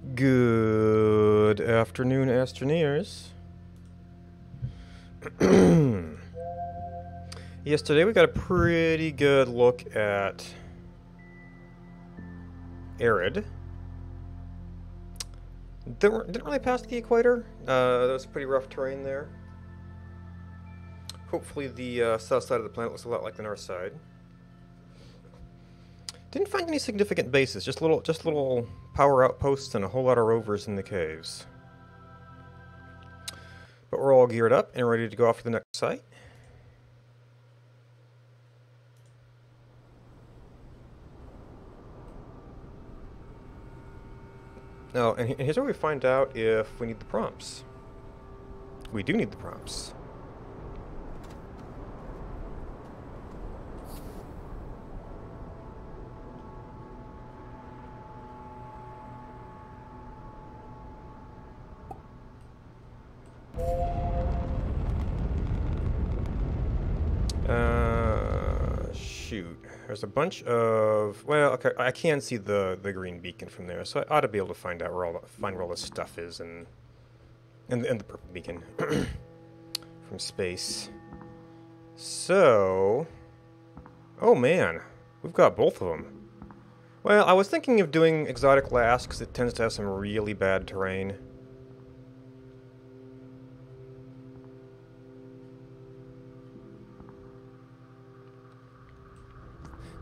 Good afternoon, Astroneers. Yes, today we got a pretty good look at Arid. Didn't really pass the equator. That was pretty rough terrain there. Hopefully the south side of the planet looks a lot like the north side. Didn't find any significant bases, just little power outposts and a whole lot of rovers in the caves. But we're all geared up and ready to go off to the next site. Oh, and here's where we find out if we need the prompts. We do need the prompts. Shoot. There's a bunch of... Well, okay, I can see the green beacon from there, so I ought to be able to find out where all this stuff is and the purple beacon from space. So... Oh man, we've got both of them. Well, I was thinking of doing exotic last because it tends to have some really bad terrain.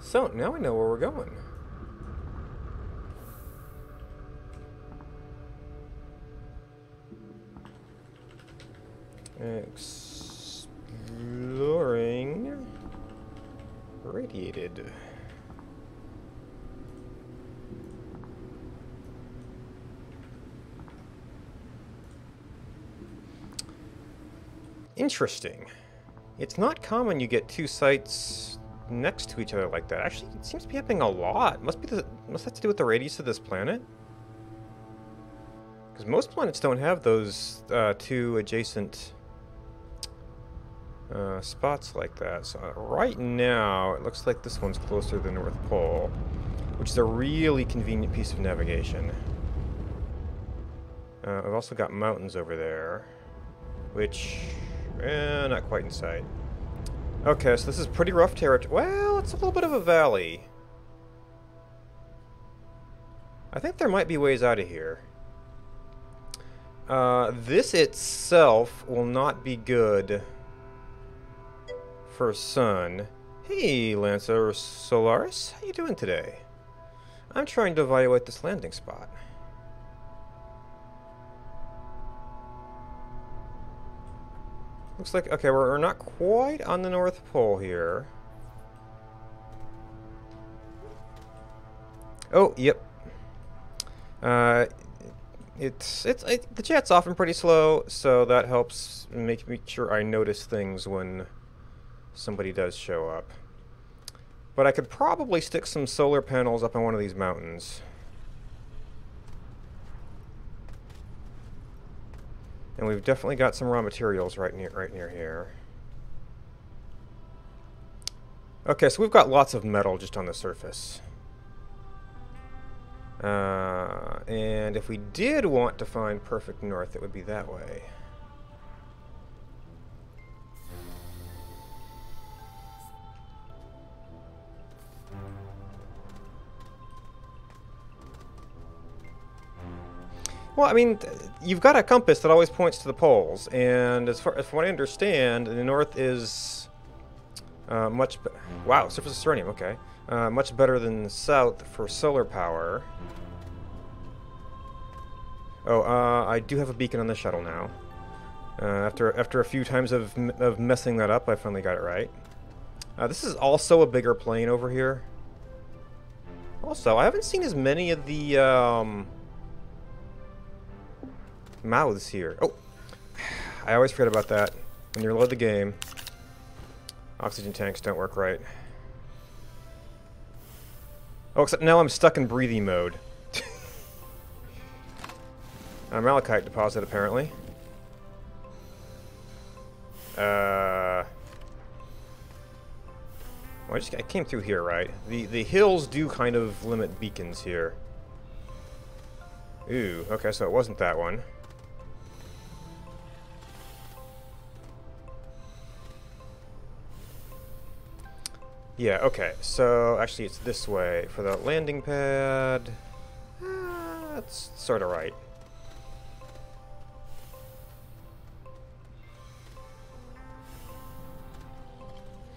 So, now I know where we're going. Exploring Radiated. Interesting. It's not common you get two sites next to each other like that. Actually, it seems to be happening a lot. Must have to do with the radius of this planet. Because most planets don't have those two adjacent spots like that. So right now, it looks like this one's closer to the North Pole, which is a really convenient piece of navigation. I've also got mountains over there, which, not quite in sight. Okay, so this is pretty rough territory. Well, it's a little bit of a valley. I think there might be ways out of here. This itself will not be good for sun. Hey, Lancer Solaris, how you doing today? I'm trying to evaluate this landing spot. Looks like, okay, we're not quite on the North Pole here. Oh, yep. The chat's often pretty slow, so that helps make me sure I notice things when somebody does show up. But I could probably stick some solar panels up on one of these mountains. And we've definitely got some raw materials right near here. Okay, so we've got lots of metal just on the surface. And if we did want to find perfect north, it would be that way. Well, I mean, you've got a compass that always points to the poles, and as far as what I understand, the north is wow, surface of Serenium, okay. Much better than the south for solar power. Oh, I do have a beacon on the shuttle now. After a few times of messing that up, I finally got it right. This is also a bigger plane over here. Also, I haven't seen as many of the mouths here. Oh, I always forget about that. When you load the game, oxygen tanks don't work right. Oh, except now I'm stuck in breathing mode. A malachite deposit, apparently. Well, I came through here, right? The hills do kind of limit beacons here. Ooh, okay, so it wasn't that one. Yeah, okay, so actually it's this way. For the landing pad, that's sort of right.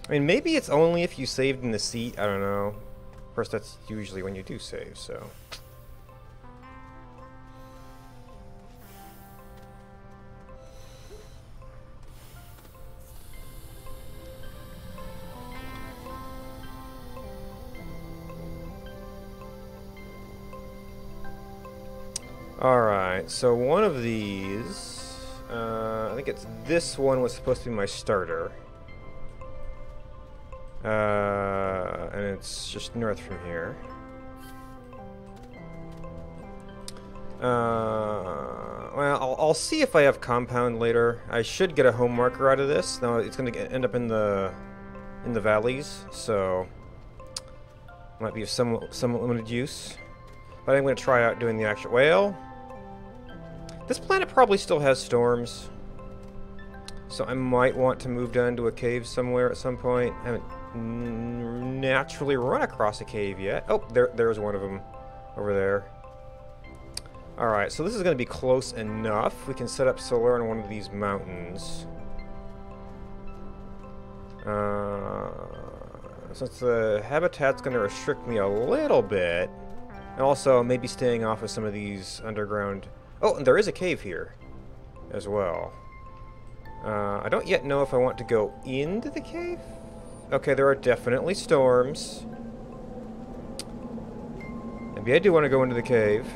I mean, maybe it's only if you saved in the seat, I don't know. Of course, that's usually when you do save, so... Alright, so one of these, I think it's this one was supposed to be my starter. And it's just north from here. Well, I'll see if I have compound later. I should get a home marker out of this. Now it's going to end up in the valleys, so might be of somewhat limited use. But I'm going to try out doing the actual... Well, this planet probably still has storms, so I might want to move down to a cave somewhere at some point. I haven't naturally run across a cave yet. Oh, there's one of them over there. Alright, so this is going to be close enough. We can set up solar on one of these mountains. Since the habitat's going to restrict me a little bit, and also maybe staying off of some of these underground... Oh, and there is a cave here as well. I don't yet know if I want to go into the cave. Okay, there are definitely storms. Maybe I do want to go into the cave.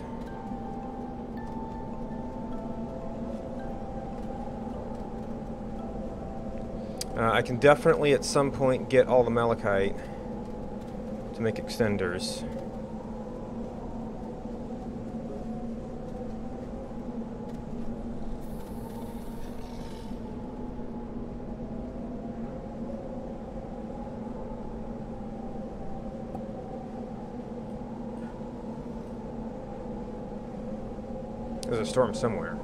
I can definitely at some point get all the malachite to make extenders. There's a storm somewhere.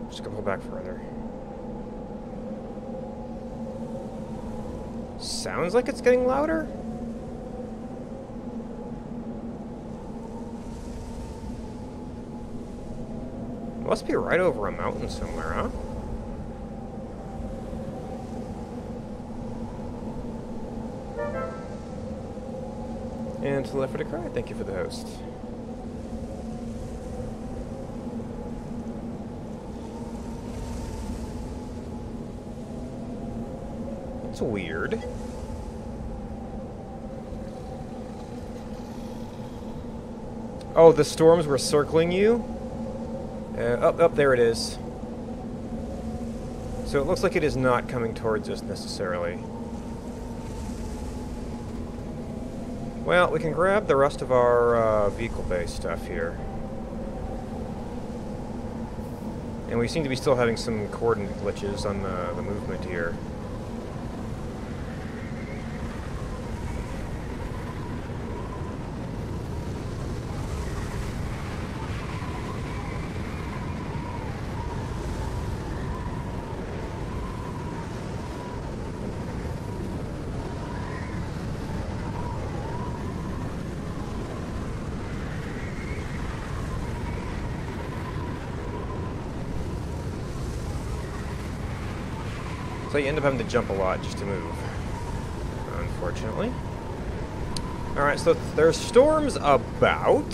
Just gonna pull back further. Sounds like it's getting louder? Must be right over a mountain somewhere, huh? And to the left for the cry, thank you for the host. It's weird. Oh, the storms were circling you? Oh, there it is. So it looks like it is not coming towards us necessarily. Well, we can grab the rest of our vehicle-based stuff here. And we seem to be still having some coordinate glitches on the movement here. So you end up having to jump a lot just to move, unfortunately. Alright, so there's storms about.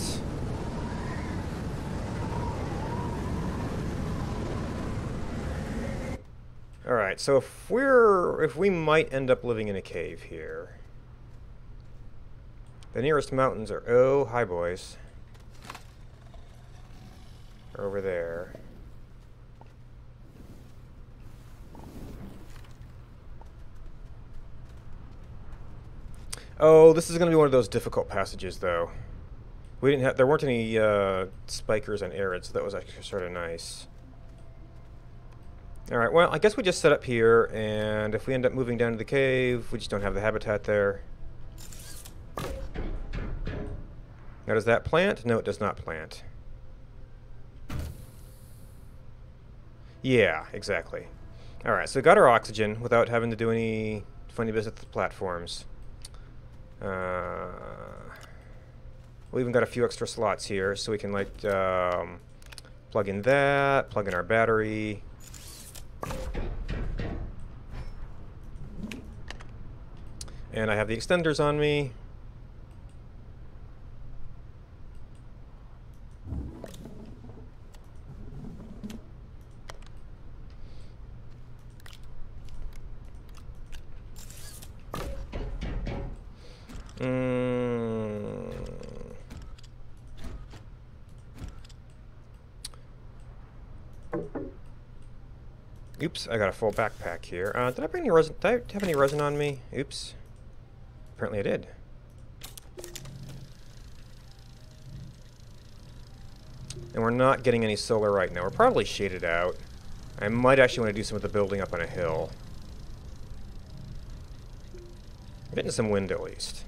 Alright, so if we might end up living in a cave here. The nearest mountains are, oh, hi boys. Are over there. Oh, this is going to be one of those difficult passages, though. We didn't have. There weren't any spikers on arid, so that was actually sort of nice. All right. Well, I guess we just set up here, and if we end up moving down to the cave, we just don't have the habitat there. Now, does that plant? No, it does not plant. Yeah, exactly. All right. So we got our oxygen without having to do any funny business with the platforms. We even got a few extra slots here, so we can like plug in that, plug in our battery. And I have the extenders on me. Oops, I got a full backpack here. Did I bring any resin? Did I have any resin on me? Oops. Apparently I did. And we're not getting any solar right now. We're probably shaded out. I might actually want to do some of the building up on a hill. We're getting some wind at least.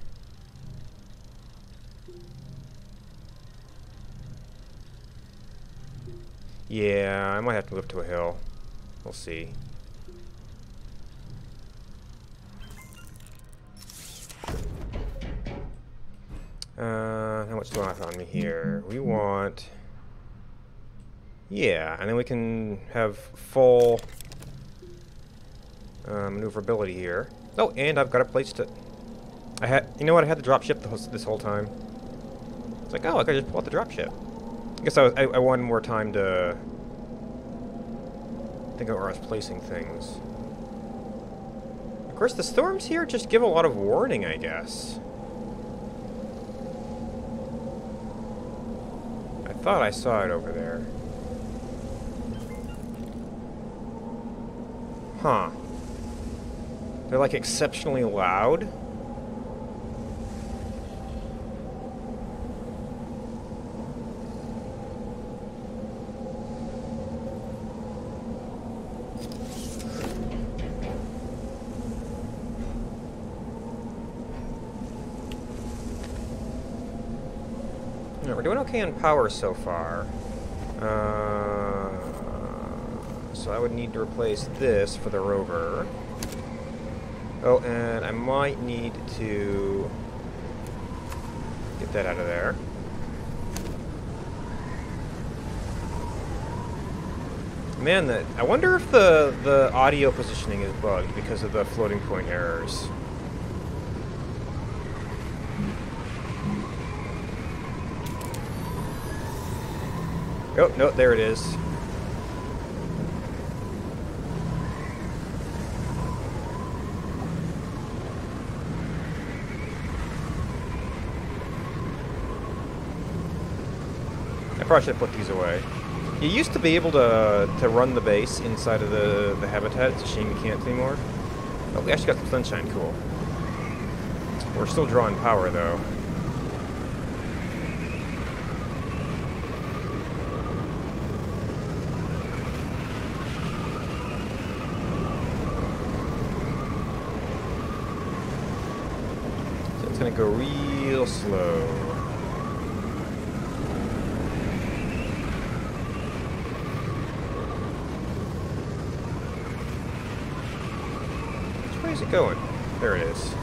Yeah, I might have to move to a hill. We'll see. How much do I have on me here? We want... Yeah, and then we can have full maneuverability here. Oh, and I've got a place to... You know what? I had the dropship this whole time. It's like, oh, I could just pull out the dropship. I guess I wanted more time to think of where I was placing things. Of course, the storms here just give a lot of warning, I guess. I thought I saw it over there. Huh. They're like exceptionally loud. We're doing okay on power so far. So I would need to replace this for the rover. Oh, and I might need to get that out of there. Man, I wonder if the audio positioning is bugged because of the floating point errors. Oh, no, there it is. I probably should have put these away. You used to be able to run the base inside of the habitat. It's a shame you can't anymore. Oh, we actually got some sunshine. Cool. We're still drawing power, though. So it's going to go real slow. Where's it going? There it is.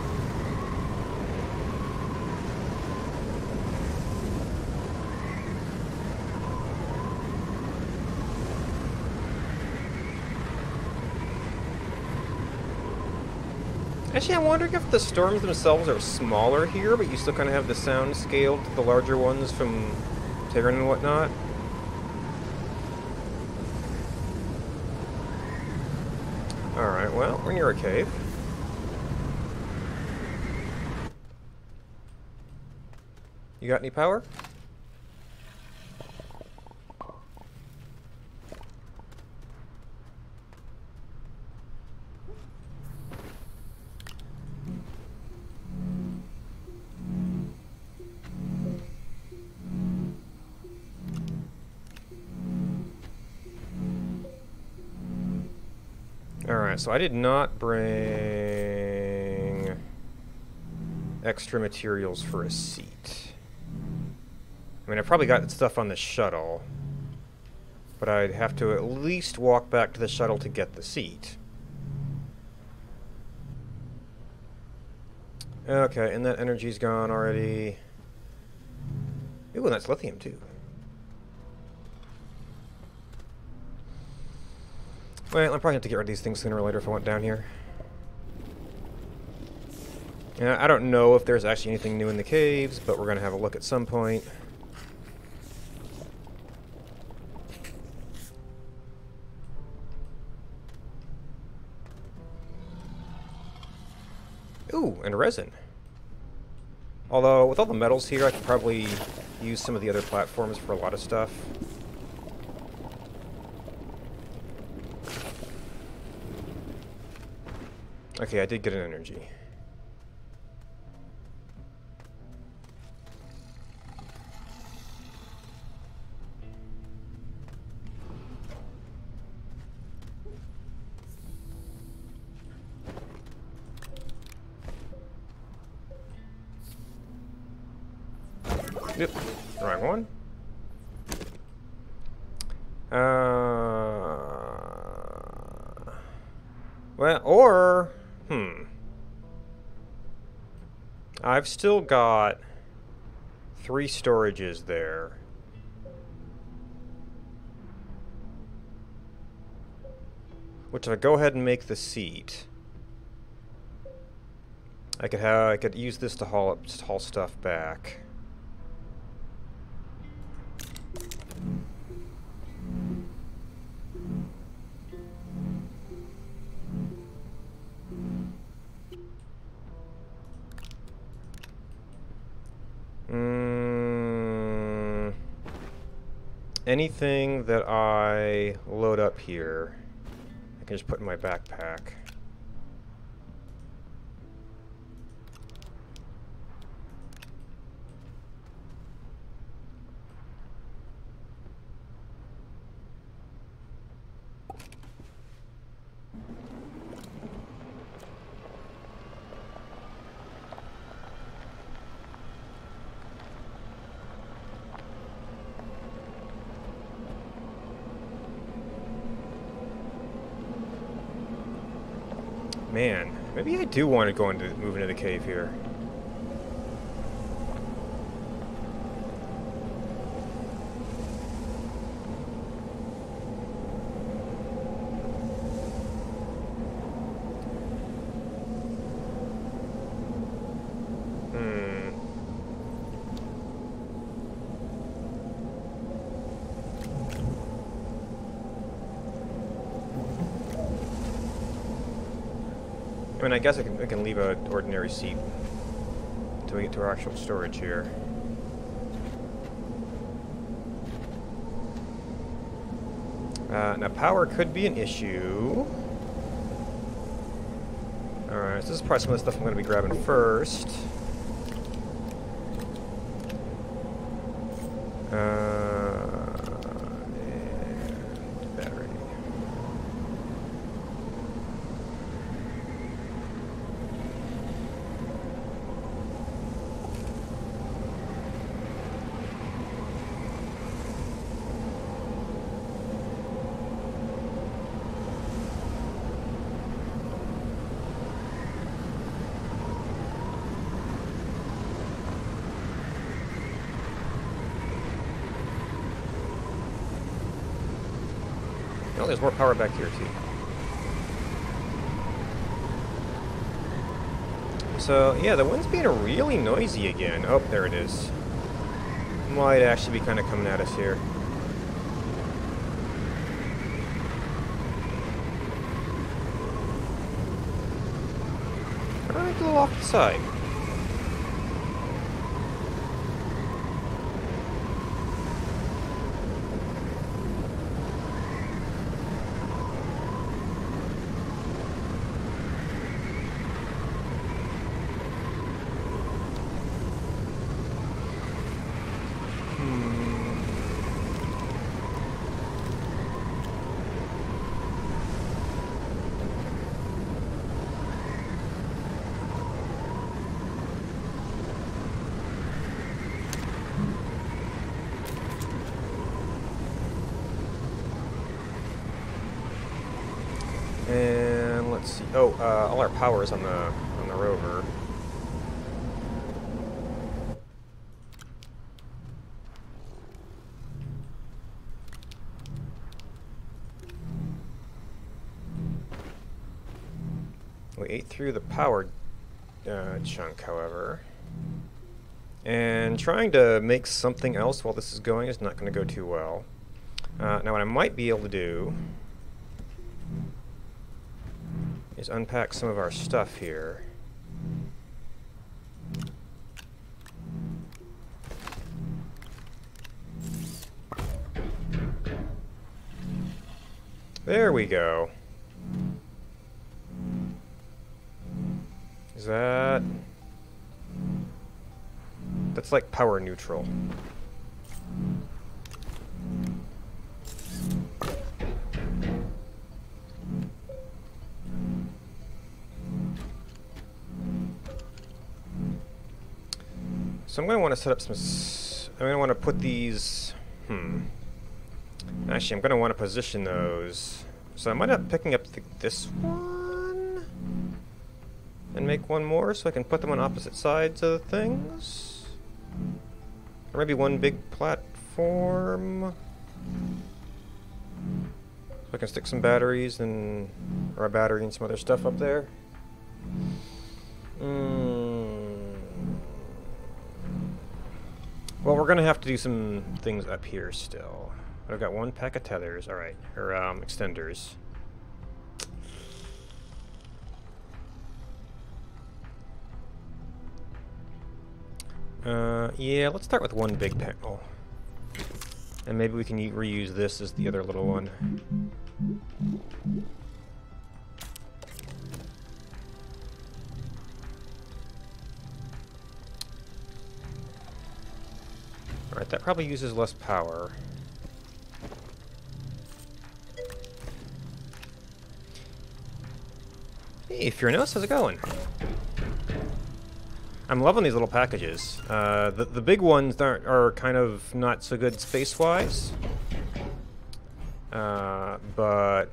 Actually, I'm wondering if the storms themselves are smaller here, but you still kind of have the sound scaled to the larger ones from Terran and whatnot. Alright, well, we're near a cave. You got any power? Alright, so I did not bring extra materials for a seat. I mean, I probably got stuff on the shuttle, but I'd have to at least walk back to the shuttle to get the seat. Okay, and that energy's gone already. Ooh, and that's lithium too. Well, I'm probably have to get rid of these things sooner or later if I want down here. Yeah, I don't know if there's actually anything new in the caves, but we're gonna have a look at some point. Ooh, and resin. Although, with all the metals here, I could probably use some of the other platforms for a lot of stuff. Okay, I did get an energy. Yep, wrong one. Well, or... I've still got 3 storages there. Which if I go ahead and make the seat, I could use this to haul stuff back. Anything that I load up here, I can just put in my backpack. Man, maybe I do want to move into the cave here. I mean, I guess I can leave an ordinary seat until we get to our actual storage here. Now, power could be an issue. Alright, so this is probably some of the stuff I'm going to be grabbing first. And battery. Oh, there's more power back here, too. So, yeah, the wind's being really noisy again. Oh, there it is. Might actually be kind of coming at us here. Alright, a little off the side. Oh, all our power is on the rover. We ate through the power chunk, however. And trying to make something else while this is going is not going to go too well. Now what I might be able to do is unpack some of our stuff here. There we go. Is that... That's like power neutral. So I'm going to want to set up some... I'm going to want to put these... Actually, I'm going to want to position those. So I might end up picking up this one and make one more so I can put them on opposite sides of things. Or maybe one big platform. So I can stick some batteries and... or a battery and some other stuff up there. Well, we're going to have to do some things up here still. I've got one pack of tethers, alright, or extenders. Yeah, let's start with one big panel. And maybe we can reuse this as the other little one. Alright, that probably uses less power. Hey, Furnos, how's it going? I'm loving these little packages. The big ones are kind of not so good space-wise. But...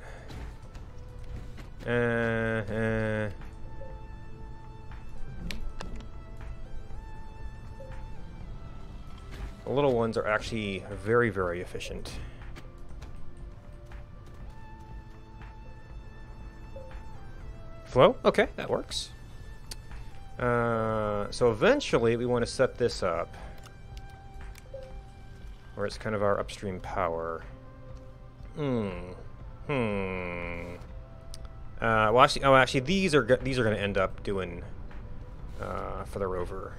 The little ones are actually very, very efficient. Flow? Okay, that works. So eventually we want to set this up where it's kind of our upstream power. Well, actually, these are going to end up doing for the rover.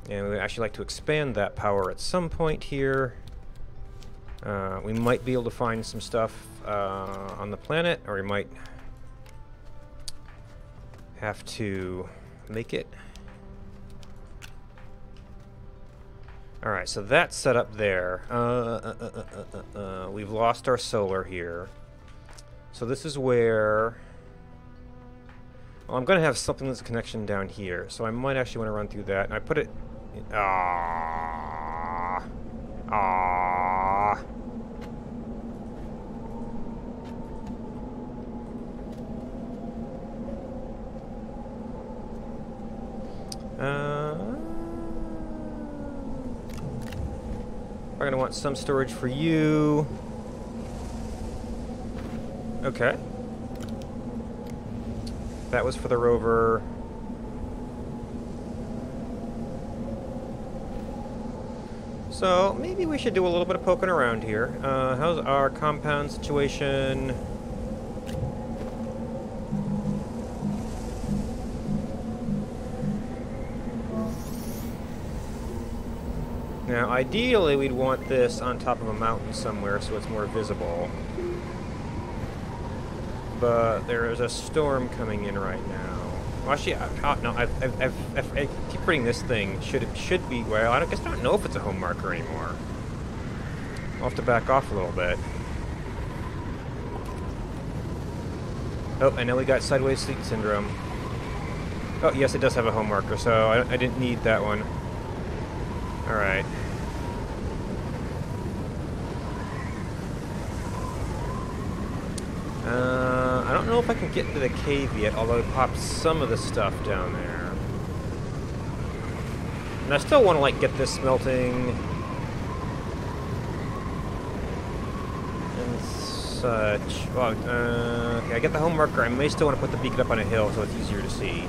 And we'd actually like to expand that power at some point here. We might be able to find some stuff on the planet, or we might have to make it. Alright, so that's set up there. We've lost our solar here. So this is where... Well, I'm going to have something that's a connection down here, so I might actually want to run through that. I put it... I'm going to want some storage for you. Okay. That was for the rover. So, maybe we should do a little bit of poking around here. How's our compound situation? Now, ideally, we'd want this on top of a mountain somewhere so it's more visible. But there is a storm coming in right now. Well, actually, no, I keep reading this thing. Should be, well, I guess I don't know if it's a home marker anymore. I'll have to back off a little bit. Oh, and now we got sideways sleep syndrome. Oh, yes, it does have a home marker, so I didn't need that one. Alright. I don't know if I can get into the cave yet, although I popped some of the stuff down there. And I still want to, like, get this smelting and such. Well, okay, I get the home marker. I may still want to put the beacon up on a hill so it's easier to see.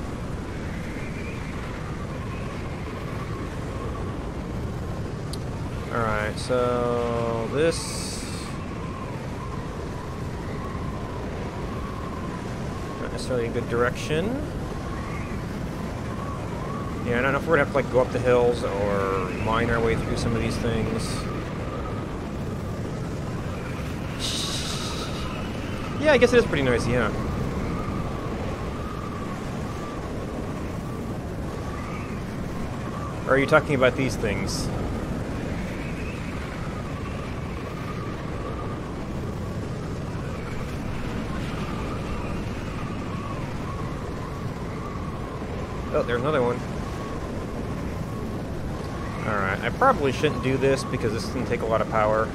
Alright, so this... not necessarily a good direction. Yeah, I don't know if we're gonna have to like go up the hills or mine our way through some of these things. Yeah, I guess it is pretty nice, yeah. Or are you talking about these things? Oh, there's another one. Alright, I probably shouldn't do this because this is going to take a lot of power.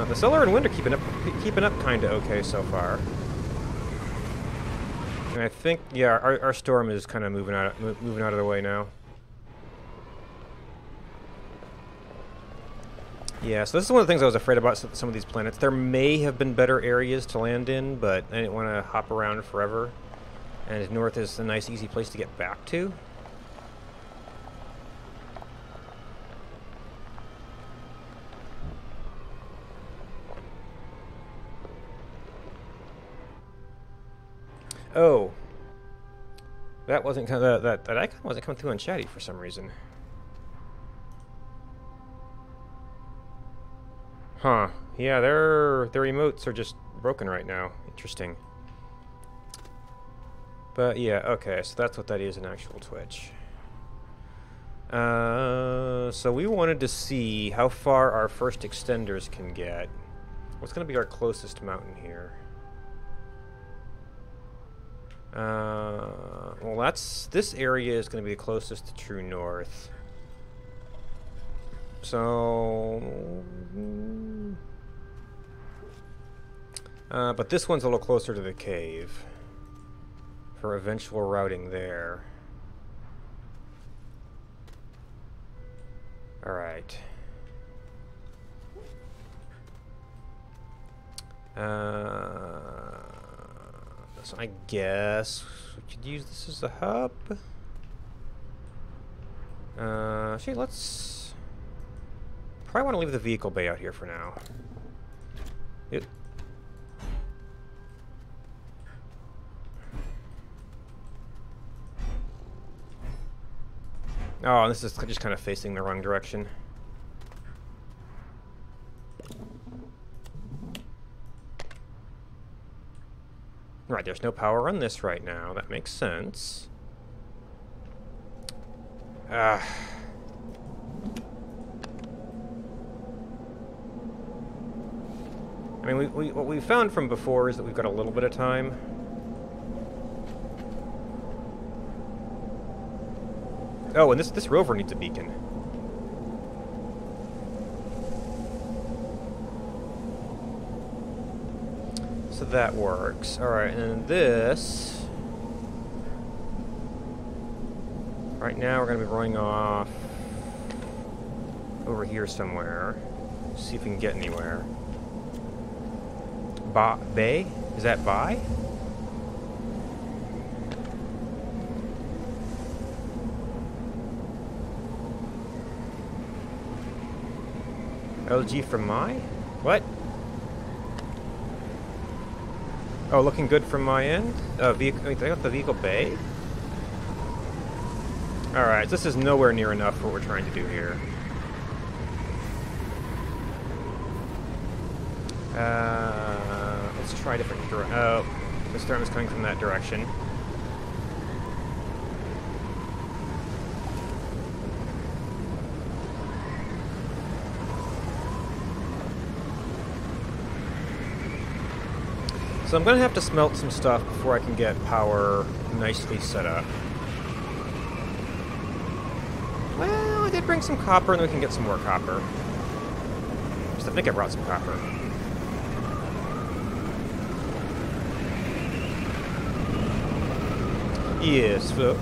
The solar and wind are keeping up kind of okay so far. And I think, yeah, our storm is kind of moving out of the way now. Yeah, so this is one of the things I was afraid about some of these planets. There may have been better areas to land in, but I didn't want to hop around forever. And north is a nice, easy place to get back to. Oh, that wasn't kind of that icon wasn't coming through on chatty for some reason. Huh? Yeah, their emotes are just broken right now. Interesting. But yeah, okay, so that's what that is in actual Twitch. So we wanted to see how far our first extenders can get. What's going to be our closest mountain here? Well, this area is going to be the closest to true north. So, but this one's a little closer to the cave for eventual routing there. All right. So I guess we could use this as a hub. Actually, let's probably want to leave the vehicle bay out here for now. Yep. Oh, this is just kind of facing the wrong direction. Right, there's no power on this right now. That makes sense. I mean, what we found from before is that we've got a little bit of time. Oh, and this rover needs a beacon. So that works. Alright, and this... right now we're going to be rolling off over here somewhere. See if we can get anywhere. Bay? Is that Bay? LG from my? What? Oh, looking good from my end? Vehicle, I got the vehicle bay? Alright, this is nowhere near enough for what we're trying to do here. Let's try different oh, the storm is coming from that direction. So I'm going to have to smelt some stuff before I can get power nicely set up. Well, I did bring some copper, and we can get some more copper. Just I think I brought some copper. Yes, so.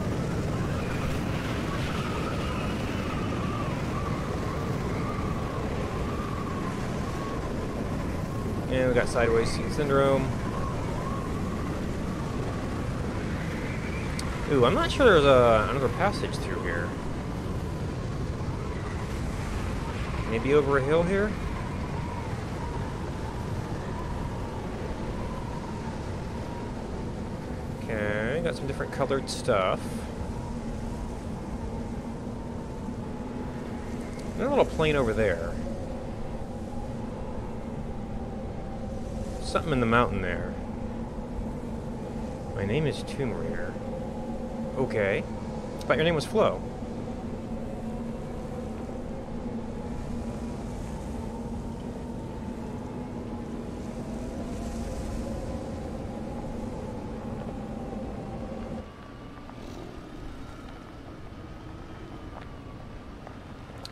And we got sideways seat syndrome. Ooh, I'm not sure there's another passage through here. Maybe over a hill here? Okay, got some different colored stuff. Another little plane over there. Something in the mountain there. My name is Tomb Raider. Okay. I thought your name was Flo.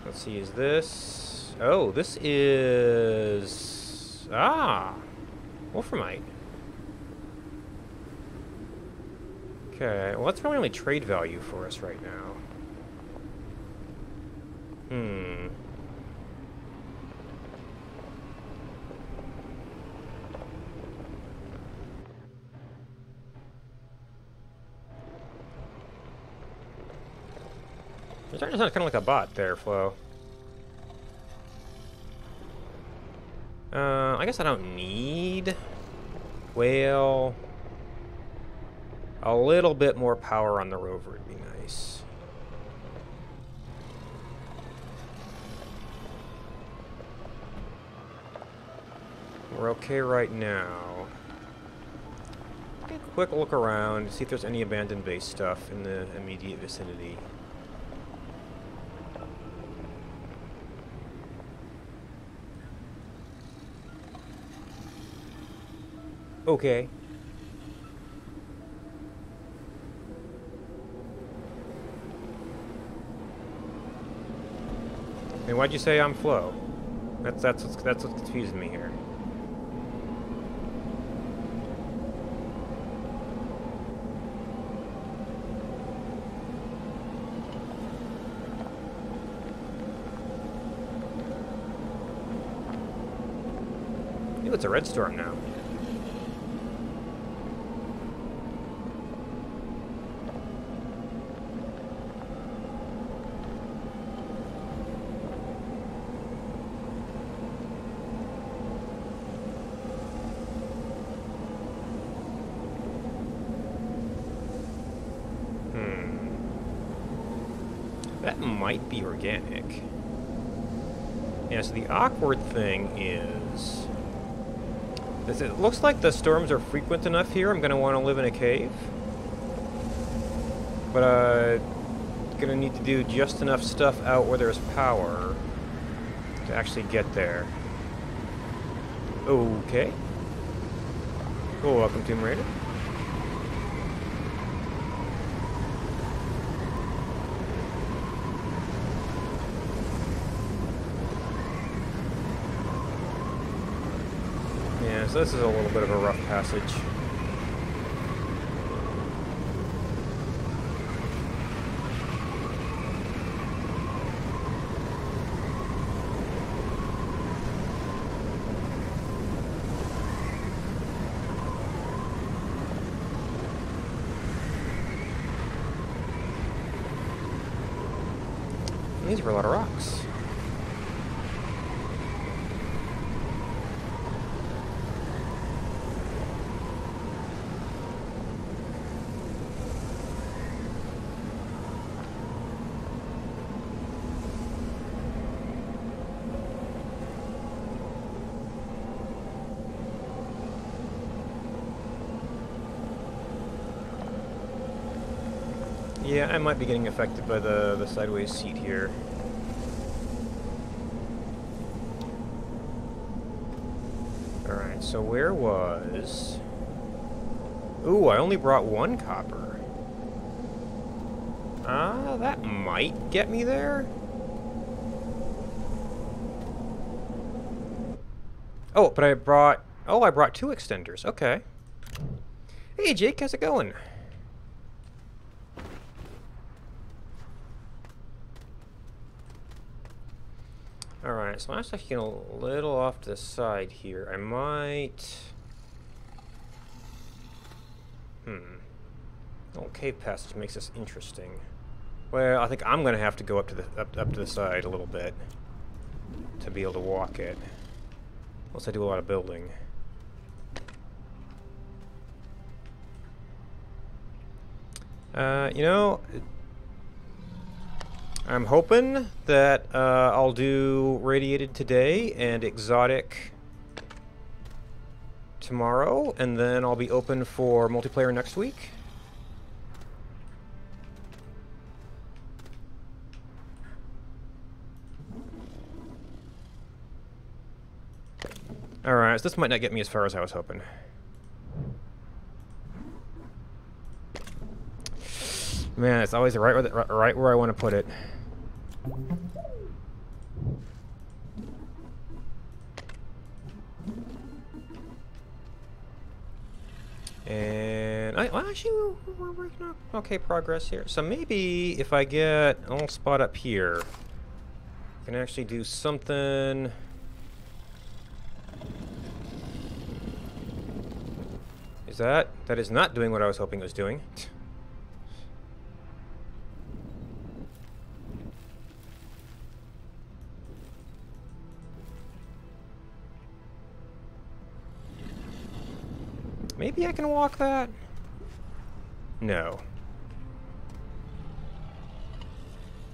Let's see, is this... Oh, this is... Ah! Wolframite. Okay, well that's probably only trade value for us right now. You're starting to sound kind of like a bot there, Flo. I guess I don't need... Well... A little bit more power on the rover would be nice. We're okay right now. Take a quick look around, see if there's any abandoned base stuff in the immediate vicinity. Okay. And why'd you say I'm Flo? That's what's confusing me here. Ooh, it's a red storm now. That might be organic. Yeah, so the awkward thing is... It looks like the storms are frequent enough here. I'm going to want to live in a cave. But going to need to do just enough stuff out where there's power to actually get there. Okay. Well, welcome, Tomb Raider. Yeah, so this is a little bit of a rough passage. These were a lot of rocks. Yeah, I might be getting affected by the sideways seat here. Alright, so where was... Ooh, I only brought one copper. That might get me there? Oh, but I brought... Oh, I brought two extenders. Okay. Hey, Jake, how's it going? Alright, so I'm actually getting a little off to the side here. I might... Little cave passage makes this interesting. Well, I think I'm gonna have to go up to the up to the side a little bit to be able to walk it. Unless I do a lot of building. You know, I'm hoping that I'll do Radiated today and Exotic tomorrow, and then I'll be open for multiplayer next week. Alright, so this might not get me as far as I was hoping. Man, it's always right where I want to put it. And well, actually, we're making okay progress here. So maybe if I get a little spot up here, I can actually do something. That is not doing what I was hoping it was doing. Maybe I can walk that? No.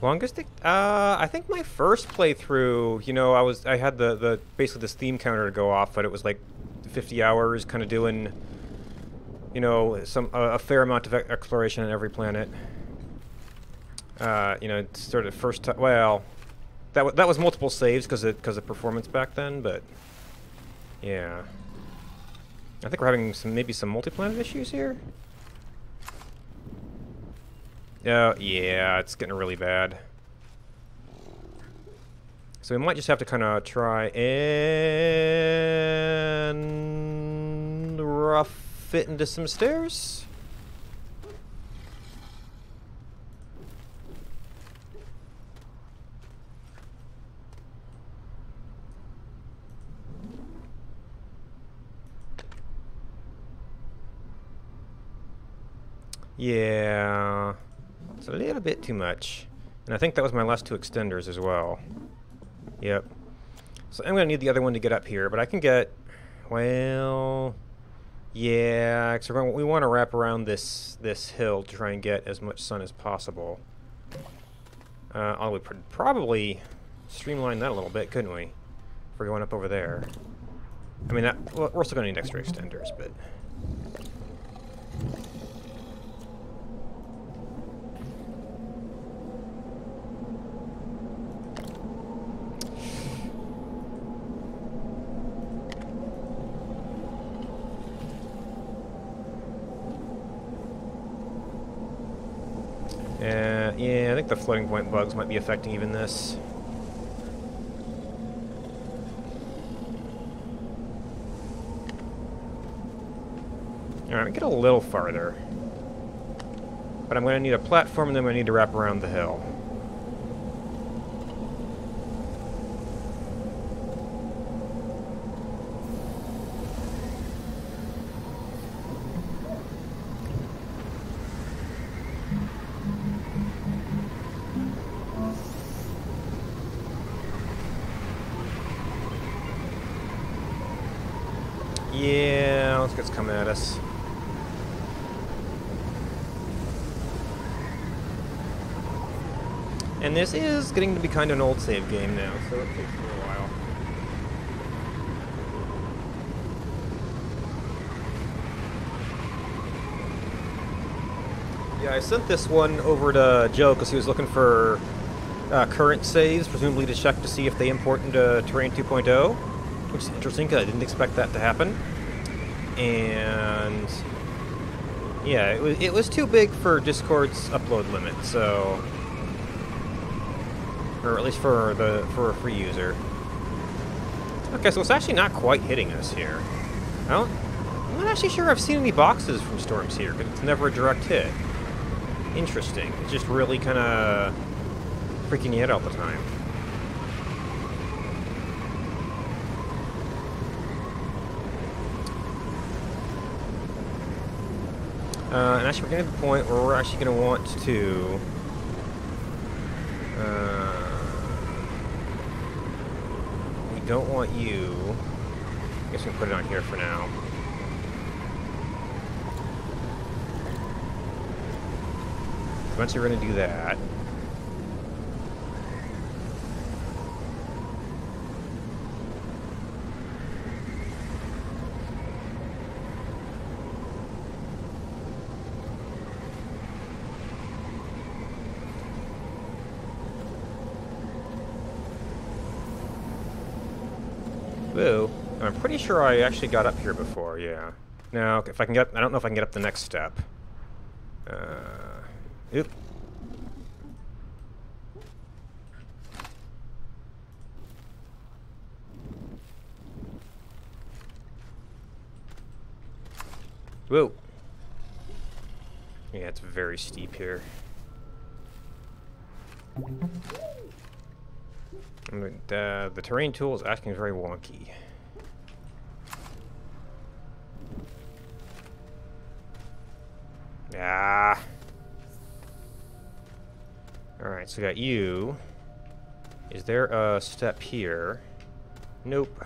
Longest I think my first playthrough, you know, I had the basically this theme counter to go off, but it was like 50 hours kind of doing, you know, a fair amount of exploration on every planet. You know, sort of first time. Well, that was multiple saves because of performance back then, but yeah. I think we're having maybe some multi-planet issues here. Oh yeah, it's getting really bad. So we might just have to kind of try and rough fit into some stairs. Yeah, it's a little bit too much. And I think that was my last two extenders as well. Yep. So I'm going to need the other one to get up here, but I can get, well, yeah, because we want to wrap around this hill to try and get as much sun as possible. We could probably streamline that a little bit, couldn't we? If we're going up over there. I mean, well, we're still going to need extra extenders, but... yeah, I think the floating point bugs might be affecting even this. Alright, get a little farther. But I'm going to need a platform and then I need to wrap around the hill. Yeah, let's get coming at us. And this is getting to be kind of an old save game now, so it takes me a while. Yeah, I sent this one over to Joe because he was looking for current saves, presumably to check to see if they import into Terrain 2.0, which is interesting because I didn't expect that to happen. And yeah, it was too big for Discord's upload limit, so, or at least for a free user. Okay, so it's actually not quite hitting us here. I'm not actually sure I've seen any boxes from storms here, because it's never a direct hit. Interesting. It's just really kind of freaking you out all the time. And actually, we're getting to the point where we're actually going to want to... we don't want you... I guess we can put it on here for now. Eventually we're going to do that. Woo. I'm pretty sure I actually got up here before, yeah. Now, if I can get... I don't know if I can get up the next step. Oop. Whoa. Yeah, it's very steep here. The terrain tool is acting very wonky. Ah. Alright, so we got you. Is there a step here? Nope.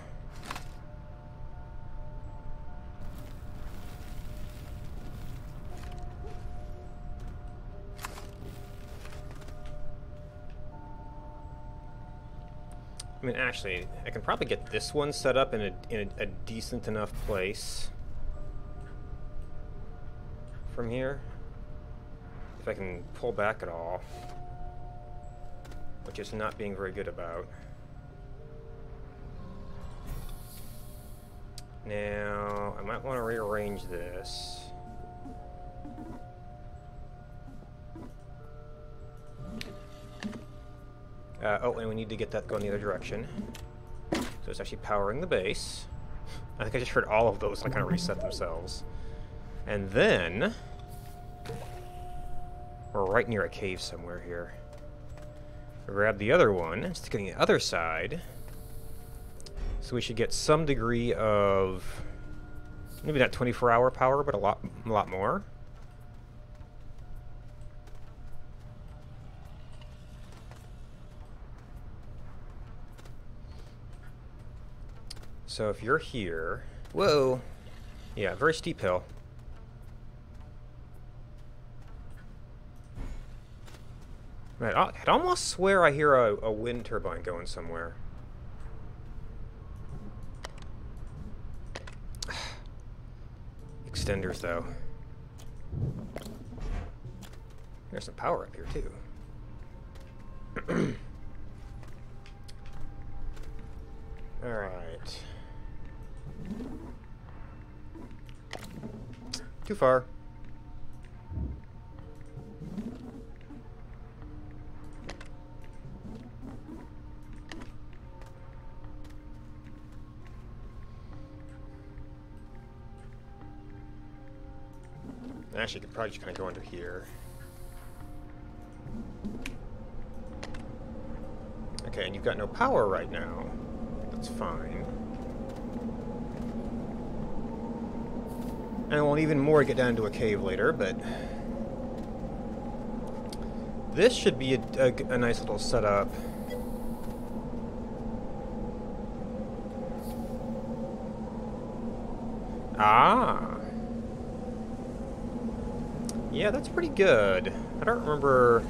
I mean, actually, I can probably get this one set up in a decent enough place from here. If I can pull back at all. Which is not being very good about. Now, I might want to rearrange this. Oh, and we need to get that going the other direction. So it's actually powering the base. I think I just heard all of those like kind of reset themselves. And then we're right near a cave somewhere here. Grab the other one, stick it on the other side. So we should get some degree of maybe not 24-hour power, but a lot more. So if you're here, whoa, yeah, very steep hill. Right, I'd almost swear I hear a wind turbine going somewhere. Extenders, though. There's some power up here, too. Alright. Too far. Actually, could probably just kind of go under here. Okay, and you've got no power right now. That's fine. And I want even more to get down to a cave later, but this should be a nice little setup. Ah. Yeah, that's pretty good. I don't remember...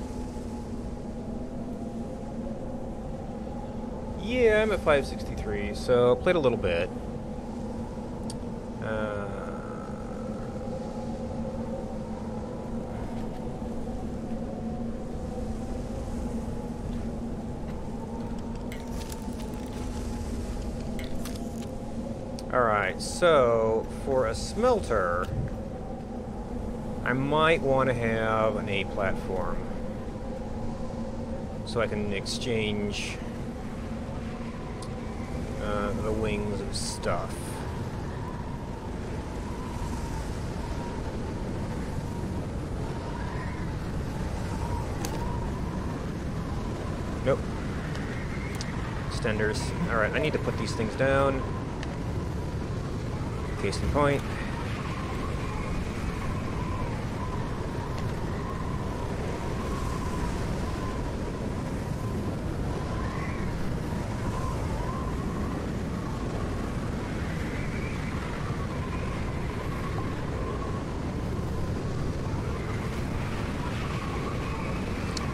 Yeah, I'm at 563, so played a little bit. Alright, so for a smelter, I might want to have an A platform so I can exchange the wings of stuff. Nope. Extenders. Alright, I need to put these things down. Case in point.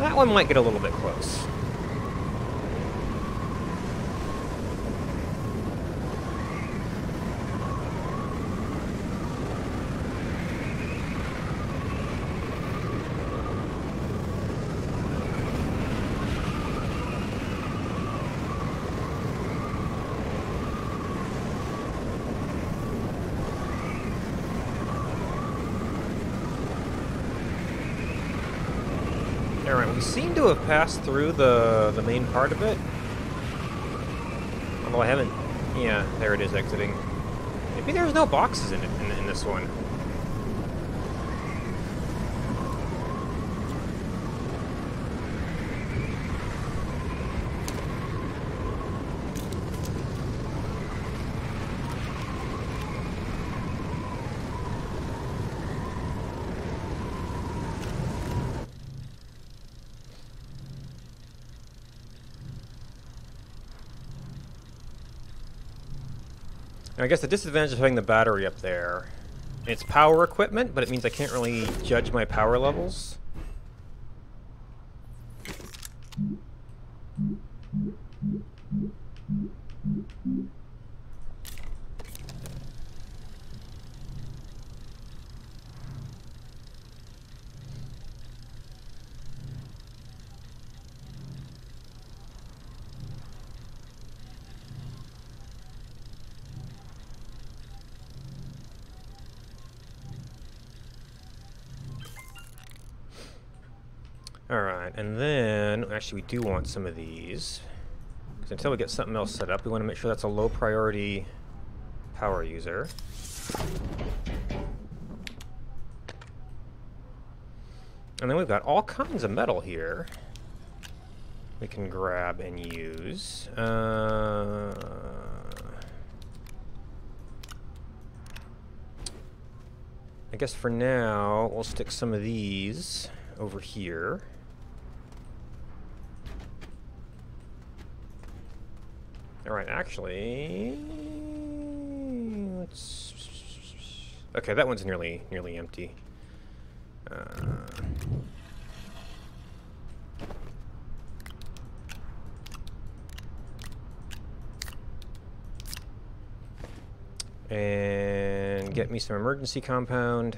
That one might get a little bit close. Alright, we seem to have passed through the main part of it. Although I haven't... Yeah, there it is exiting. Maybe there's no boxes in it in this one. I guess the disadvantage of having the battery up there, it's power equipment, but it means I can't really judge my power levels. Alright, and then, actually we do want some of these. Because until we get something else set up, we want to make sure that's a low priority power user. And then we've got all kinds of metal here we can grab and use. I guess for now, we'll stick some of these over here. Alright, actually... let's... Okay, that one's nearly empty. And get me some emergency compound.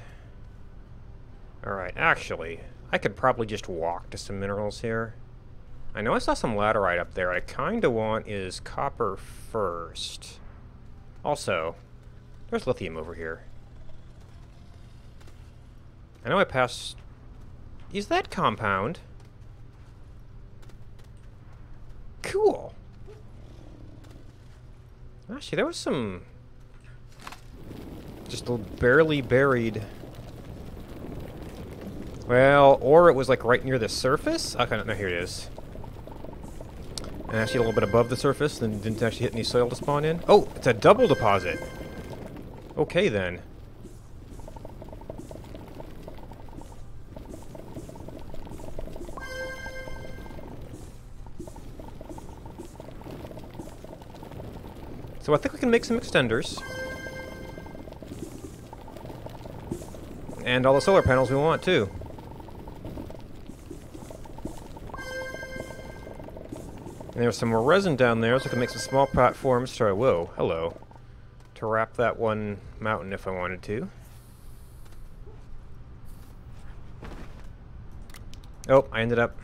Alright, actually, I could probably just walk to some minerals here. I know I saw some laterite up there. What I kind of want is copper first. Also, there's lithium over here. I know I passed... Is that compound? Cool. Actually, there was some... just barely buried... Well, or it was like right near the surface? Okay, no, here it is. And actually a little bit above the surface, then didn't actually hit any soil to spawn in. Oh, it's a double deposit. Okay, then. So I think we can make some extenders. And all the solar panels we want, too. And there's some more resin down there, so I can make some small platforms to... Whoa, hello. To wrap that one mountain if I wanted to. Oh, I ended up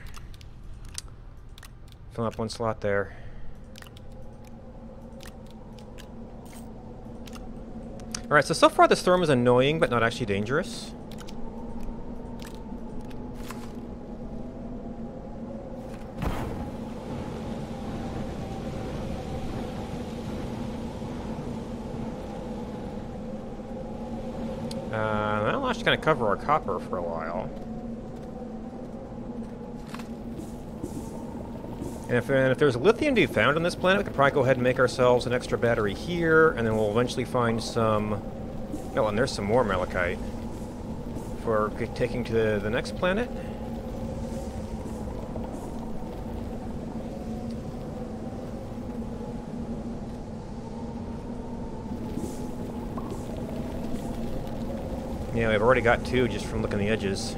filling up one slot there. Alright, so far this storm is annoying, but not actually dangerous. That'll actually kind of cover our copper for a while. And if there's lithium to be found on this planet, we could probably go ahead and make ourselves an extra battery here, and then we'll eventually find some... Oh, and there's some more malachite for taking to the next planet. Yeah, we've already got two just from looking at the edges.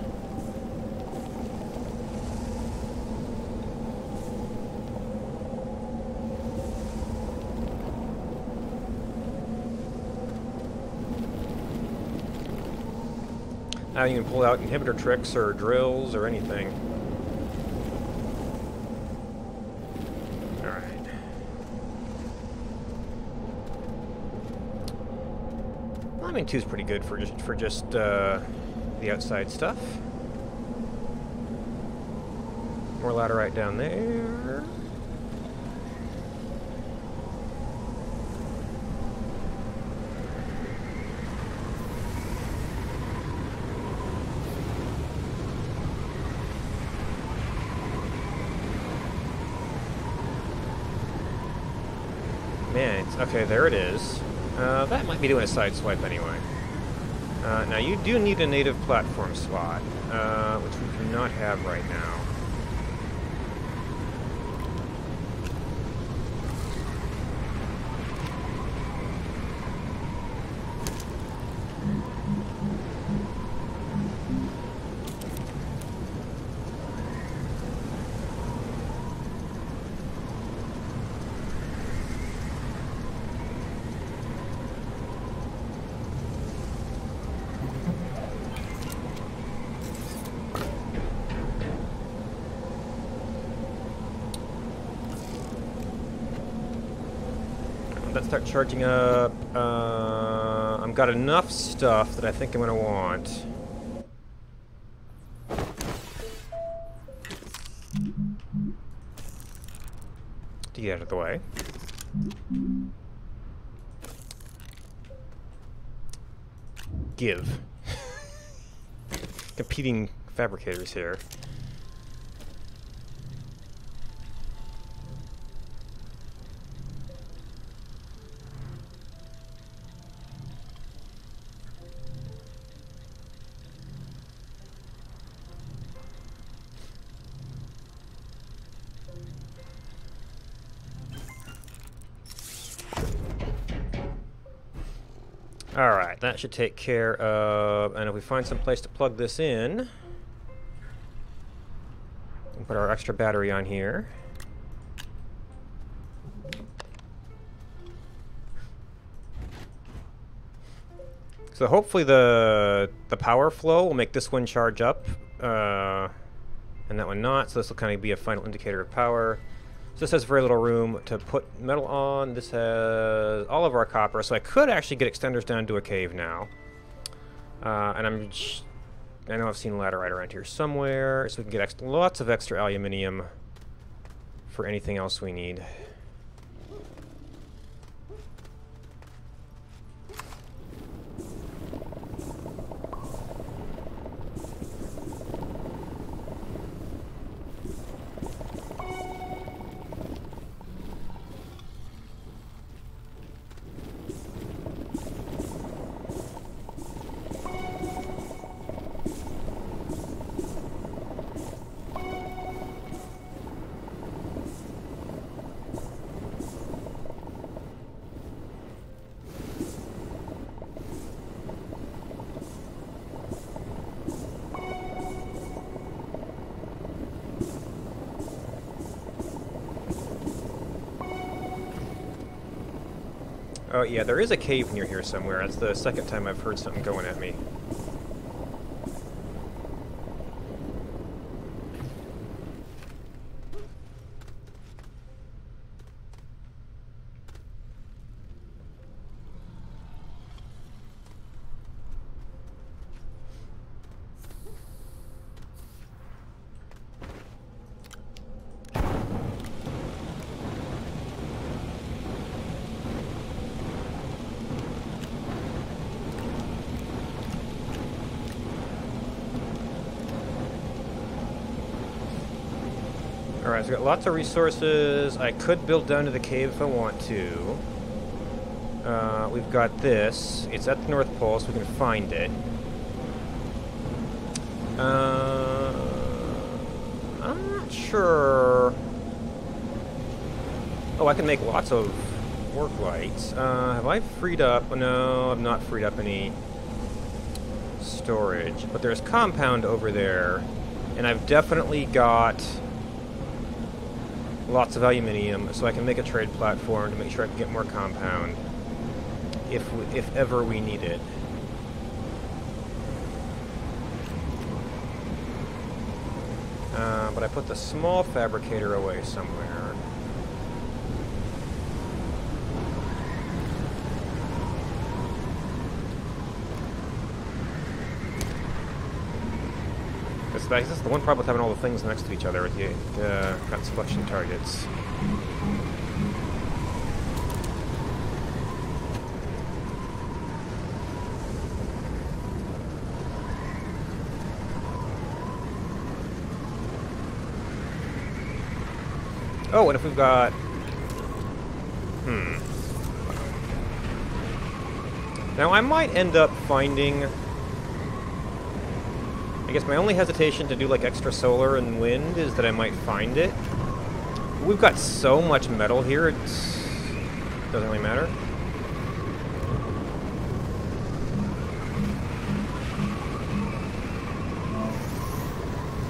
I haven't even pulled out inhibitor tricks or drills or anything. Alright. Well, I mean, 2's pretty good for just the outside stuff. More laterite down there. Man, okay, there it is. That might be doing a side swipe anyway. Now you do need a native platform slot, which we do not have right now. Let's start charging up. I've got enough stuff that I think I'm going to want. To get out of the way. Give. Competing fabricators here. Alright, that should take care of, and if we find some place to plug this in, we'll put our extra battery on here. So hopefully the power flow will make this one charge up, and that one not, so this will kind of be a final indicator of power. So this has very little room to put metal on. This has all of our copper, so I could actually get extenders down to a cave now. And I know I've seen laterite around here somewhere, so we can get lots of extra aluminium for anything else we need. Oh yeah, there is a cave near here somewhere. That's the second time I've heard something going at me. Alright, so we've got lots of resources. I could build down to the cave if I want to. We've got this. It's at the North Pole, so we can find it. I'm not sure. Oh, I can make lots of work lights. Have I freed up? No, I've not freed up any storage. But there's compound over there, and I've definitely got lots of aluminium, so I can make a trade platform to make sure I can get more compound if ever we need it. But I put the small fabricator away somewhere. This is the one problem with having all the things next to each other. You got selection targets. Oh, and if we've got... Now, I might end up finding... I guess my only hesitation to do, like, extra solar and wind is that I might find it. We've got so much metal here, it doesn't really matter.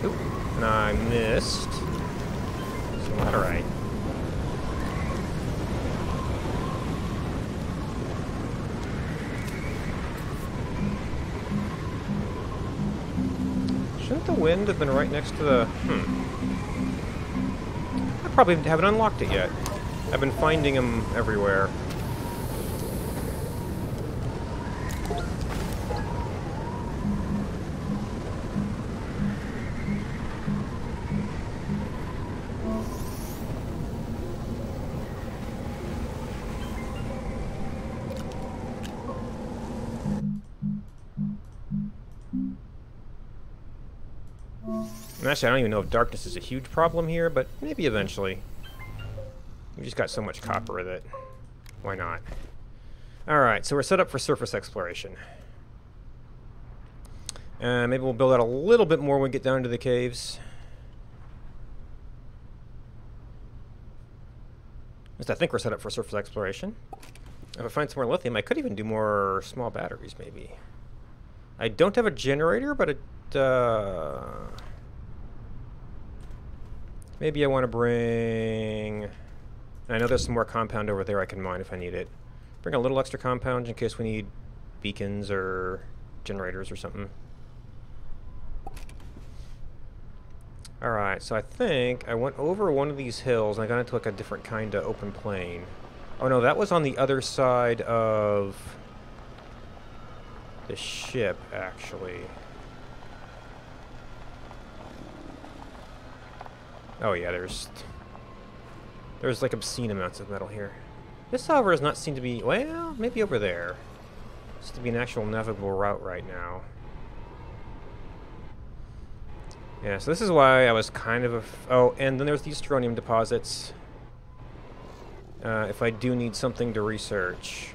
Oop, and I missed. So, alright. Shouldn't the wind have been right next to the... I probably haven't unlocked it yet. I've been finding them everywhere. And actually, I don't even know if darkness is a huge problem here, but maybe eventually. We just got so much copper that... Why not? Alright, so we're set up for surface exploration. Maybe we'll build out a little bit more when we get down into the caves. At least I think we're set up for surface exploration. If I find some more lithium, I could even do more small batteries, maybe. I don't have a generator, but it... Maybe I want to bring... I know there's some more compound over there I can mine if I need it. Bring a little extra compound in case we need beacons or generators or something. Alright, so I think I went over one of these hills and I got into like a different kind of open plain. Oh no, that was on the other side of the ship, actually. Oh yeah, there's like obscene amounts of metal here. This, however, does not seem to be... Well, maybe over there. Seems to be an actual navigable route right now. Yeah, so this is why I was kind of... Oh, and then there's these strontium deposits. If I do need something to research.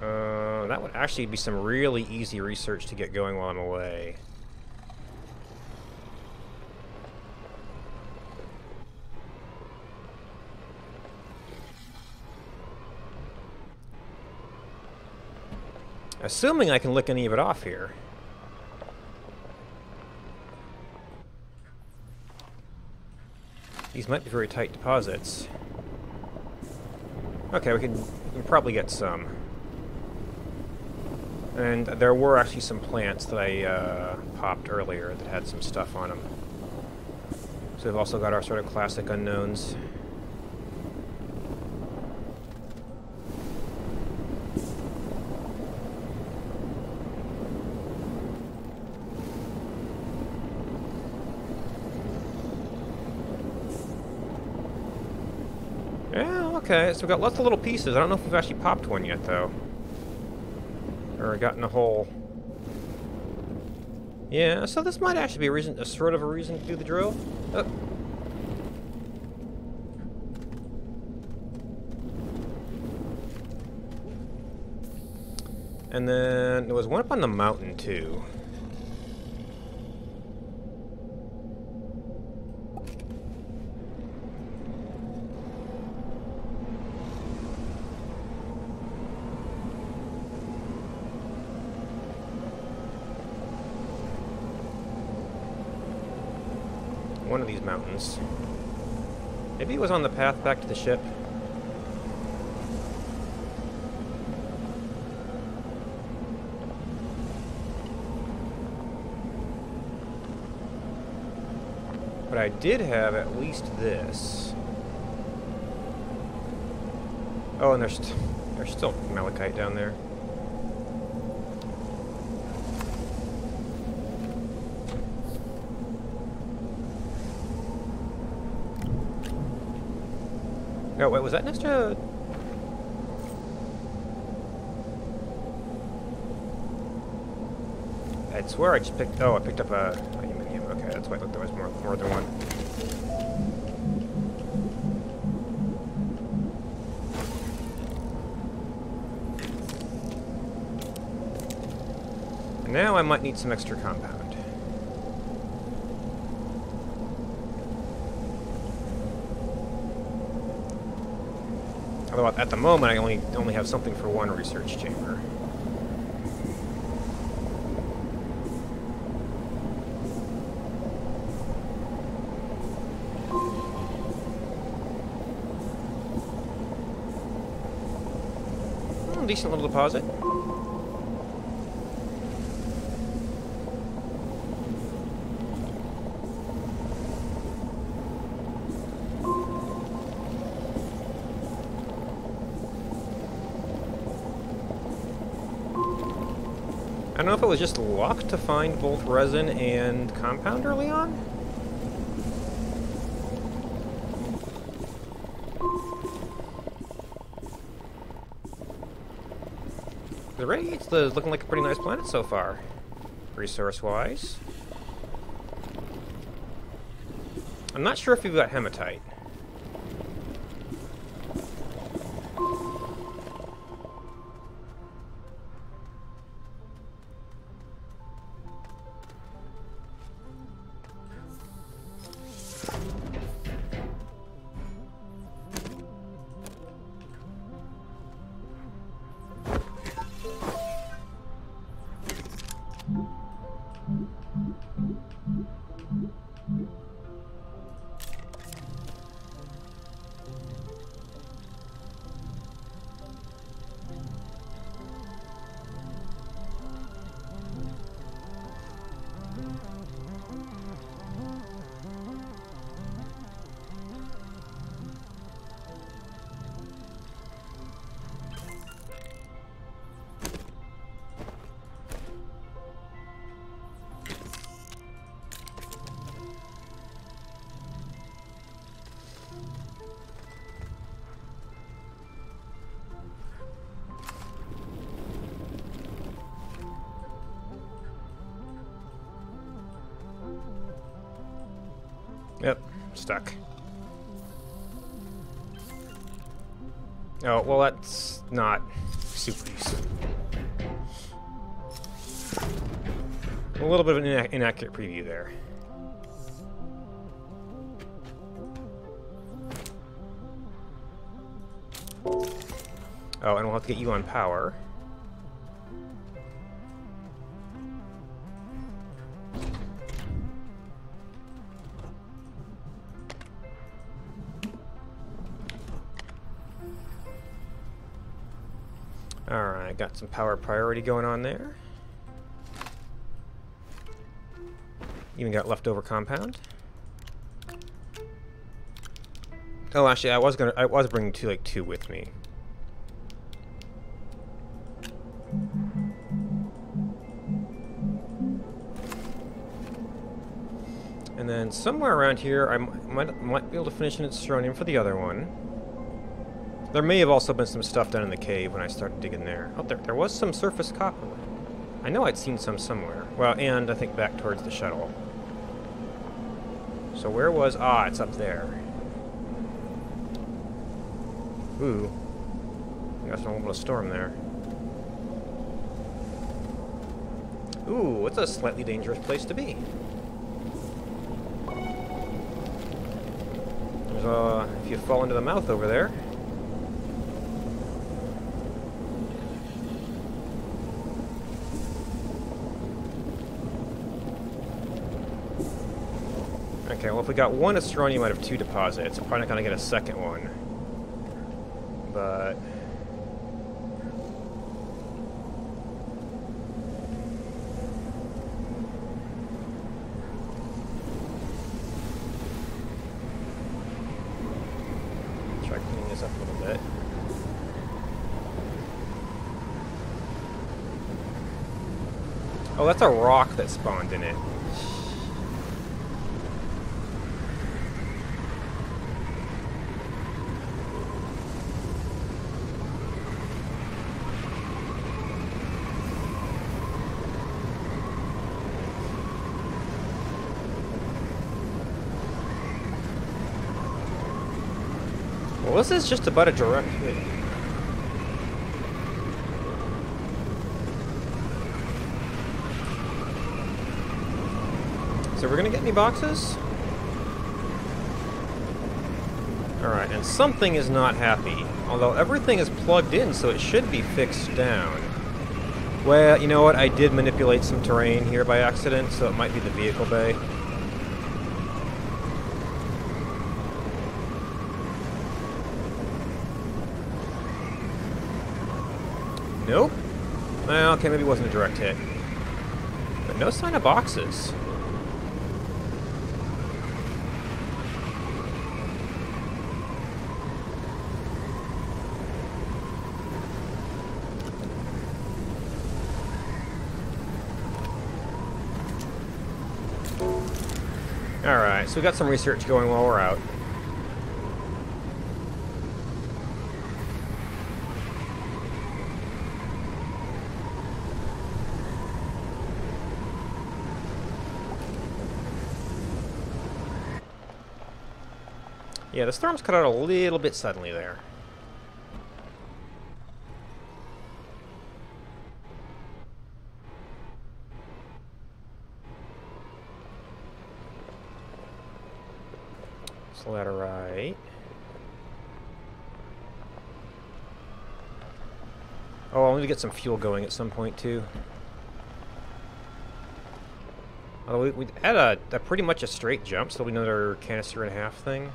That would actually be some really easy research to get going while I'm away. Assuming I can lick any of it off here. These might be very tight deposits. Okay, we can probably get some. And there were actually some plants that I popped earlier that had some stuff on them. So we've also got our sort of classic unknowns. Okay, so we've got lots of little pieces. I don't know if we've actually popped one yet, though. Or gotten a hole. Yeah, so this might actually be a sort of a reason to do the drill. Oh. And then there was one up on the mountain, too. One of these mountains. Maybe it was on the path back to the ship. But I did have at least this. Oh, and there's still malachite down there. No, wait, was that next to... I swear I just picked... Oh, I picked up a aluminum. Okay, that's why I thought there was more than one. And now I might need some extra compound. Although at the moment I only have something for one research chamber. Decent little deposit. I don't know if it was just luck to find both resin and compound early on. The Radiated is looking like a pretty nice planet so far, resource-wise. I'm not sure if you've got hematite. Yep, stuck. Oh, well that's not super useful. A little bit of an inaccurate preview there. Oh, and we'll have to get you on power. Alright, got some power priority going on there. Even got leftover compound. Oh, actually, I was bringing two with me. And then somewhere around here, I might be able to finish an strontium for the other one. There may have also been some stuff down in the cave when I started digging there. Oh, there was some surface copper. I know I'd seen some somewhere. Well, and I think back towards the shuttle. So where was... Ah, it's up there. Ooh. Got a little bit of storm there. Ooh, it's a slightly dangerous place to be. There's if you fall into the mouth over there. Okay, well if we got one strontium out of 2 deposits, I'm probably not going to get a second one. But... Oh, that's a rock that spawned in it. Well, this is just about a direct hit. So we're gonna get any boxes? Alright, and something is not happy. Although everything is plugged in, so it should be fixed down. Well, you know what? I did manipulate some terrain here by accident, so it might be the vehicle bay. Nope. Well, okay, maybe it wasn't a direct hit. But no sign of boxes. Alright, so we got some research going while we're out. Yeah, the storm's cut out a little bit suddenly there. Right. Oh, I'll need to get some fuel going at some point too. Although we had a pretty much a straight jump, so we know another canister and a half thing.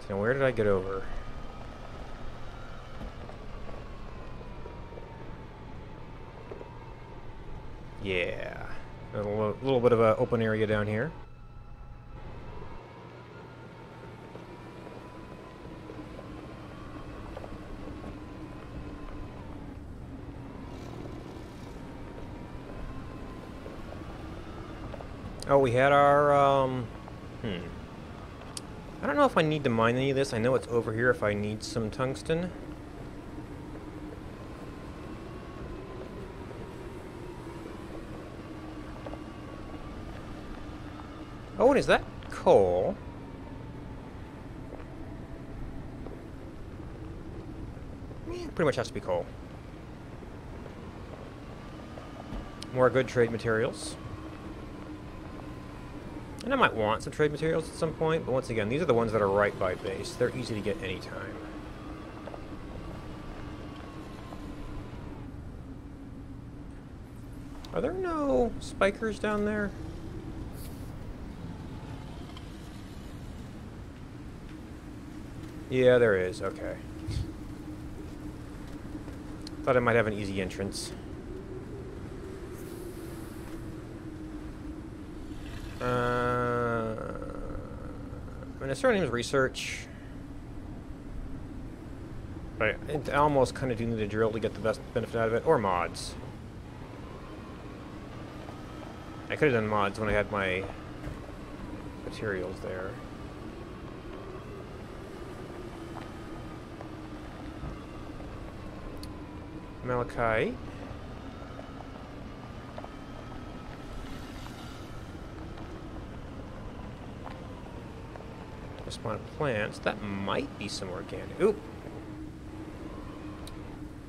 So now where did I get over? Yeah. A little bit of an open area down here. Oh, we had our, I don't know if I need to mine any of this. I know it's over here if I need some tungsten. Oh, and is that coal? Yeah, pretty much has to be coal. More good trade materials. And I might want some trade materials at some point, but once again, these are the ones that are right by base. They're easy to get anytime. Are there no spikers down there? Yeah, there is. Okay. Thought I might have an easy entrance. I mean, I certainly need research. But I almost kind of do need a drill to get the best benefit out of it. Or mods. I could have done mods when I had my materials there. Malachite. Spawn plants. That might be some organic. Oop.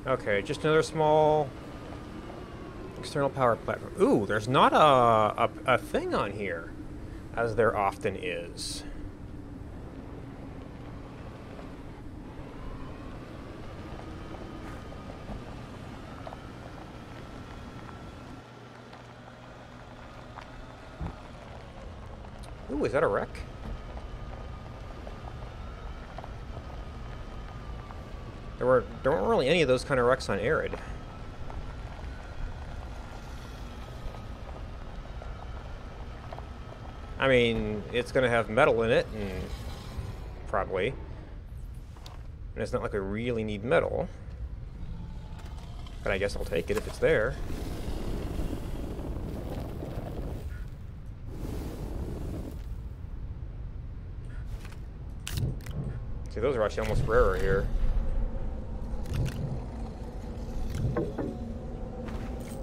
Okay, just another small external power platform. Ooh, there's not a thing on here, as there often is. Ooh, is that a wreck? There weren't really any of those kind of wrecks on Arid. I mean, it's going to have metal in it, and probably. And it's not like we really need metal. But I guess I'll take it if it's there. See, those are actually almost rarer here.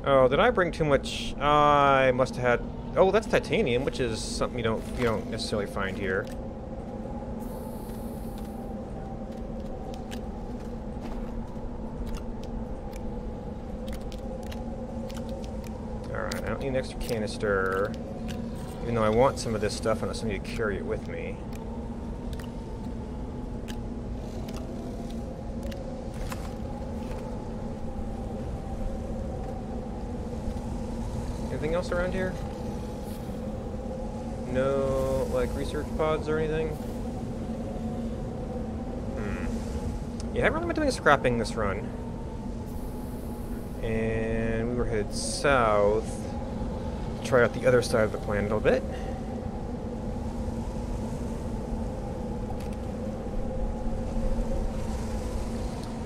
Oh, did I bring too much? I must have had... Oh, that's titanium, which is something you don't necessarily find here. Alright, I don't need an extra canister. Even though I want some of this stuff, and I need to carry it with me. Anything else around here? No, like, research pods or anything? Yeah, I haven't really been doing scrapping this run. And we were headed south to try out the other side of the planet a little bit.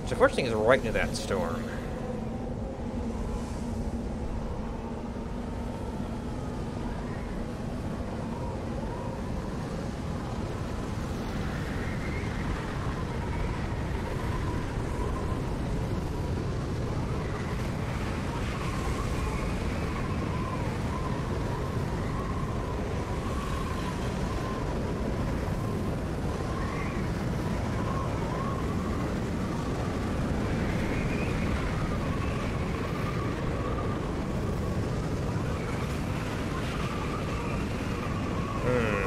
Which unfortunately is right into that storm.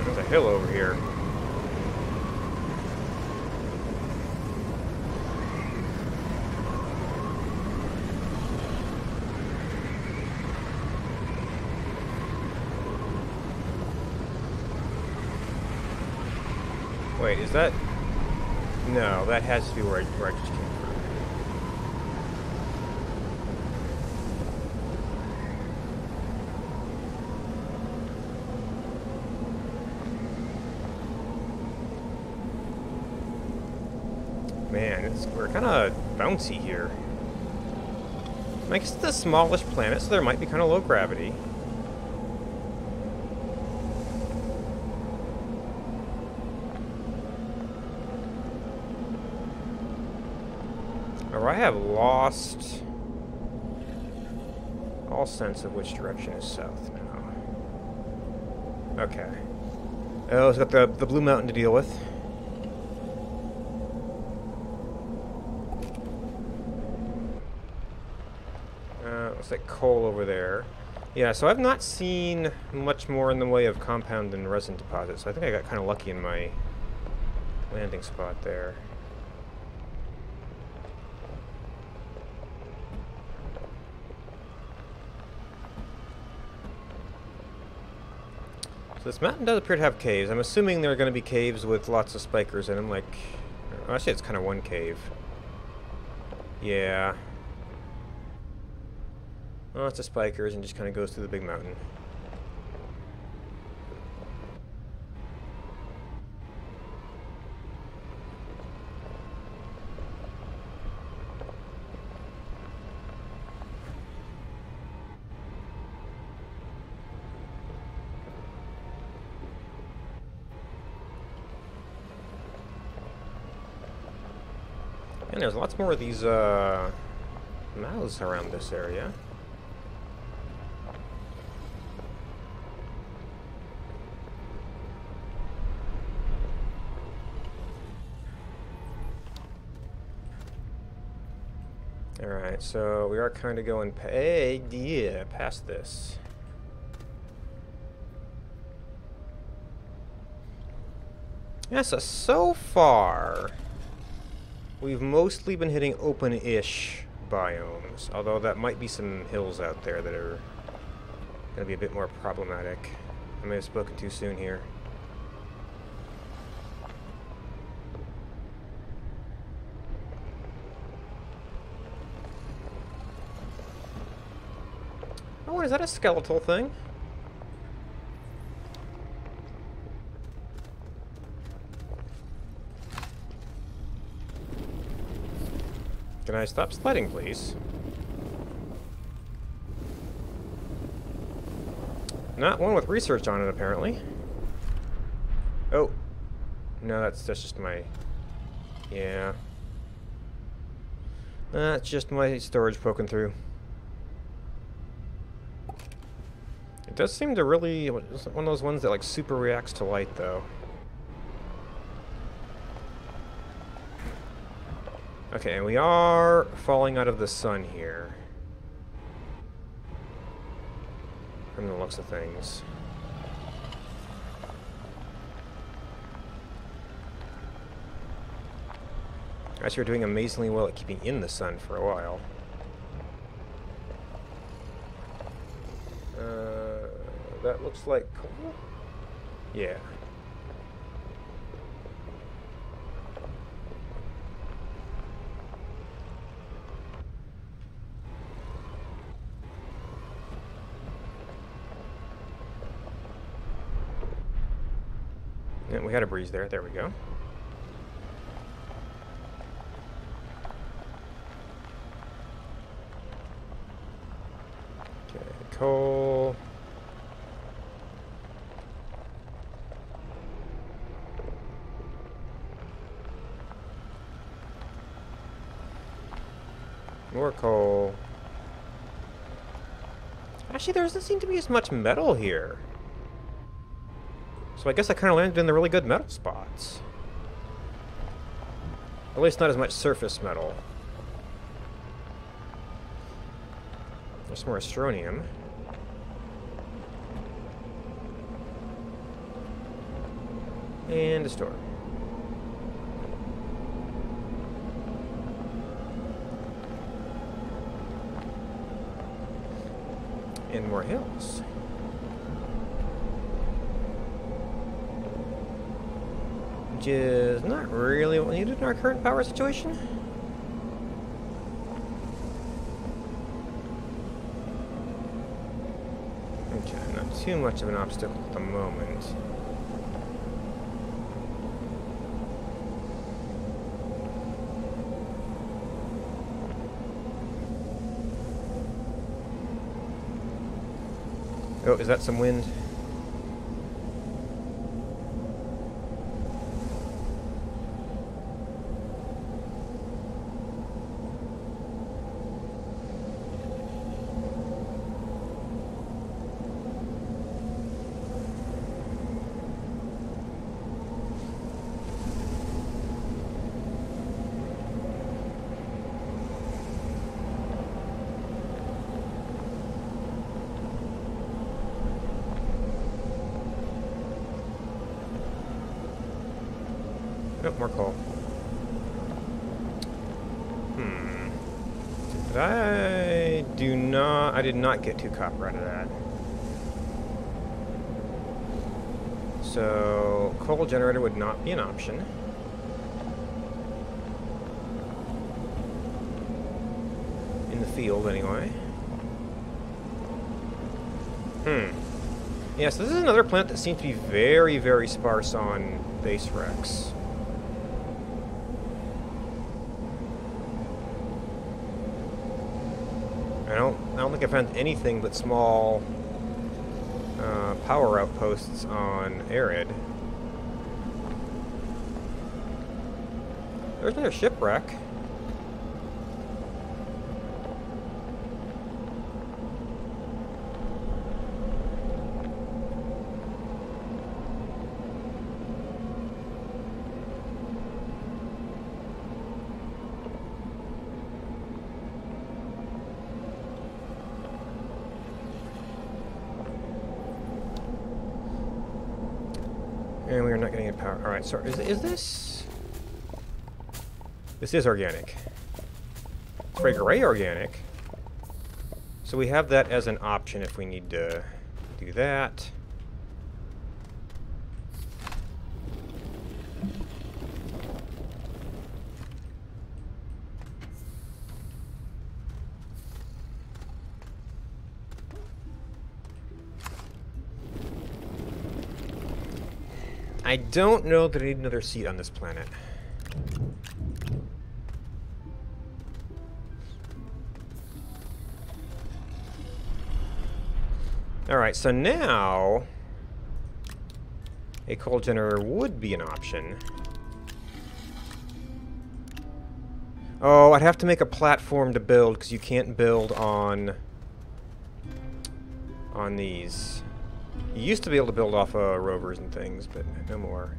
There's a hill over here. Wait, is that... No, that has to be where I just came from. Man, we're kind of bouncy here. I guess it's the smallest planet, so there might be kind of low gravity. Or I have lost all sense of which direction is south now. Okay. Oh, it's got the Blue Mountain to deal with. Looks like coal over there. Yeah, so I've not seen much more in the way of compound and resin deposits, so I think I got kind of lucky in my landing spot there. So this mountain does appear to have caves. I'm assuming there are going to be caves with lots of spikers in them, like... Actually, it's kind of one cave. Yeah. Lots of spikers and just kind of goes through the big mountain. And there's lots more of these mouths around this area. Alright, so we are kind of going past this. Yeah, so far, we've mostly been hitting open-ish biomes, although that might be some hills out there that are going to be a bit more problematic. I may have spoken too soon here. Oh, is that a skeletal thing? Can I stop sledding, please? Not one with research on it, apparently. Oh. No, that's just my... Yeah. That's just my storage poking through. It does seem to really... It's one of those ones that, like, super reacts to light, though. Okay, and we are falling out of the sun here. From the looks of things. Actually, we're doing amazingly well at keeping in the sun for a while. That looks like coal? Yeah. Yeah, we had a breeze there. There we go. Okay, coal. More coal. Actually, there doesn't seem to be as much metal here. So I guess I kind of landed in the really good metal spots. At least not as much surface metal. There's some more astronium. And a store. And more hills. Which is not really what we needed in our current power situation. Okay, not too much of an obstacle at the moment. Oh, is that some wind? Nope, more coal. But I did not get 2 copper out of that. So, coal generator would not be an option. In the field, anyway. Yeah, so this is another planet that seems to be very, very sparse on base wrecks. I don't think I found anything but small power outposts on Arid. There's another shipwreck. And we are not getting any power. Alright, so is this... This is organic. It's very gray organic. So we have that as an option if we need to do that. I don't know that I need another seat on this planet. Alright, so now a coal generator would be an option. Oh, I'd have to make a platform to build, because you can't build on these. You used to be able to build off rovers and things, but no more.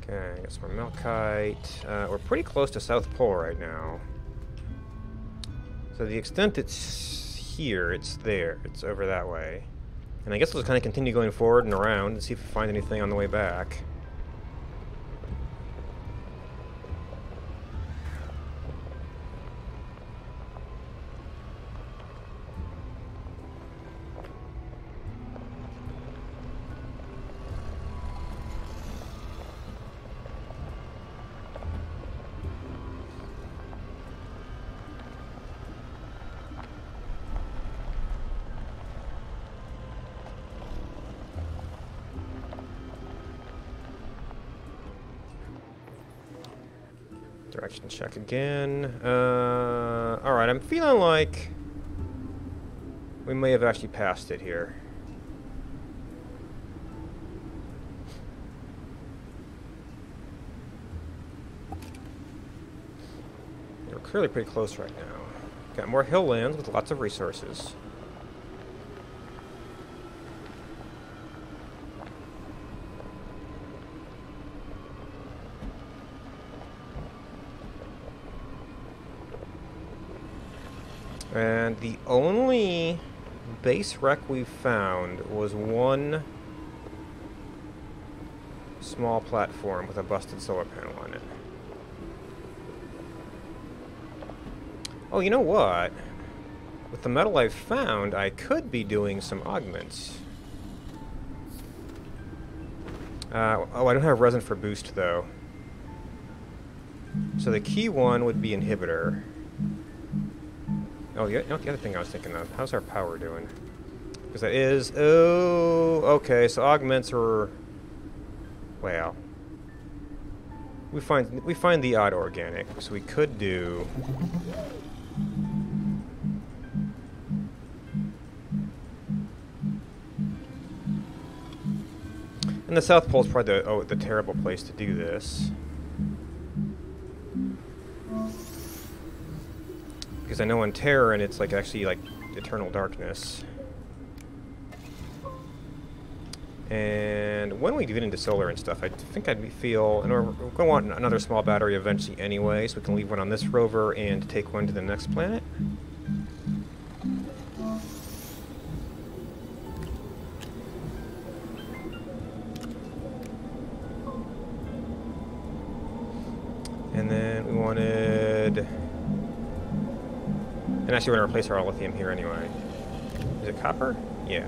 Okay, got some more Melkite. We're pretty close to South Pole right now. So the extent it's here, it's there. It's over that way. And I guess we'll just kind of continue going forward and around and see if we find anything on the way back. Direction check again. Alright, I'm feeling like we may have actually passed it here. We're clearly pretty close right now. Got more hill lands with lots of resources. And the only base wreck we found was one small platform with a busted solar panel on it. Oh, you know what? With the metal I've found, I could be doing some augments. Oh, I don't have resin for boost, though. So the key one would be inhibitor. Oh, yeah, you know, the other thing I was thinking of. How's our power doing? Because that is... Oh, okay, so augments are... Well... We find the odd organic, so we could do... And the South Pole's probably the terrible place to do this. Because I know on Terran it's like actually like eternal darkness. And when we get into solar and stuff, I think I'd feel, and we're going to want another small battery eventually anyway, so we can leave one on this rover and take one to the next planet. And then we wanted... And actually, we're going to replace our lithium here anyway. Is it copper? Yeah.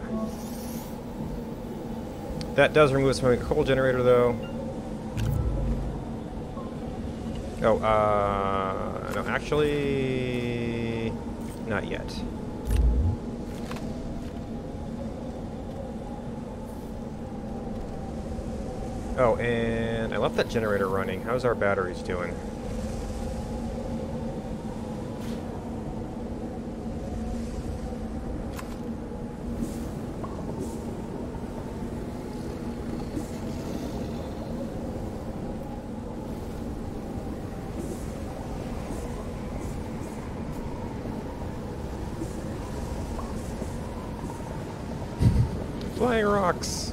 That does remove us from a coal generator, though. Oh, no, actually... Not yet. Oh, and I left that generator running. How's our batteries doing? Flying rocks.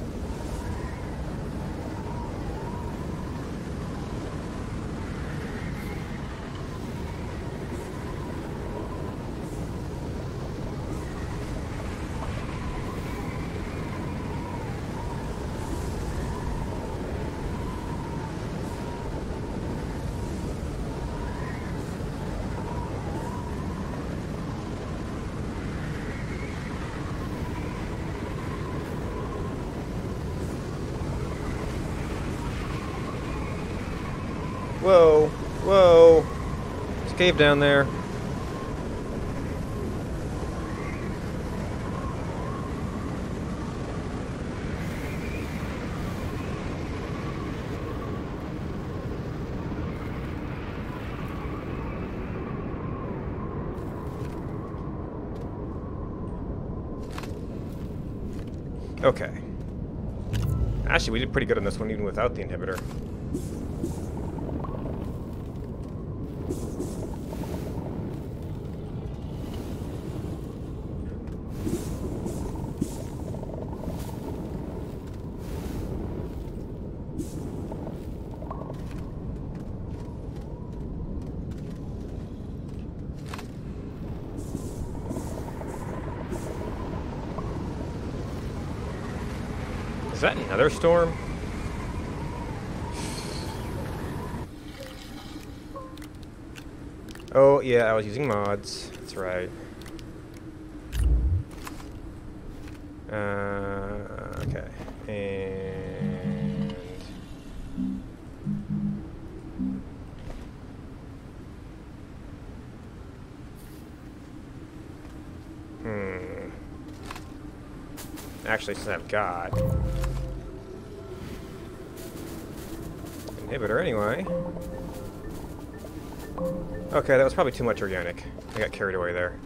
Whoa, whoa. There's a cave down there. Okay. Actually, we did pretty good on this one even without the inhibitor. Is that another storm? Oh, yeah, I was using mods. That's right. Okay. And... Actually, since I've got... inhibitor anyway. Okay, that was probably too much organic. I got carried away there.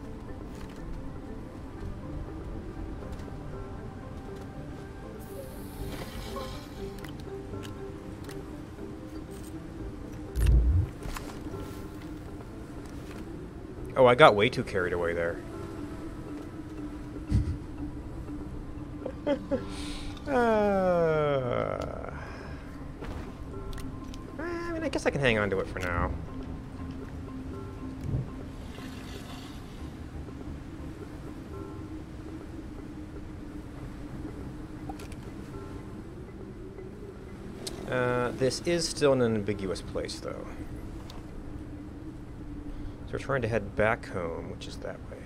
Oh, I got way too carried away there. I mean, I guess I can hang on to it for now. This is still an ambiguous place, though. So we're trying to head back home, which is that way.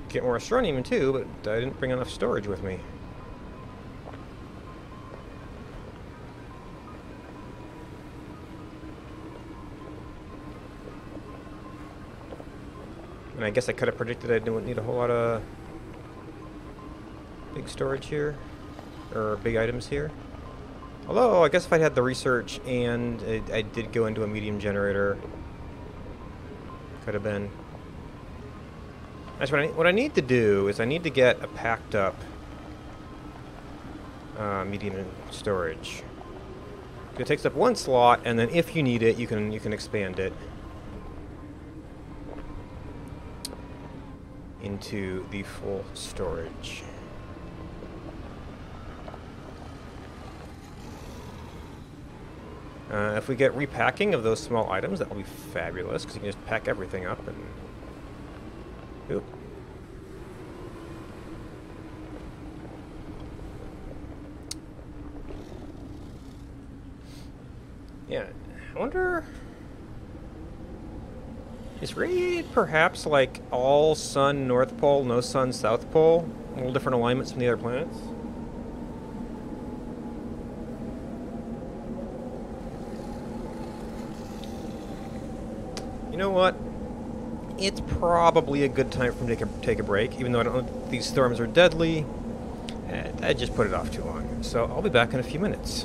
Get more astronomy too, but I didn't bring enough storage with me. And I guess I could have predicted I didn't need a whole lot of big storage here, or big items here. Although, I guess if I had the research and I did go into a medium generator, could have been. Actually, what I need to do is I need to get a packed up medium storage. It takes up one slot, and then if you need it, you can expand it into the full storage. If we get repacking of those small items, that will be fabulous, because you can just pack everything up and... Oop. Yeah, I wonder... Is Radiated perhaps like all sun North Pole, no sun South Pole? A little different alignments from the other planets? You know what? It's probably a good time for me to take a break, even though I don't know if these storms are deadly. I just put it off too long. So I'll be back in a few minutes.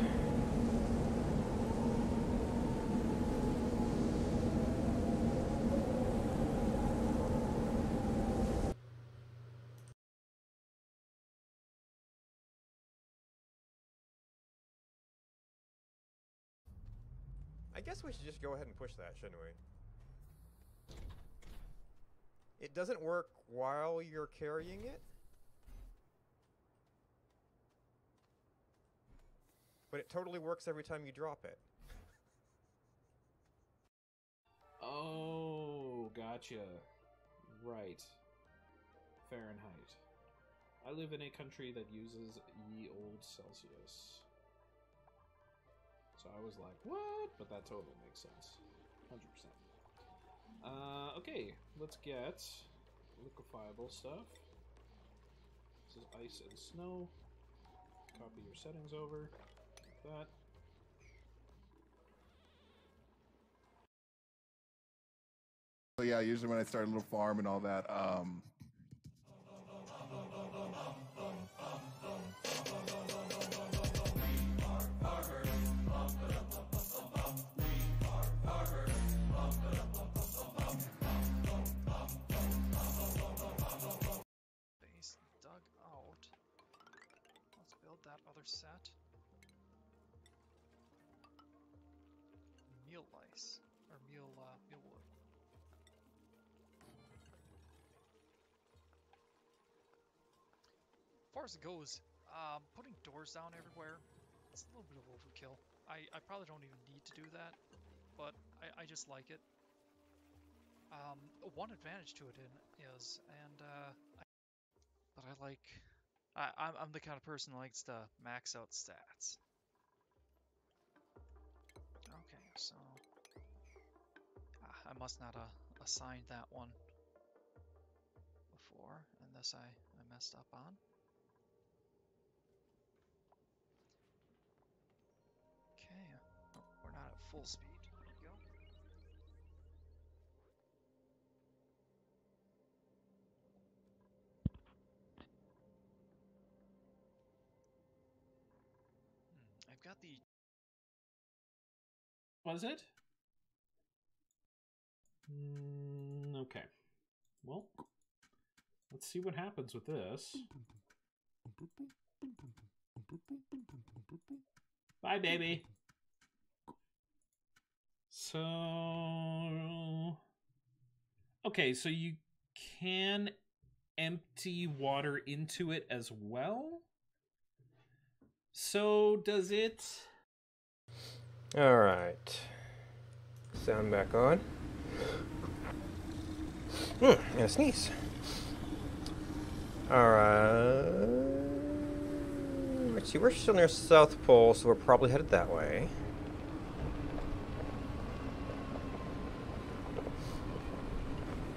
I guess we should just go ahead and push that, shouldn't we? It doesn't work while you're carrying it, but it totally works every time you drop it. Oh, gotcha. Right. Fahrenheit. I live in a country that uses ye old Celsius. So I was like, what? But that totally makes sense. 100%. Okay, let's get liquefiable stuff. This is ice and snow. Copy your settings over. Like that. yeah, usually when I start a little farm and all that, Base dug out. Let's build that other set. Meal lice or meal wood. As far as it goes, putting doors down everywhere, it's a little bit of overkill. I probably don't even need to do that, but I just like it. One advantage to it is, but I like, I'm the kind of person who likes to max out stats. Okay, so I must not assigned that one before, and this I messed up on. Okay, oh, we're not at full speed. There we go. I've got the... Was it? Okay. Well, let's see what happens with this. Bye, baby. So... Okay, so you can empty water into it as well? So does it... Alright. Sound back on. And a sneeze. Alright. Let's see, we're still near South Pole, so we're probably headed that way.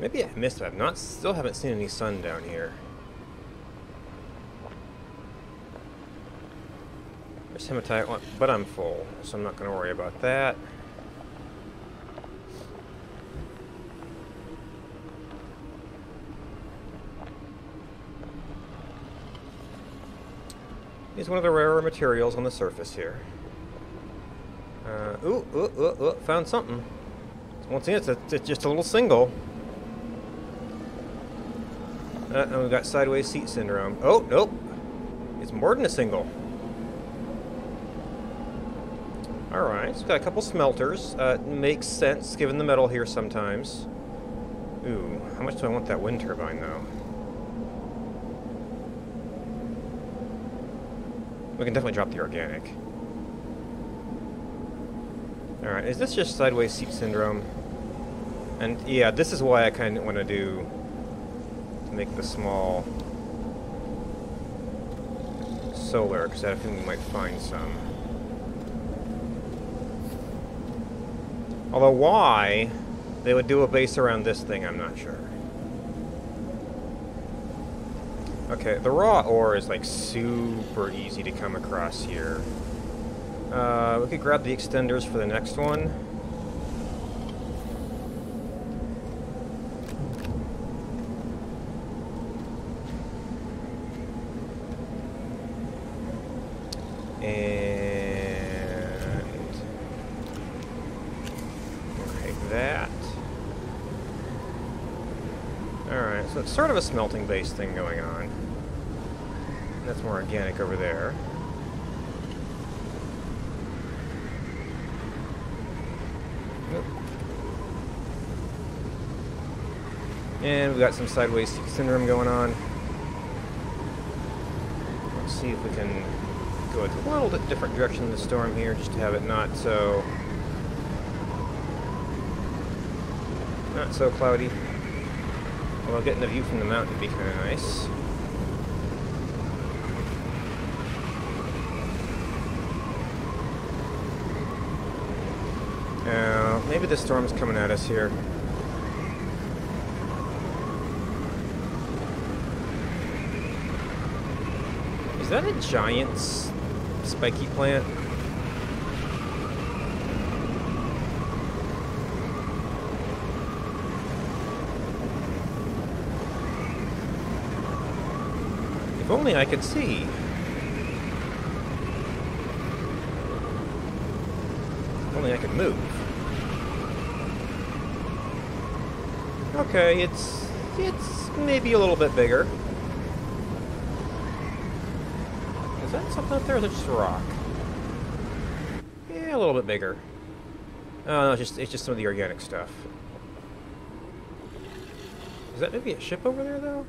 Maybe I missed it. Still haven't seen any sun down here. There's hematite, but I'm full, so I'm not going to worry about that. He's one of the rarer materials on the surface here. Found something. Once again, it's just a little single. And we've got sideways seat syndrome. Oh, nope. It's more than a single. Alright, so we've got a couple smelters. Makes sense, given the metal here sometimes. Ooh, how much do I want that wind turbine, though? We can definitely drop the organic. Alright, is this just sideways seat syndrome? And yeah, this is why I kind of want to do... make the small... solar, because I think we might find some. Although why they would do a base around this thing, I'm not sure. Okay, the raw ore is like super easy to come across here. We could grab the extenders for the next one. So it's sort of a smelting base thing going on. And that's more organic over there. Nope. And we've got some sideways syndrome going on. Let's see if we can go a little bit different direction in the storm here, just to have it not so cloudy. Although getting a view from the mountain would be kind of nice. Now, maybe the storm's coming at us here. Is that a giant spiky plant? only I could see. If only I could move. Okay, it's maybe a little bit bigger. Is that something up there, or is it just a rock? Yeah, a little bit bigger. Oh no, it's just some of the organic stuff. Is that maybe a ship over there, though?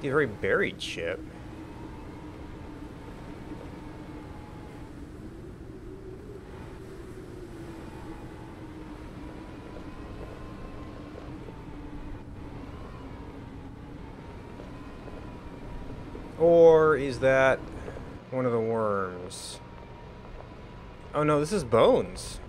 A very buried ship. Or is that one of the worms? Oh no, this is bones.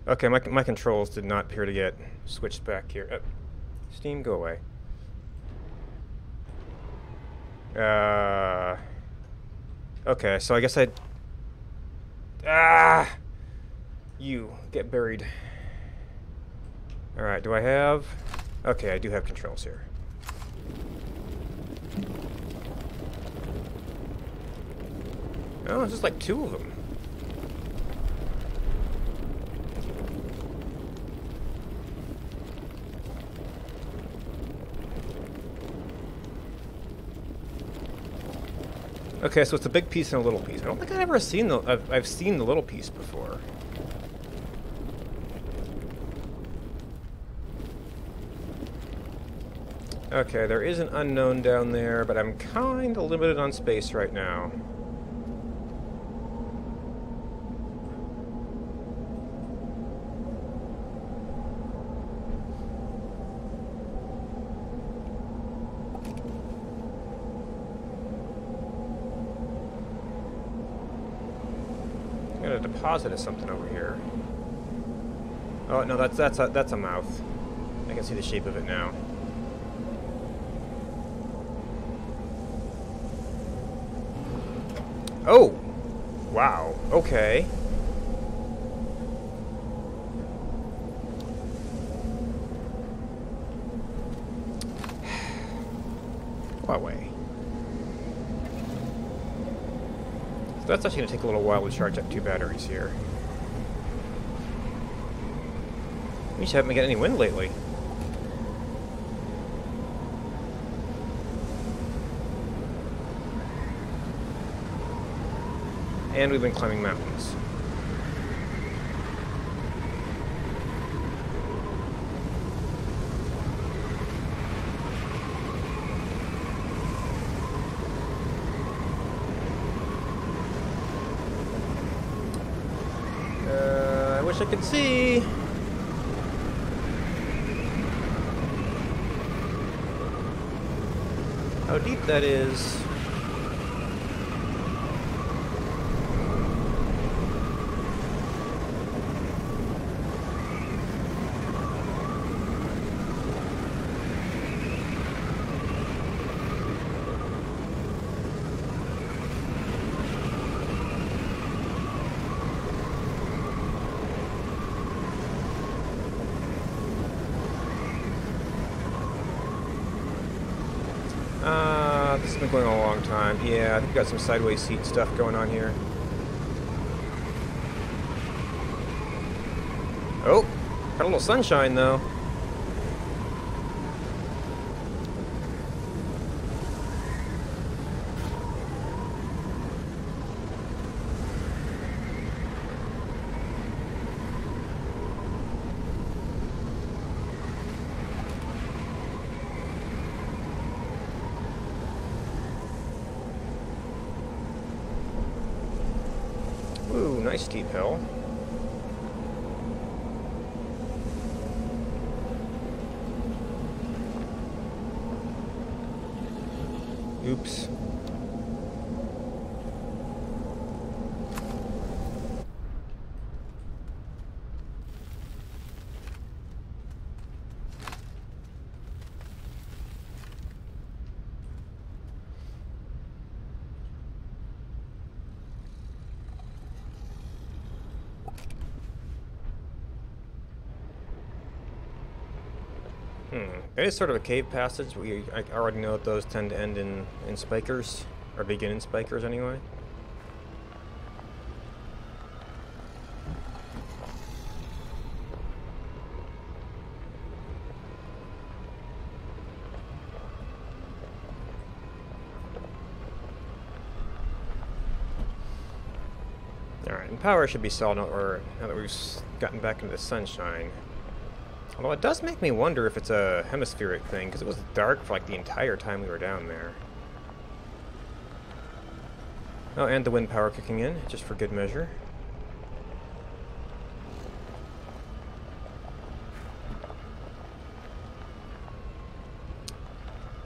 Okay, my controls did not appear to get switched back here. Steam, go away. Okay, so I guess you get buried. Alright, do I have... Okay, I do have controls here. Oh, it's just like two of them. Okay, so it's a big piece and a little piece. I don't think I've ever seen the... I've seen the little piece before. Okay, there is an unknown down there, but I'm kind of limited on space right now. Got a deposit of something over here. Oh no, that's a mouth. I can see the shape of it now. Oh! Wow. Okay. What way? So that's actually going to take a little while to charge up 2 batteries here. We just haven't been getting any wind lately. And we've been climbing mountains. I wish I could see. How deep that is. This has been going on a long time. Yeah, I think we've got some sideways seat stuff going on here. Oh, got a little sunshine though. Ooh, nice steep hill. Oops. It is sort of a cave passage. I already know that those tend to end in spikers, or begin in spikers anyway. Alright, and power should be solid now that we've gotten back into the sunshine. Although it does make me wonder if it's a hemispheric thing, because it was dark for like the entire time we were down there. Oh, and the wind power kicking in, just for good measure.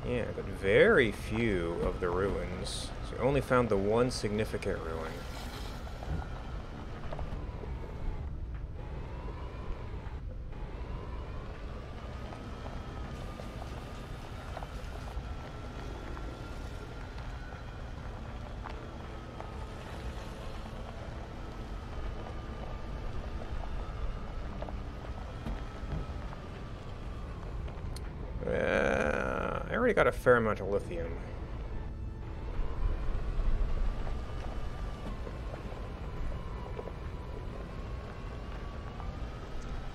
Yeah, but very few of the ruins. So we only found the one significant ruin. I already got a fair amount of lithium.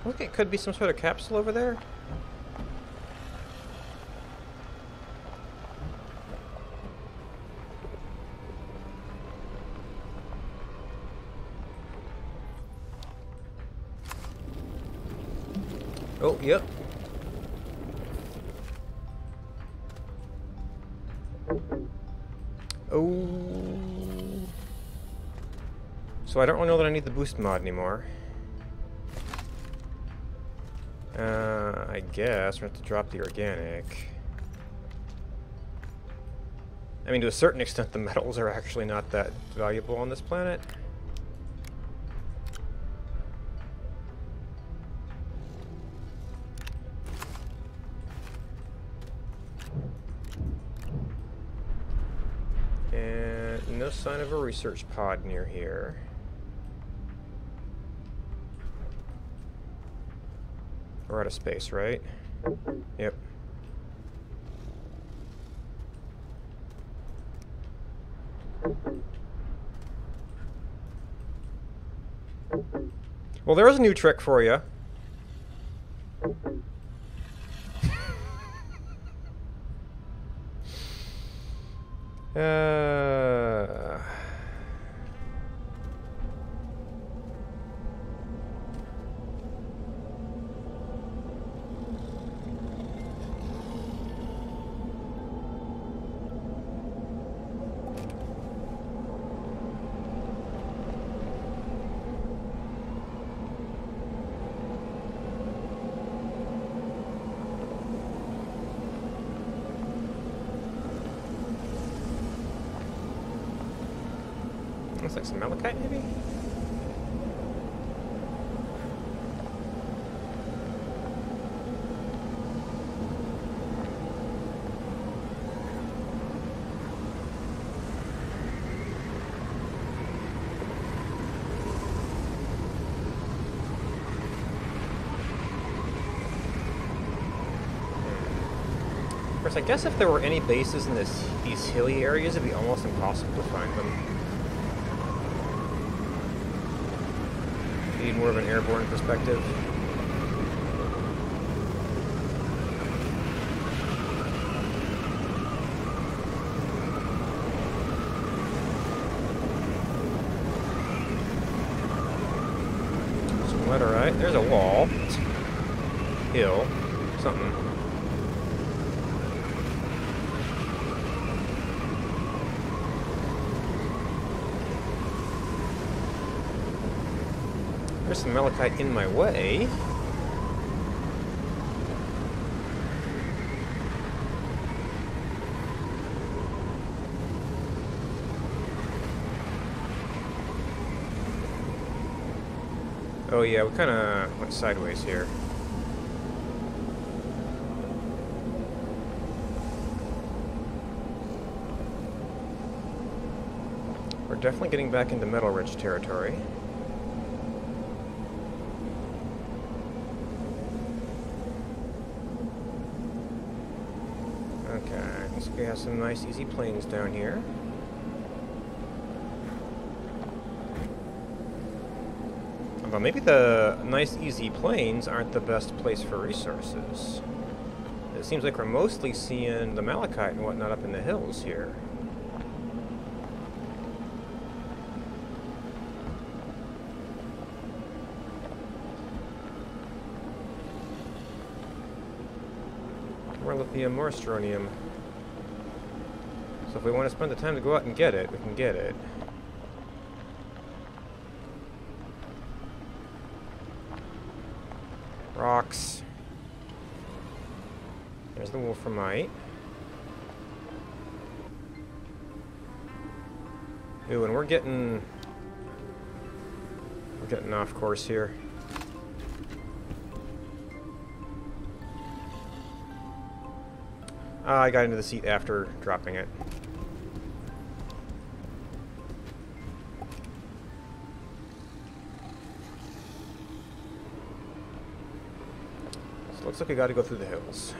Look, it could be some sort of capsule over there. Oh, yep. Oh. So I don't really know that I need the boost mod anymore. I guess we're going to have to drop the organic. I mean, to a certain extent, the metals are actually not that valuable on this planet. And no sign of a research pod near here. We're out of space, right? Yep. Well, there's a new trick for you. Looks like some malachite, maybe? Of course, I guess if there were any bases in these hilly areas, it'd be almost impossible to find them. You need more of an airborne perspective. Some laterite. There's a wall. Hill. Something. There's some malachite in my way. Oh yeah, we kind of went sideways here. We're definitely getting back into metal-rich territory. like we have some nice easy plains down here. But maybe the nice easy plains aren't the best place for resources. It seems like we're mostly seeing the malachite and whatnot up in the hills here. More lithium, more strontium. So if we want to spend the time to go out and get it, we can get it. Rocks. There's the wolframite. Ooh, and we're getting off course here. I got into the seat after dropping it. So looks like we got to go through the hills.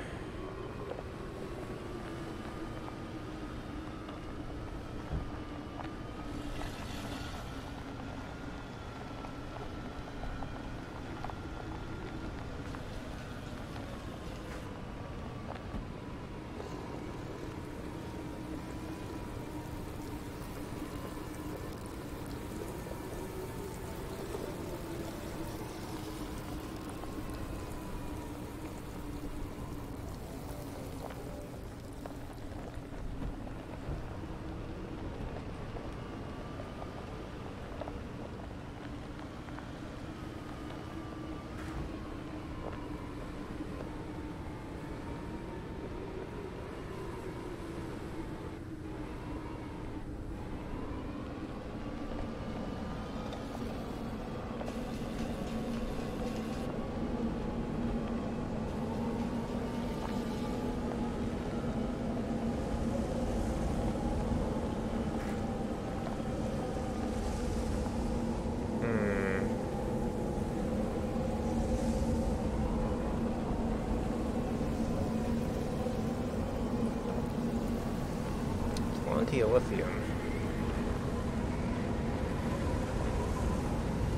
Lithium.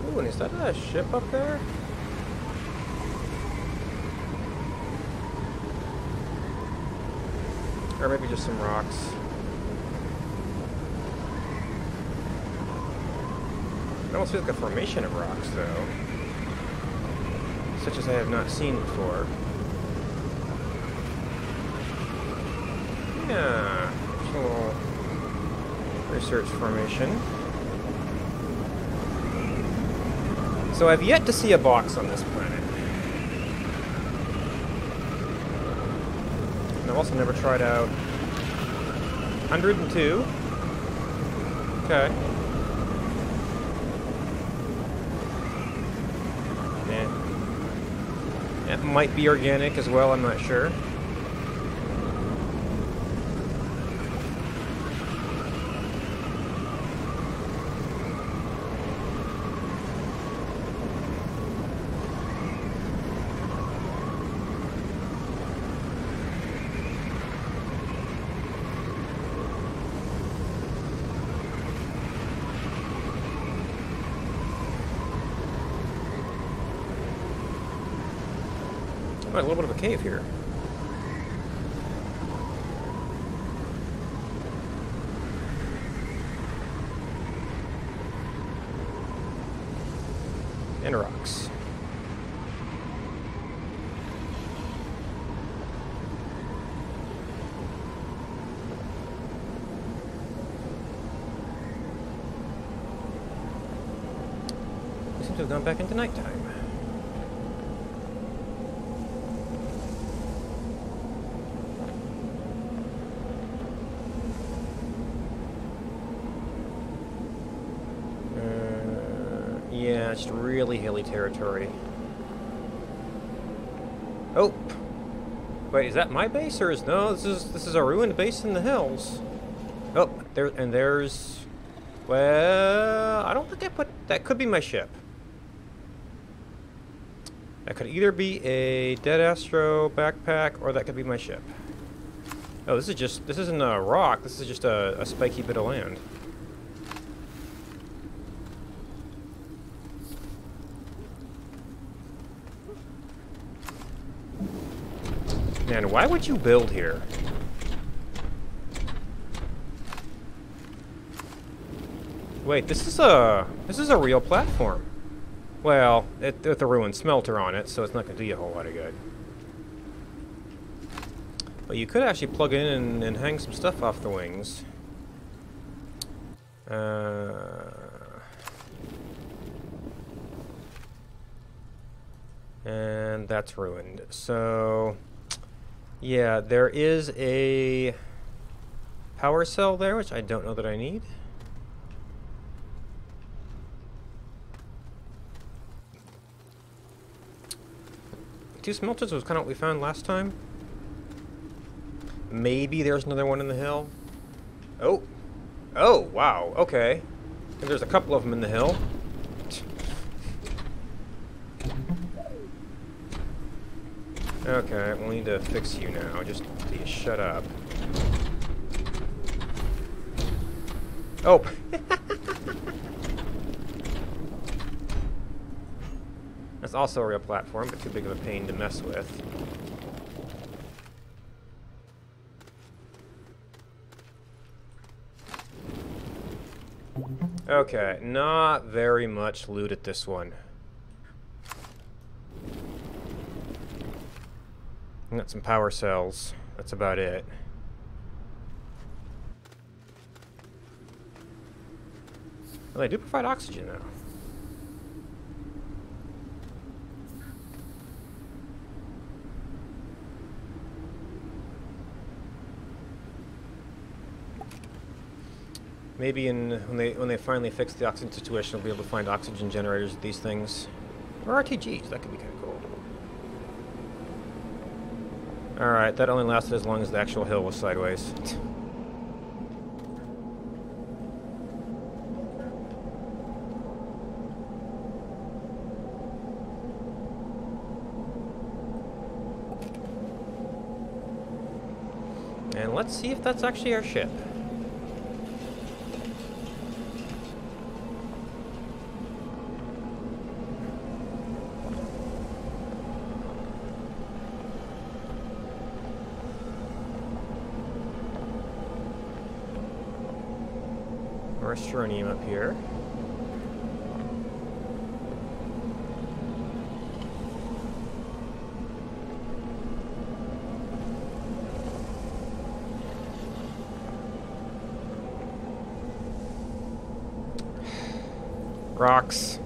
Ooh, and is that a ship up there? Or maybe just some rocks. It almost feels like a formation of rocks, though. Such as I have not seen before. Yeah. Just a little research formation. So I've yet to see a box on this planet. And I've also never tried out 102. Okay. Yeah. It might be organic as well, I'm not sure. Oh, a little bit of a cave here. And rocks. We seem to have gone back into nighttime. Yeah, it's really hilly territory. Oh! Wait, is that my base, or is... No, this is a ruined base in the hills. Oh, there's... Well, I don't think I put... That could be my ship. That could either be a Dead Astro backpack, or that could be my ship. Oh, this isn't a rock. This is just a spiky bit of land. Man, why would you build here? Wait, this is a real platform. Well, with a ruined smelter on it, so it's not going to do you a whole lot of good. But you could actually plug it in and hang some stuff off the wings. And that's ruined. So, yeah, there is a power cell there, which I don't know that I need. Two smelters was kind of what we found last time. Maybe there's another one in the hill. Oh. Oh, wow. Okay. And there's a couple of them in the hill. Okay, we'll need to fix you now. Just please shut up. Oh. That's also a real platform, but too big of a pain to mess with. Okay, not very much loot at this one. I got some power cells. That's about it. Well, they do provide oxygen now. Maybe when they finally fix the oxygen situation, we'll be able to find oxygen generators with these things. Or RTGs, that could be kind of cool. Alright, that only lasted as long as the actual hill was sideways. And let's see if that's actually our ship. Astronium up here. Rocks.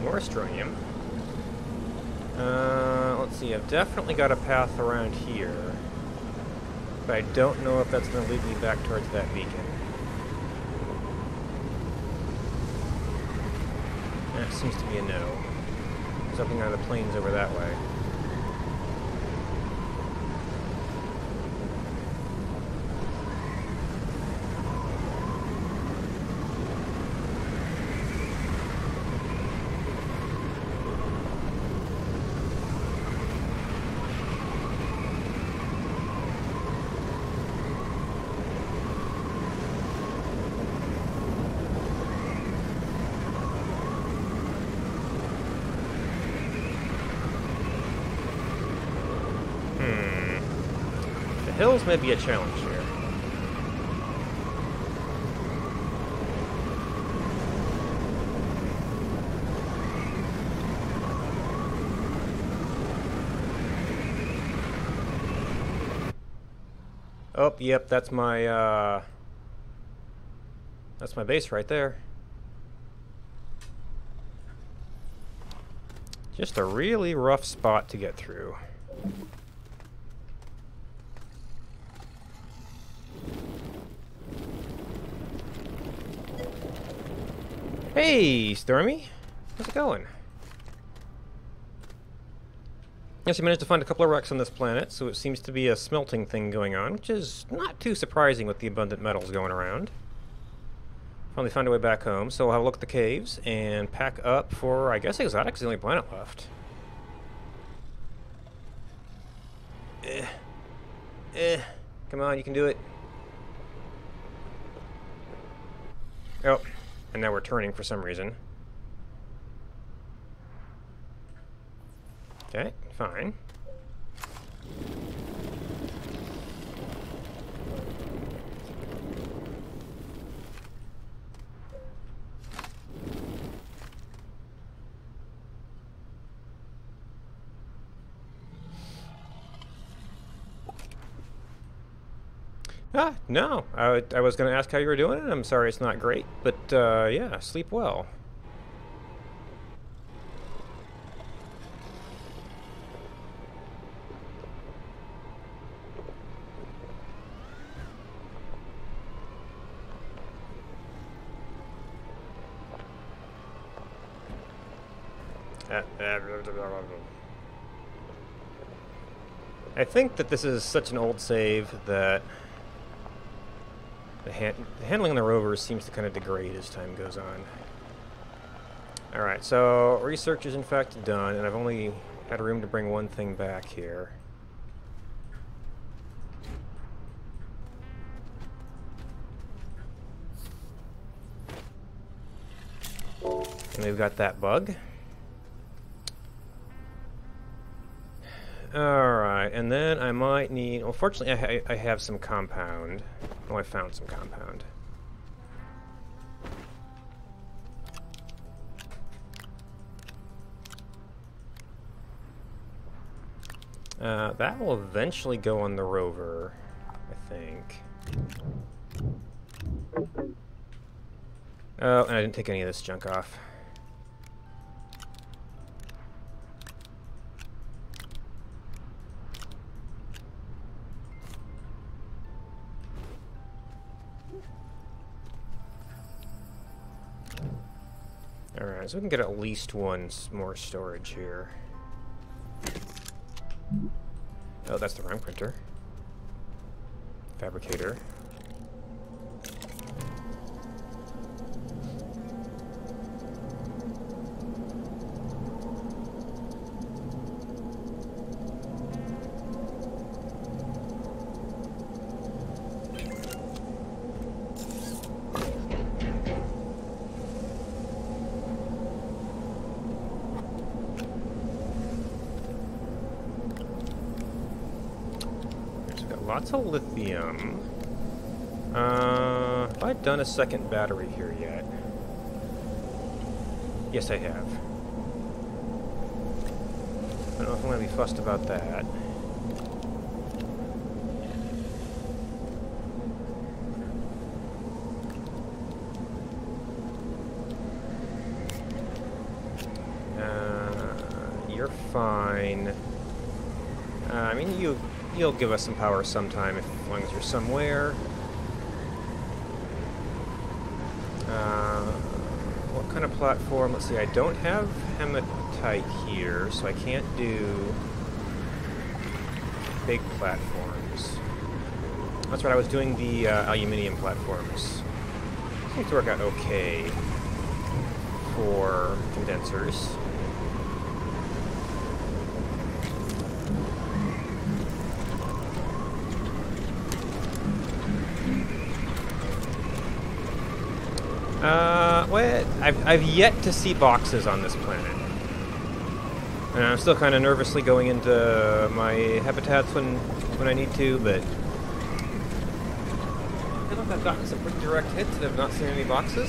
More astronium. Let's see, I've definitely got a path around here. But I don't know if that's going to lead me back towards that beacon. That seems to be a no. Something out of the plains over that way. Hills may be a challenge here. Oh, yep, that's my That's my base right there. Just a really rough spot to get through. Hey, Stormy. How's it going? Yes, we managed to find a couple of wrecks on this planet, so it seems to be a smelting thing going on, which is not too surprising with the abundant metals going around. Finally found our way back home, so we'll have a look at the caves and pack up for, I guess, Exotic's the only planet left. Come on, you can do it. Oh, and now we're turning for some reason. Okay, fine. No. I was going to ask how you were doing, and I'm sorry it's not great, but, yeah, sleep well. I think that this is such an old save that the handling on the rovers seems to kind of degrade as time goes on. Alright, so research is in fact done, and I've only had room to bring one thing back here. And we've got that bug. Alright, and then I might need... Well, fortunately I have some compound. Oh, I found some compound. That will eventually go on the rover, I think. Oh, and I didn't take any of this junk off. Alright, so we can get at least one more storage here. Oh, that's the wrong printer. Fabricator. Lots of lithium. Have I done a second battery here yet? Yes, I have. I don't know if I'm going to be fussed about that. You're fine. I mean, you'll give us some power sometime, as long as you're somewhere. What kind of platform? Let's see, I don't have hematite here, so I can't do big platforms. That's right, I was doing the aluminium platforms. Seems to work out okay for condensers. Well, I've yet to see boxes on this planet. And I'm still kind of nervously going into my habitats when I need to, but I feel like I've gotten some pretty direct hits and have not seen any boxes.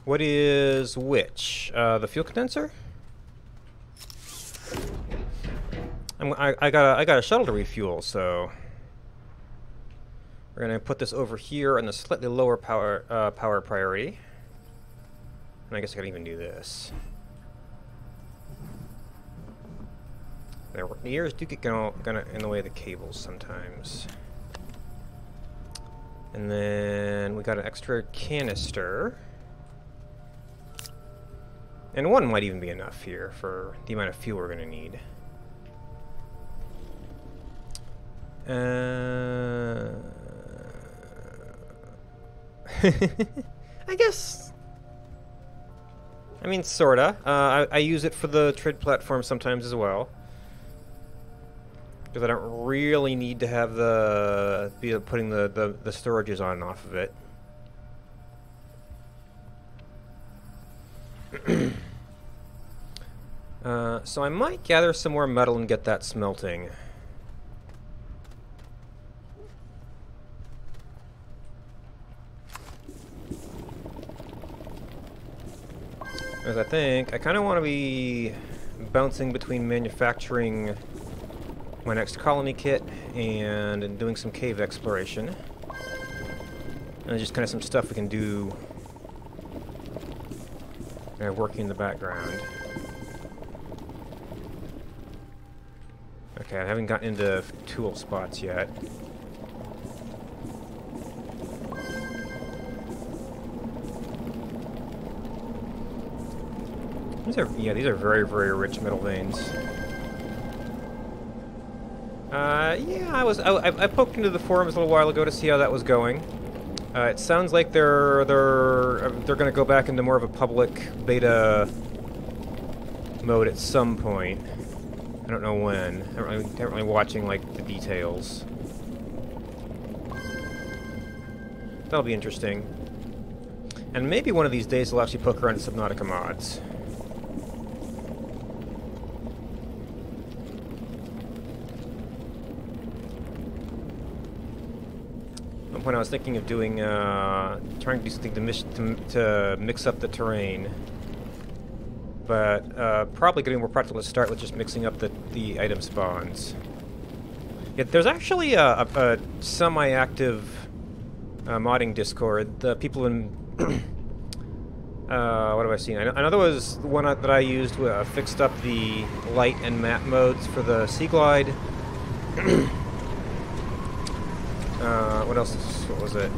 What is which? The fuel condenser? I got a shuttle to refuel, so we're gonna put this over here on the slightly lower power priority. And I guess I can even do this. The ears do get gonna in the way of the cables sometimes. And then we got an extra canister. And one might even be enough here for the amount of fuel we're gonna need. I guess. I mean, sorta. I use it for the trade platform sometimes as well. Because I don't really need to have be putting the storages on and off of it. So I might gather some more metal and get that smelting. Because I think I kind of want to be bouncing between manufacturing my next colony kit and doing some cave exploration. And just kind of some stuff we can do working in the background. Okay, I haven't gotten into tool spots yet. These are very, very rich metal veins. Yeah, I poked into the forums a little while ago to see how that was going. It sounds like they're going to go back into more of a public beta mode at some point. I don't know when. I'm not really watching like the details. That'll be interesting. And maybe one of these days we'll actually poke around at Subnautica mods. When I was thinking of doing, trying to do something to mix up the terrain, but probably going to be more practical to start with just mixing up the item spawns. Yeah, there's actually a semi-active modding Discord. The people in what have I seen? I know there was one that I used fixed up the light and map modes for the Sea Glide. What else? What was it?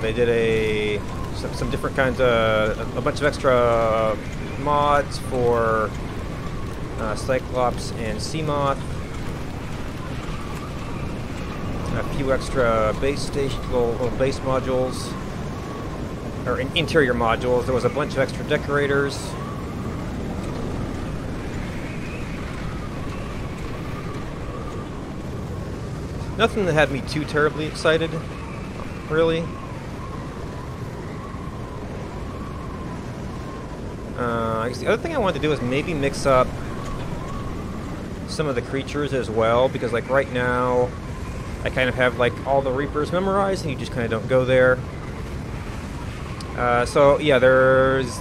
They did some different kinds of a bunch of extra mods for Cyclops and Seamoth. A few extra base station, little base modules, or interior modules. There was a bunch of extra decorators. Nothing that had me too terribly excited, really. I guess the other thing I wanted to do is maybe mix up some of the creatures as well, because like right now, I kind of have like all the Reapers memorized, and you just kind of don't go there. So yeah, there's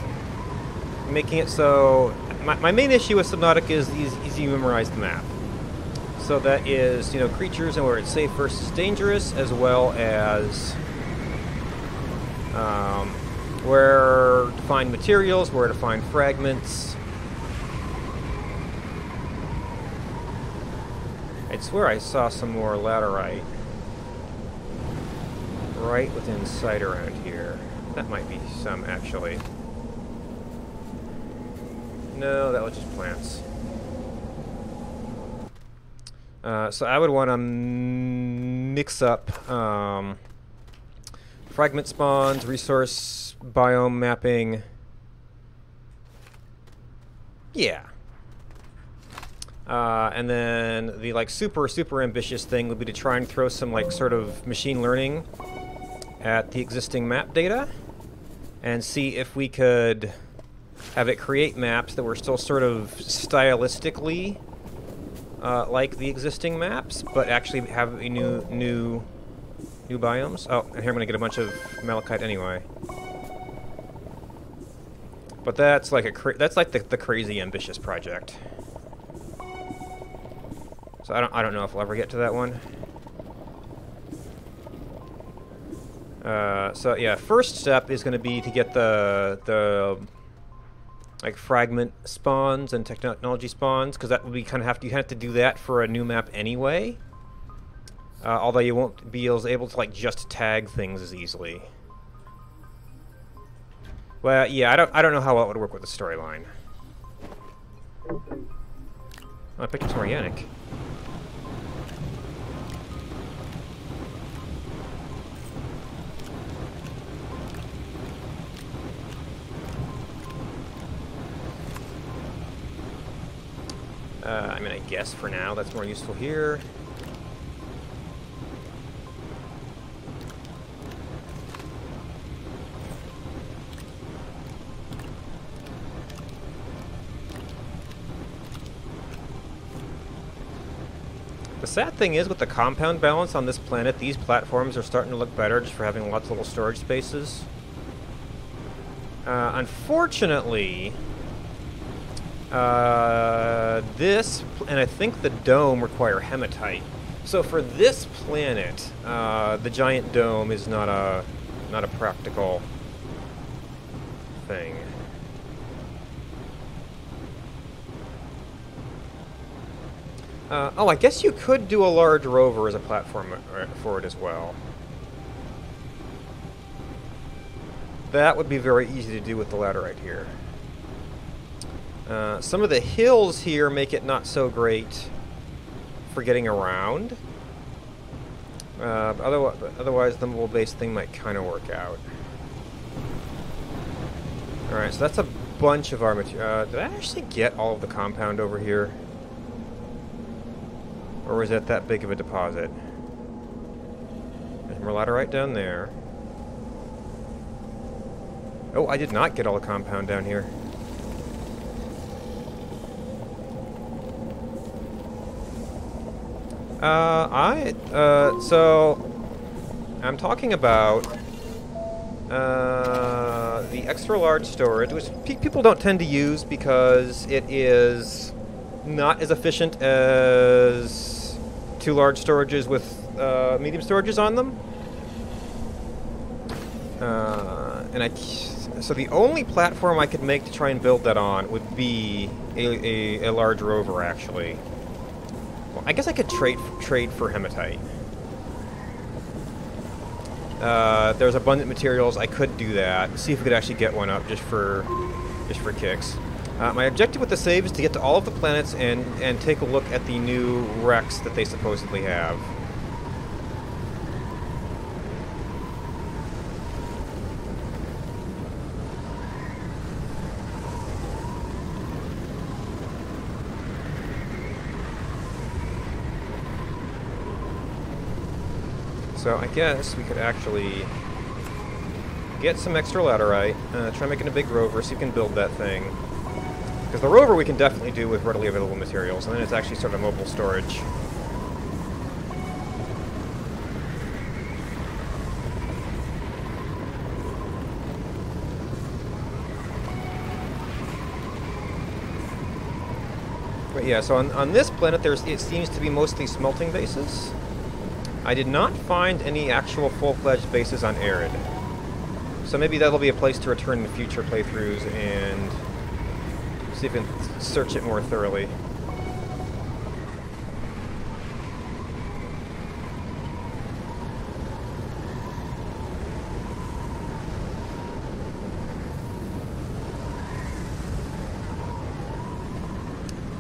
making it so my main issue with Subnautica is easy to memorize the map. So that is, creatures and where it's safe versus dangerous, as well as where to find materials, where to find fragments. I swear I saw some more laterite right within sight around here. That might be some, actually. No, that was just plants. So I would want to mix up fragment spawns, resource biome mapping. Yeah. And then the like super ambitious thing would be to try and throw some like sort of machine learning at the existing map data and see if we could have it create maps that were still sort of stylistically like the existing maps, but actually have a new biomes. Oh, and here I'm gonna get a bunch of malachite anyway. But that's like that's like the crazy ambitious project. So I don't know if we'll ever get to that one. So yeah, first step is going to be to get the like fragment spawns and technology spawns, because that will be kind of you have to do that for a new map anyway. Although you won't be able to like just tag things as easily. Well, yeah, I don't know how well it would work with the storyline. Oh, I picked up some organic. I mean, I guess for now that's more useful here. The sad thing is, with the compound balance on this planet, these platforms are starting to look better just for having lots of little storage spaces. Unfortunately, this and I think the dome require hematite. So for this planet, the giant dome is not a practical thing. Oh, I guess you could do a large rover as a platform for it as well. That would be very easy to do with the laterite here. Some of the hills here make it not so great for getting around. Otherwise, the mobile base thing might kind of work out. Alright, so that's a bunch of our material. Did I actually get all of the compound over here? Or was it that big of a deposit? There's more laterite down there. Oh, I did not get all the compound down here. So I'm talking about the extra large storage, which people don't tend to use because it is not as efficient as 2 large storages with medium storages on them. So the only platform I could make to try and build that on would be a large rover, actually. Well, I guess I could trade for hematite. There's abundant materials. I could do that. See if we could actually get one up just for kicks. My objective with the save is to get to all of the planets and take a look at the new wrecks that they supposedly have. So I guess we could actually get some extra laterite, try making a big rover, so you can build that thing. Because the rover we can definitely do with readily available materials, and then it's actually sort of mobile storage. But yeah, so on this planet it seems to be mostly smelting bases. I did not find any actual full-fledged bases on Arid. So maybe that'll be a place to return in future playthroughs and see if we can search it more thoroughly.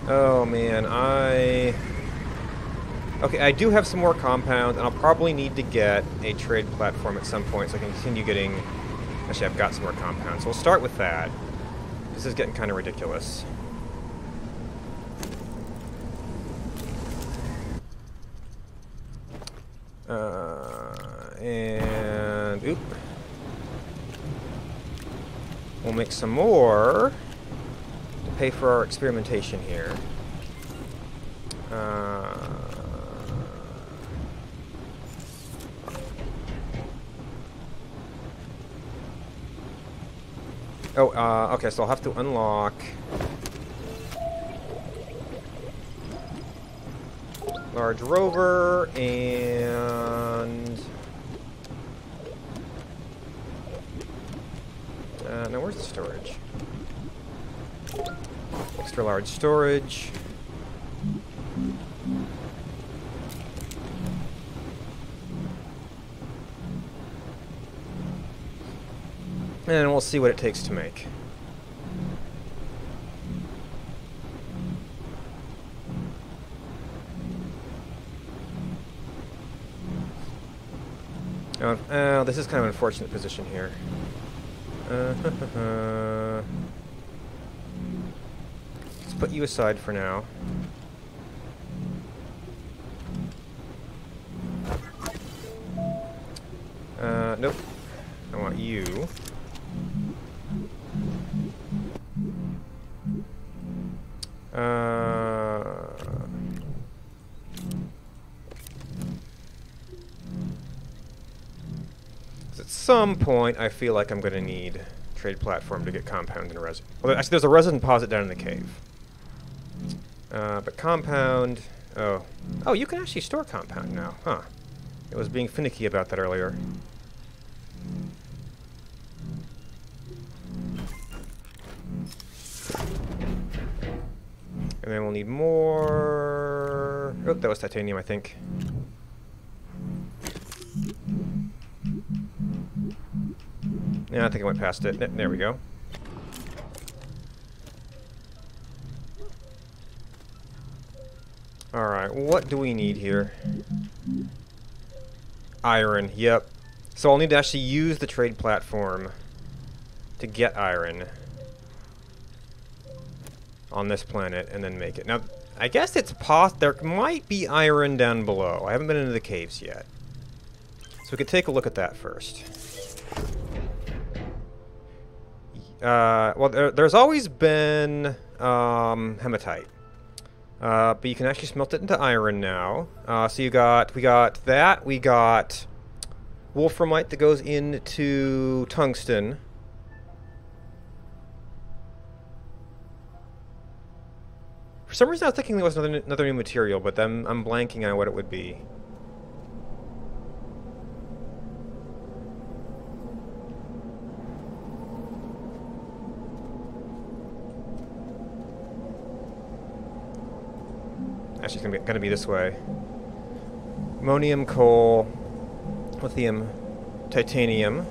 Oh man, okay, I do have some more compound, and I'll probably need to get a trade platform at some point so I can continue getting... Actually, I've got some more compound, so we'll start with that. This is getting kind of ridiculous. And... Oop. We'll make some more to pay for our experimentation here. Oh, okay, so I'll have to unlock large rover and now where's the storage? Extra large storage. And we'll see what it takes to make. Oh, this is kind of an unfortunate position here. Let's put you aside for now. Nope. I want you. At some point, I feel like I'm going to need trade platform to get compound and resin. Well, actually, there's a resin deposit down in the cave. But compound... Oh. Oh, you can actually store compound now, huh? It was being finicky about that earlier. And then we'll need more... Oh, that was titanium, I think. Yeah, I think I went past it. There we go. Alright, what do we need here? Iron, yep. So I'll need to actually use the trade platform to get iron on this planet and then make it. Now, I guess it's there might be iron down below. I haven't been into the caves yet. So we could take a look at that first. Well, there's always been hematite. But you can actually smelt it into iron now. So we got that. We got wolframite that goes into tungsten. For some reason I was thinking there was another new material, but then I'm blanking on what it would be. Actually, it's gonna be this way. Ammonium, coal, lithium, titanium.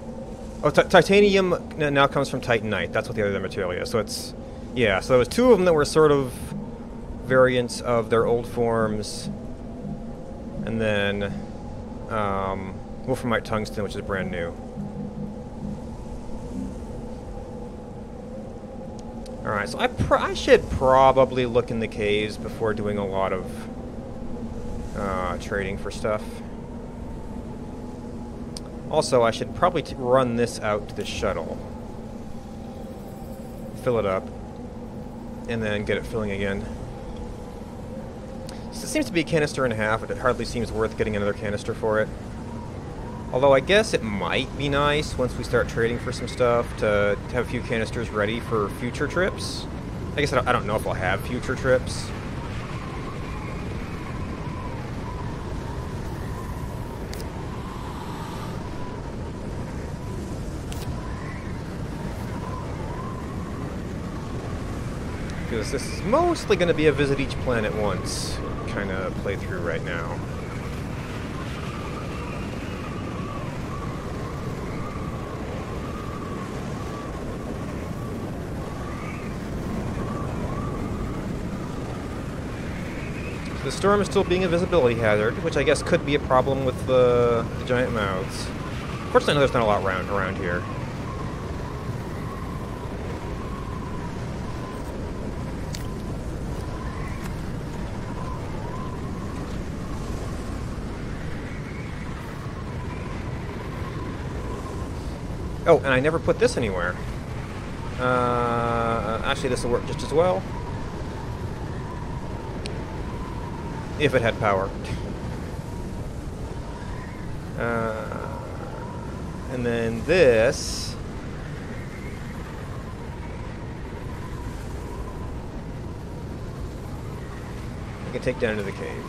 Oh, titanium now comes from titanite. That's what the other material is. So it's... Yeah, so there was two of them that were sort of variants of their old forms. And then wolframite tungsten, which is brand new. Alright, so I should probably look in the caves before doing a lot of trading for stuff. Also, I should probably run this out to the shuttle. Fill it up. And then get it filling again. So it seems to be a canister and a half, but it hardly seems worth getting another canister for it. Although I guess it might be nice once we start trading for some stuff to have a few canisters ready for future trips. I guess I don't know if I'll have future trips. Because this is mostly going to be a visit each planet once kind of playthrough right now. The storm is still being a visibility hazard, which I guess could be a problem with the giant mouths. Fortunately, there's not a lot around here. Oh, and I never put this anywhere. Actually, this will work just as well. If it had power. And then this we can take down into the cave.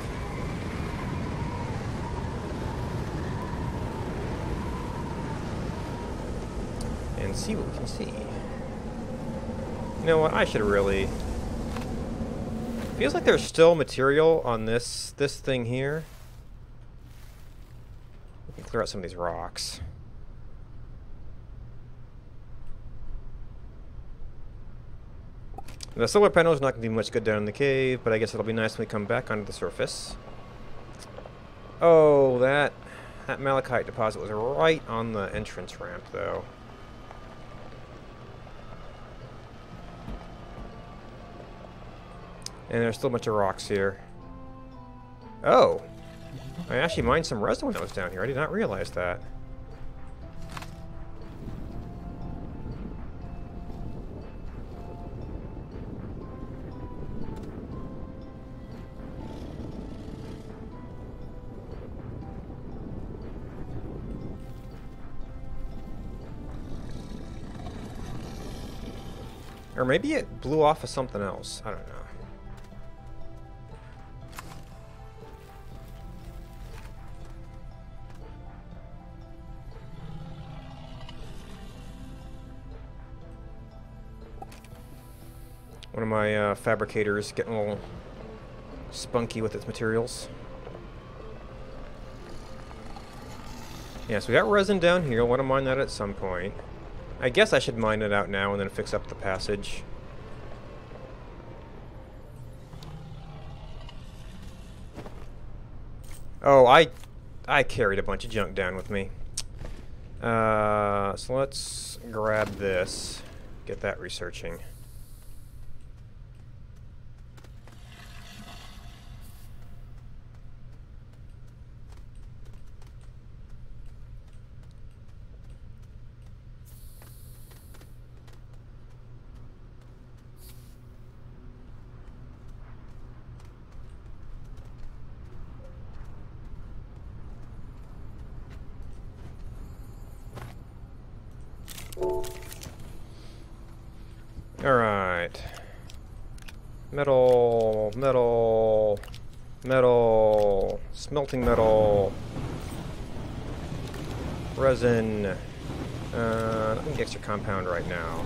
And see what we can see. You know what? I should really... Feels like there's still material on this thing here. We can clear out some of these rocks. The solar panel is not going to do much good down in the cave, but I guess it'll be nice when we come back onto the surface. Oh, that malachite deposit was right on the entrance ramp, though. And there's still a bunch of rocks here. Oh! I actually mined some resin when I was down here. I did not realize that. Or maybe it blew off of something else. I don't know. One of my fabricators getting a little spunky with its materials. Yeah, so we got resin down here. I want to mine that at some point. I guess I should mine it out now and then fix up the passage. Oh, I carried a bunch of junk down with me. So let's grab this. Get that researching. Alright. Metal, metal, metal, smelting metal, resin. Not gonna get extra compound right now.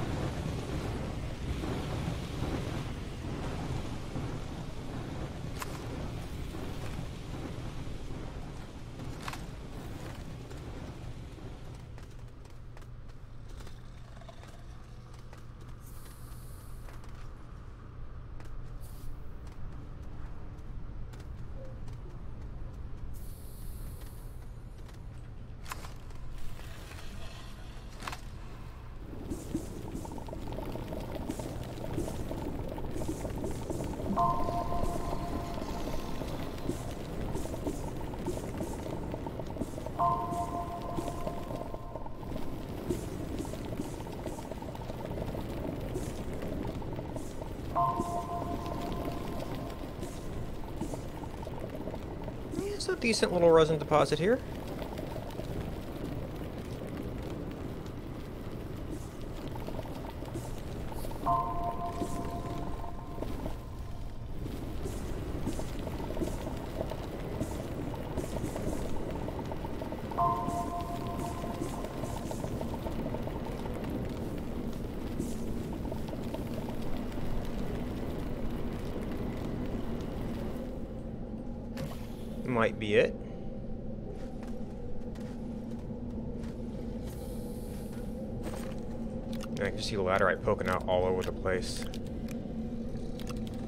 It's a decent little resin deposit here. Might be it. I can see the laterite poking out all over the place.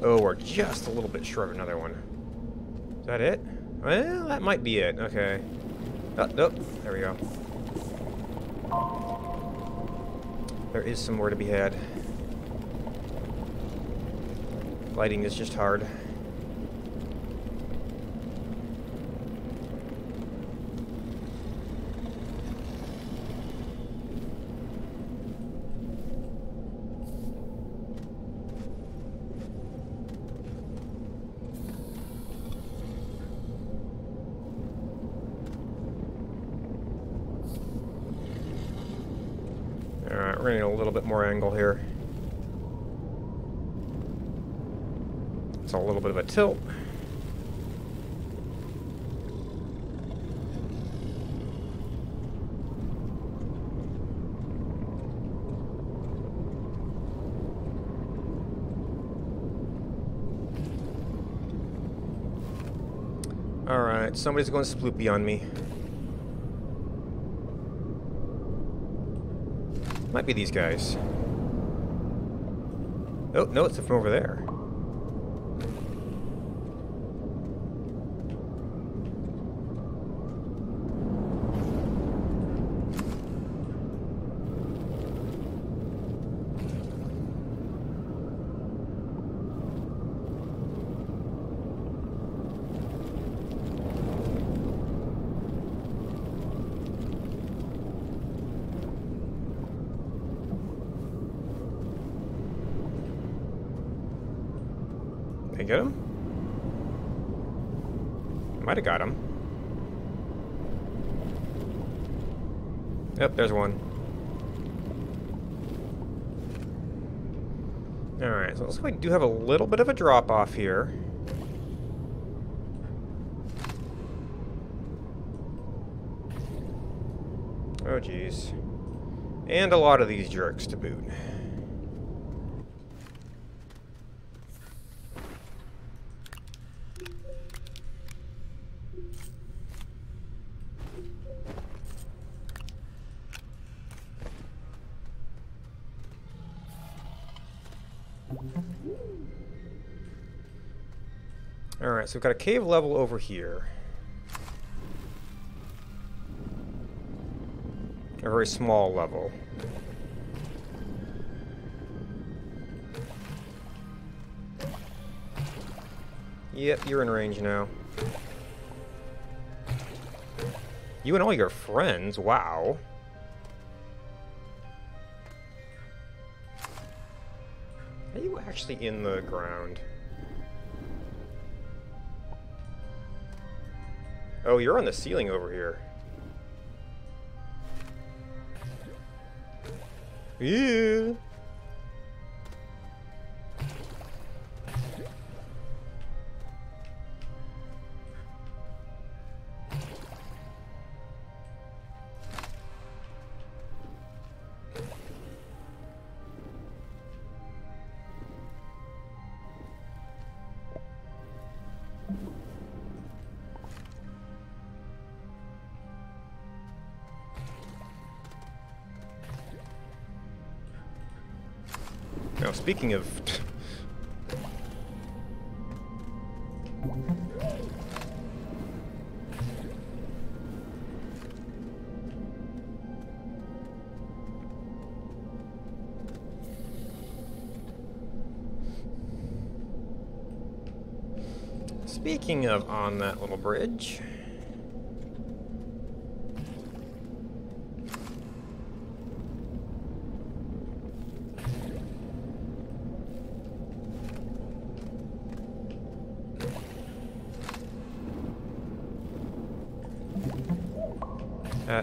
Oh, we're just a little bit short of another one. Is that it? Well, that might be it. Okay. Oh, nope. There we go. There is some more to be had. Lighting is just hard. Alright, we're gonna need a little bit more angle here. It's a little bit of a tilt. Alright, somebody's going sploopy on me. Might be these guys. Oh, no, it's from over there. Did I get him? Might have got him. Yep, there's one. Alright, so it looks like we do have a little bit of a drop-off here. Oh, jeez. And a lot of these jerks to boot. Alright, so we've got a cave level over here. A very small level. Yep, you're in range now. You and all your friends, wow. Are you actually in the ground? Oh, you're on the ceiling over here. Yeah. Now, speaking of... Speaking of on that little bridge...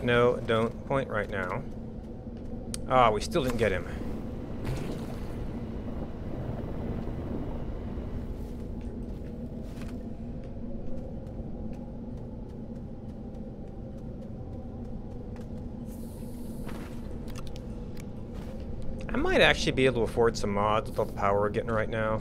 no, don't point right now. Ah, we still didn't get him. I might actually be able to afford some mods with all the power we're getting right now.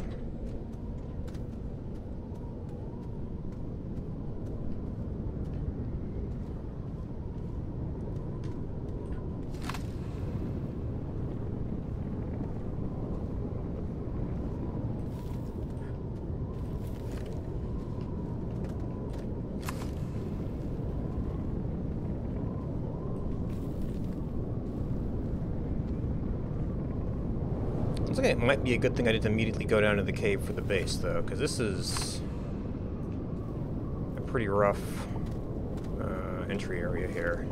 Looks like it might be a good thing I didn't immediately go down to the cave for the base, though, because this is a pretty rough entry area here.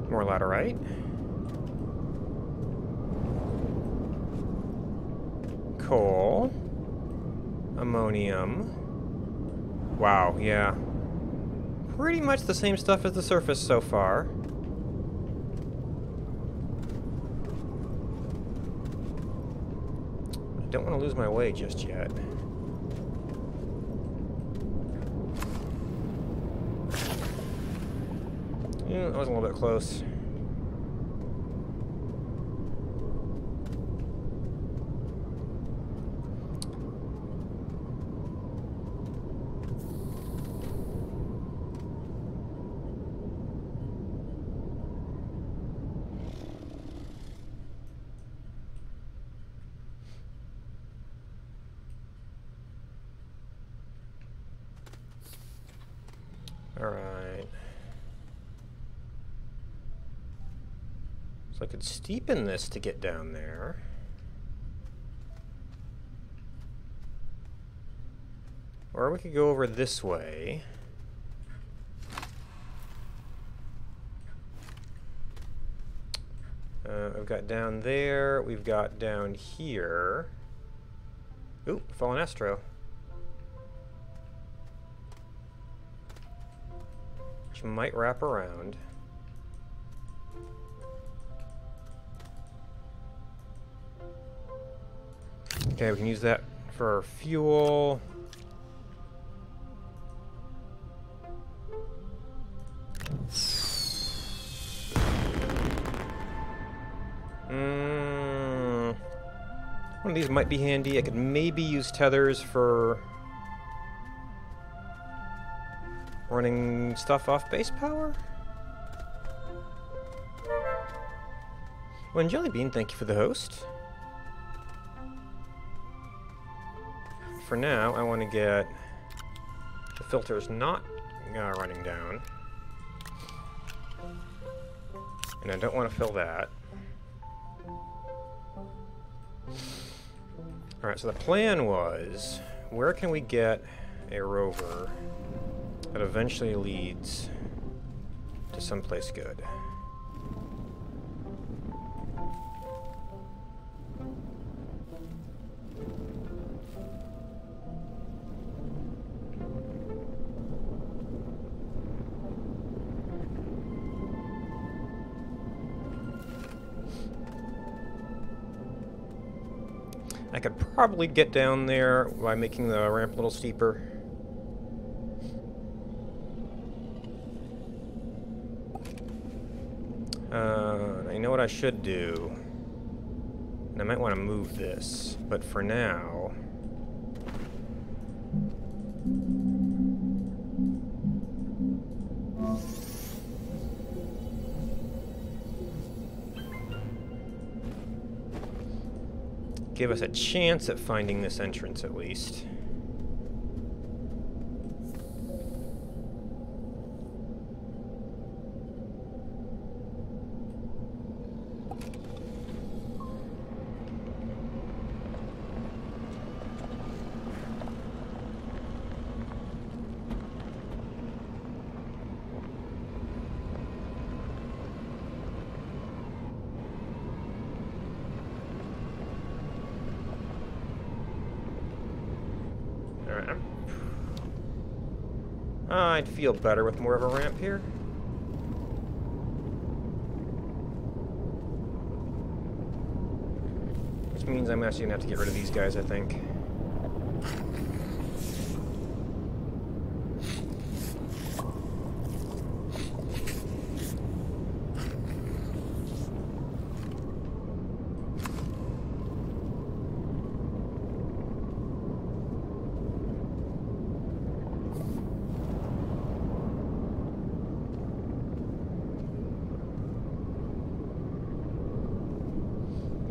More laterite. Coal. Ammonium. Wow, yeah. Pretty much the same stuff as the surface so far. I don't want to lose my way just yet. Yeah, that was a little bit close. So I could steepen this to get down there. Or we could go over this way. We've got down there, we've got down here. Ooh, fallen astro. Which might wrap around. Okay, we can use that for our fuel. One of these might be handy. I could maybe use tethers for running stuff off base power. Well, and Jellybean, thank you for the host. For now, I want to get the filters not running down. And I don't want to fill that. Alright, so the plan was, where can we get a rover that eventually leads to someplace good? I could probably get down there by making the ramp a little steeper. I know what I should do. And I might want to move this, but for now... give us a chance at finding this entrance, at least. I'd feel better with more of a ramp here. Which means I'm actually gonna have to get rid of these guys, I think.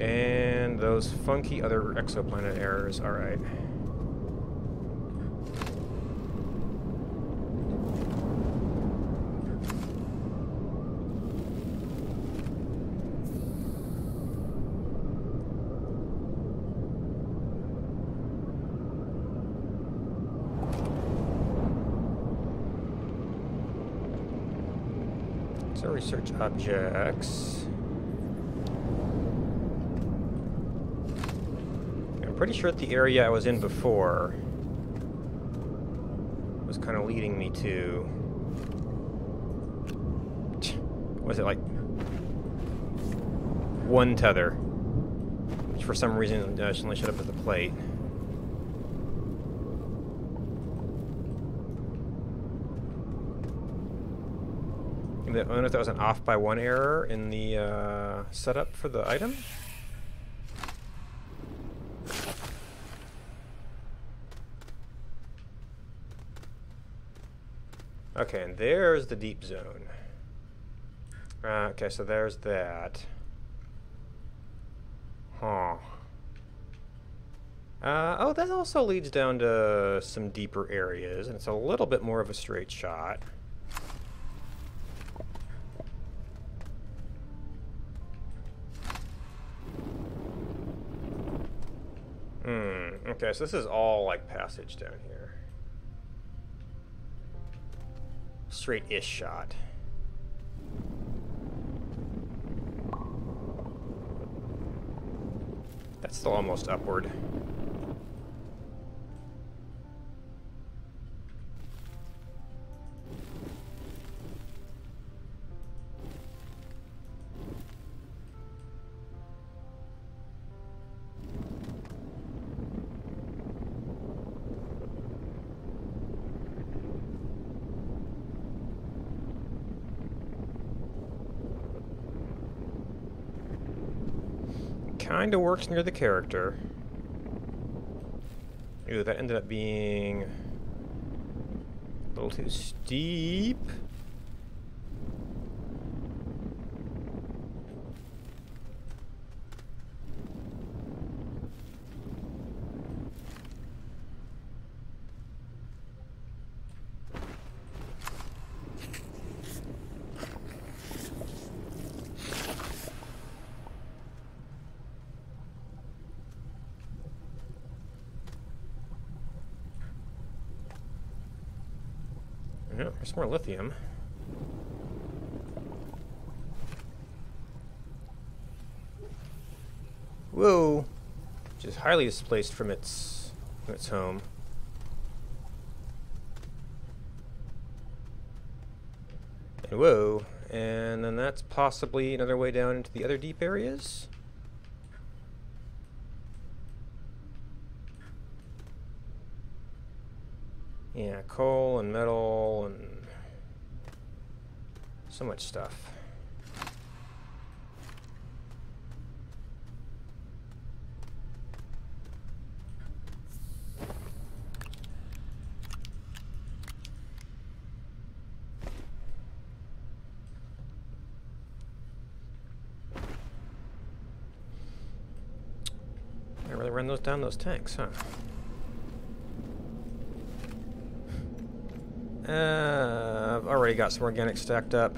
And those funky other exoplanet errors, alright. So research objects. Pretty sure that the area I was in before was kind of leading me to... was it like one tether, which for some reason only showed up as a plate. I wonder if that was an off by one error in the setup for the item. Okay, and there's the deep zone. Okay, so there's that. Huh. Oh, that also leads down to some deeper areas, and it's a little bit more of a straight shot. Okay, so this is all like passage down here. Straight-ish shot. That's still almost upward. Kinda works near the character. Ooh, that ended up being a little too steep. Yeah, there's more lithium. Whoa! Which is highly displaced from its home. And whoa! And then that's possibly another way down into the other deep areas? Yeah, coal and metal and so much stuff. I really run those down those tanks, huh? I've already got some organic stacked up.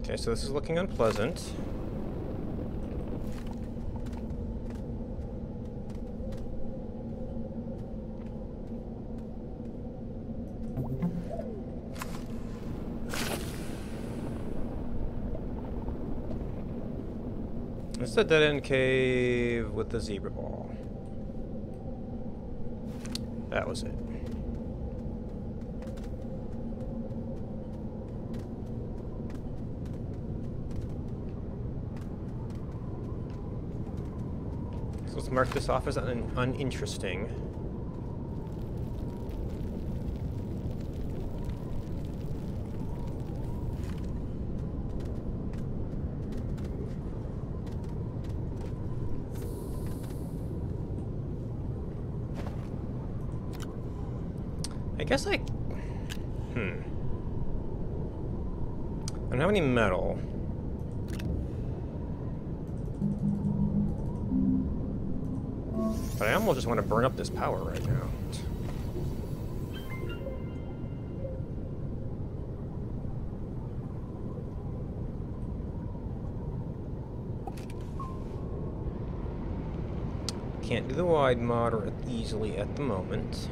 Okay, so this is looking unpleasant. This is a dead-end cave with the zebra ball. That was it. So let's mark this off as uninteresting. I guess I don't have any metal. But I almost just want to burn up this power right now. Can't do the wide mod easily at the moment.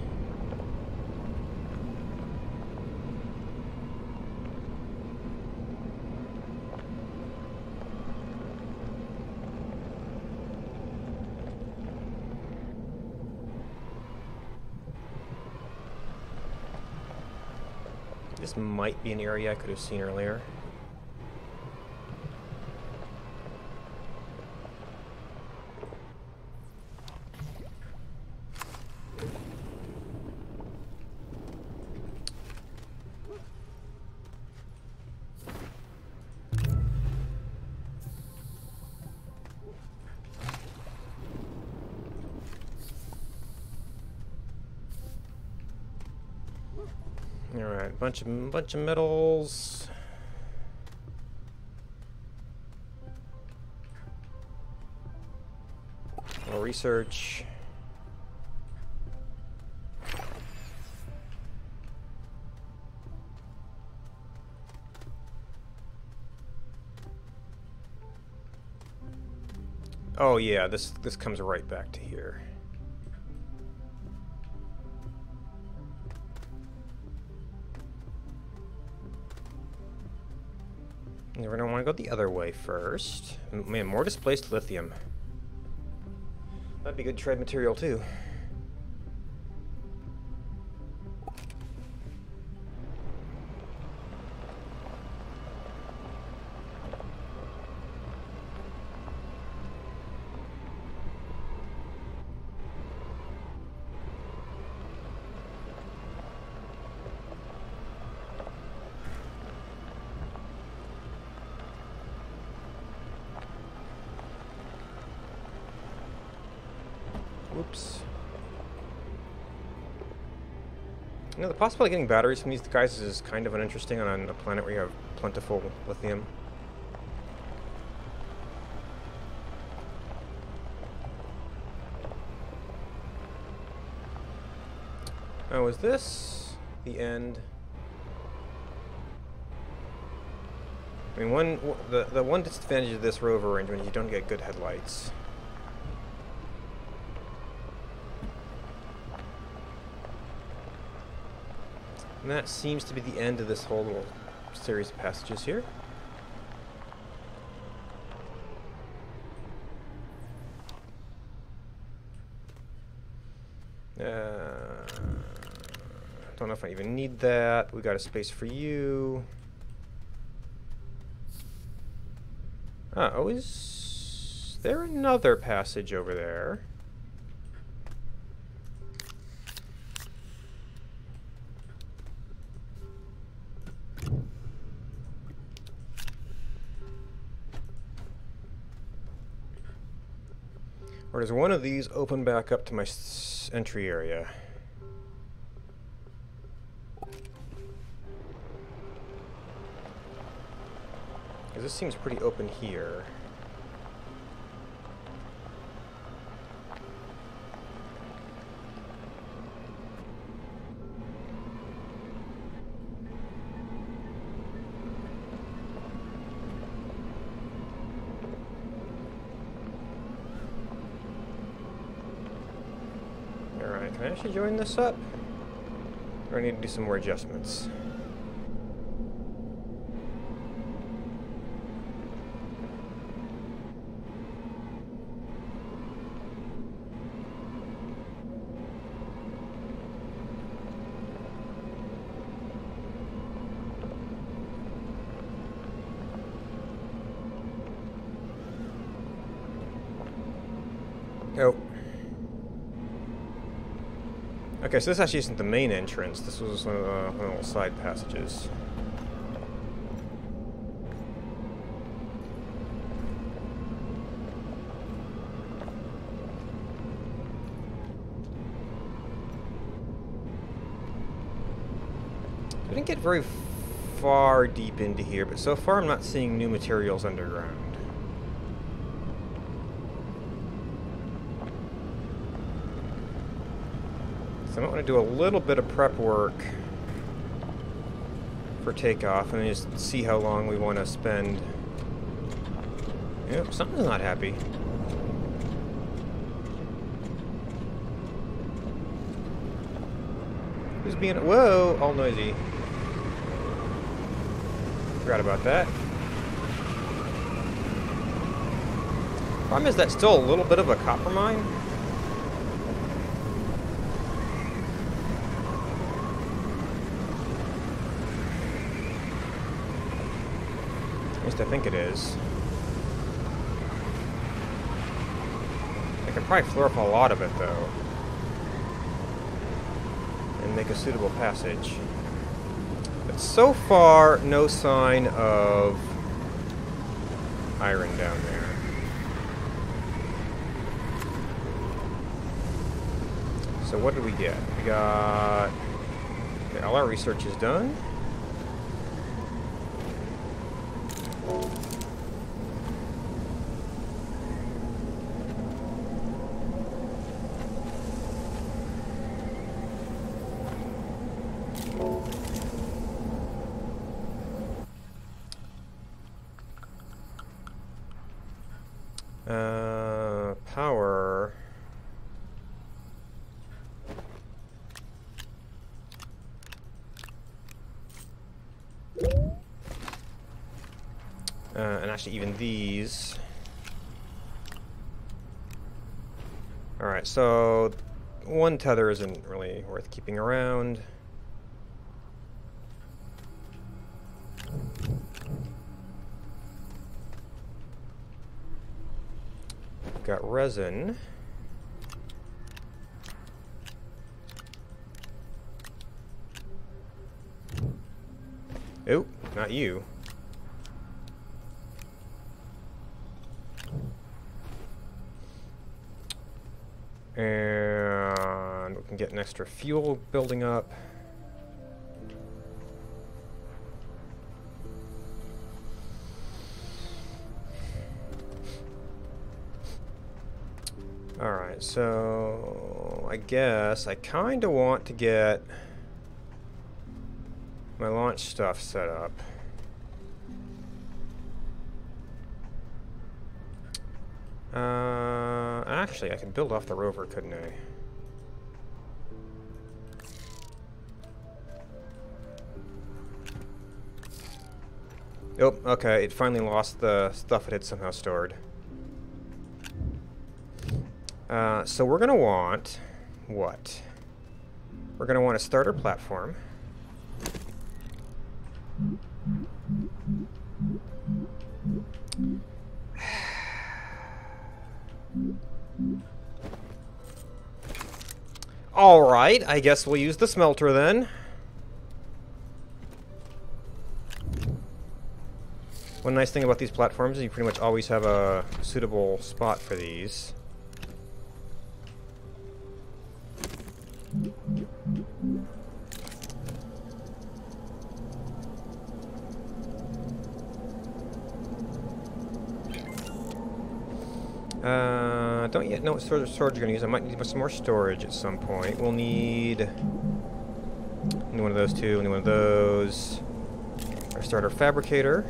This might be an area I could have seen earlier. Alright, bunch of metals. More research. Oh yeah, this comes right back to here. We're gonna want to go the other way first. Man, more displaced lithium. That'd be good trade material too. Whoops. You know, the possibility of getting batteries from these guys is kind of uninteresting on a planet where you have plentiful lithium. Oh, is this the end? I mean, the one disadvantage of this rover arrangement is you don't get good headlights. And that seems to be the end of this whole little series of passages here. Don't know if I even need that. We got a space for you. Oh, is there another passage over there? Or does one of these open back up to my entry area? Because this seems pretty open here. Can I actually join this up? Or I need to do some more adjustments? Oh. Okay, so this actually isn't the main entrance. This was one of the little side passages. I didn't get very far deep into here, but so far I'm not seeing new materials underground. So I might want to do a little bit of prep work for takeoff and just see how long we want to spend. Yep, something's not happy. Who's being... Whoa! All noisy. Forgot about that. Problem is that's still a little bit of a copper mine. least I think it is. I can probably floor up a lot of it, though. And make a suitable passage. But so far, no sign of iron down there. So what did we get? We got... Okay, all our research is done. Power. And actually even these. Alright, so one tether isn't really worth keeping around. Got resin. Oh, not you. And we can get an extra fuel building up. Alright, so I guess I kind of want to get my launch stuff set up. Actually, I could build off the rover, couldn't I? Oh, okay, it finally lost the stuff it had somehow stored. So we're gonna want what? We're gonna want a starter platform. Alright, I guess we'll use the smelter then. One nice thing about these platforms is you pretty much always have a suitable spot for these. Don't yet know what sort of storage you're going to use. I might need some more storage at some point. We'll need one of those two, one of those. Our starter fabricator.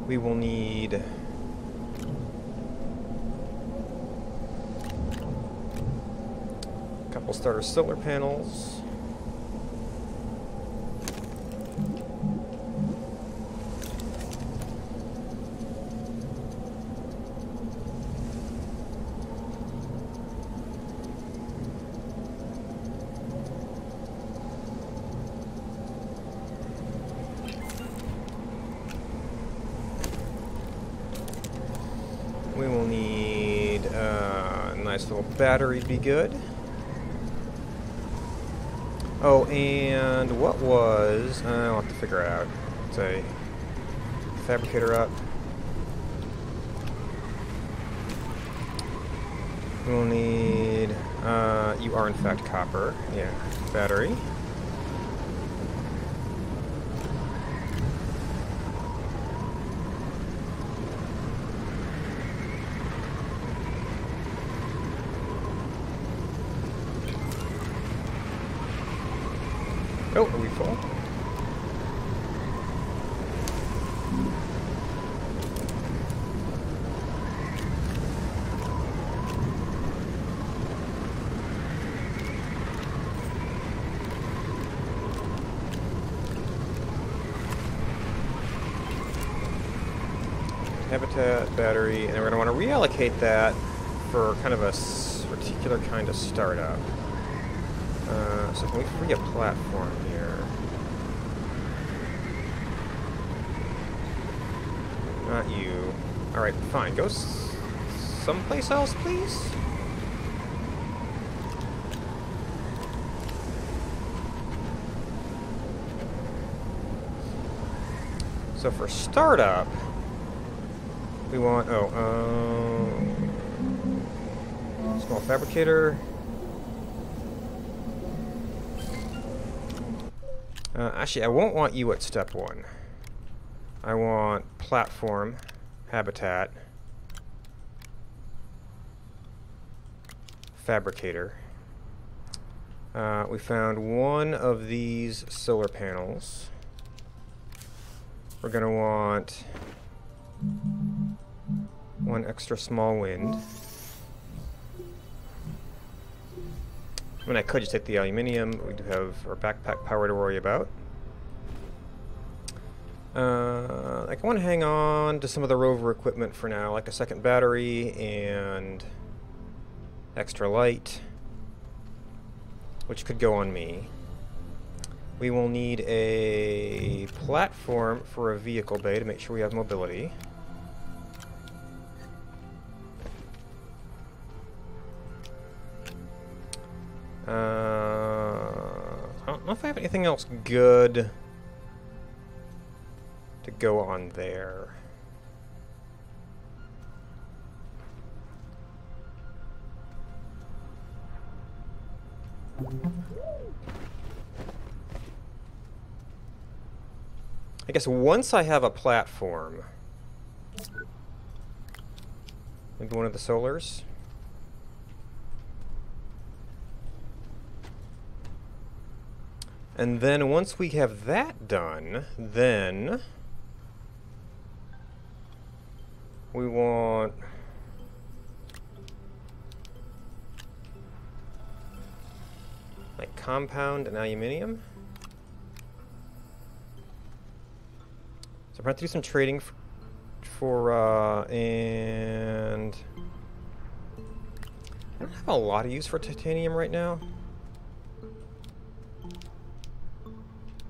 We will need a couple starter solar panels. We will need a nice little battery to be good. Oh, and what was... I'll have to figure it out. Let's say fabricator up. We'll need... you are in fact copper. Yeah, battery. Oh, are we full? Habitat, battery, and we're going to want to reallocate that for kind of a particular kind of startup. So can we free a platform here? Not you. Alright, fine. Go someplace else, please? So for startup, we want, small fabricator. Actually, I won't want you at step 1. I want platform, habitat, fabricator. We found one of these solar panels. We're going to want one extra small wind. I mean, I could just take the aluminium, but we do have our backpack power to worry about. I want to hang on to some of the rover equipment for now, like a second battery and extra light, which could go on me. We will need a platform for a vehicle bay to make sure we have mobility. I don't know if I have anything else good to go on there. I guess once I have a platform, maybe one of the solars. And then once we have that done, then we want like compound and aluminium. So I'm going to do some trading and I don't have a lot of use for titanium right now.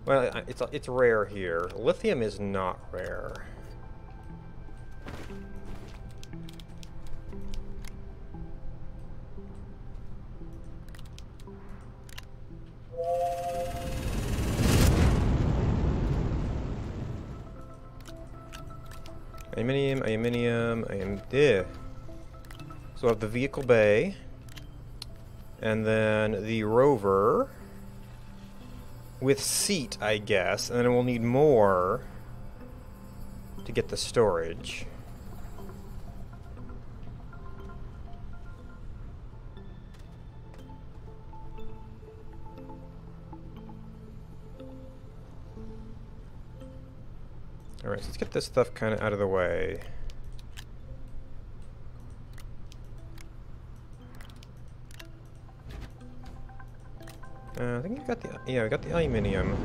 Well, it's rare here. Lithium is not rare. Aluminium, so I have the vehicle bay, and then the rover with seat, I guess, and then we'll need more to get the storage. Alright, so let's get this stuff kind of out of the way. I think we got the, yeah, we got the aluminium.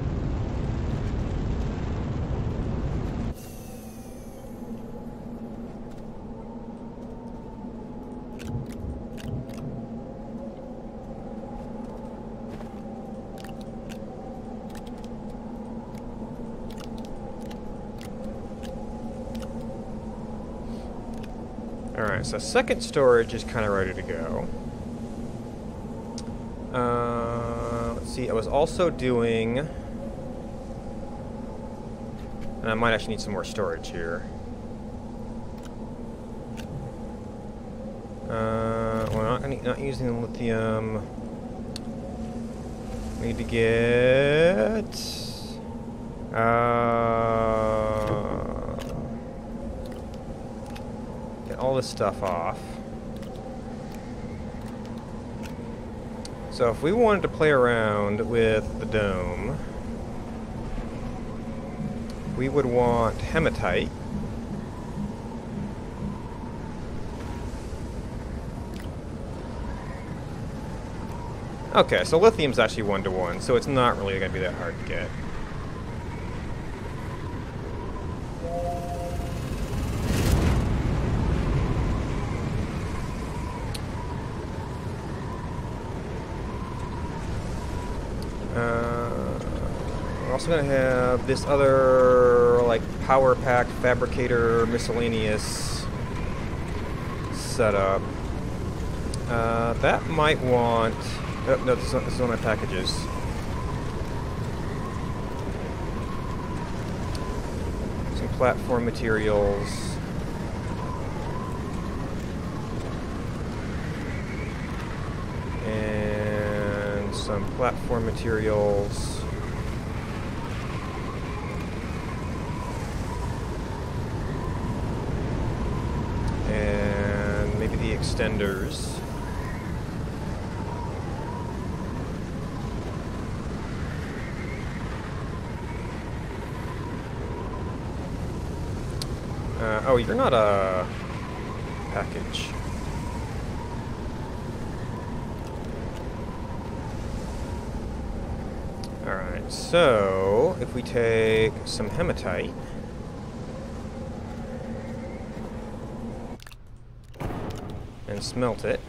Alright, so second storage is kind of ready to go. Let's see, I was also doing... And I might actually need some more storage here. Well, not using the lithium. We need to get... get all this stuff off. So if we wanted to play around with the dome, we would want hematite. Okay, so lithium's actually 1-to-1, so it's not really going to be that hard to get. also gonna have this other like power pack fabricator miscellaneous setup. That might want. Oh, no, this is one of my packages. Some platform materials. And some platform materials. And maybe the extenders. Oh, you're not a package. Alright, so if we take some hematite and smelt it.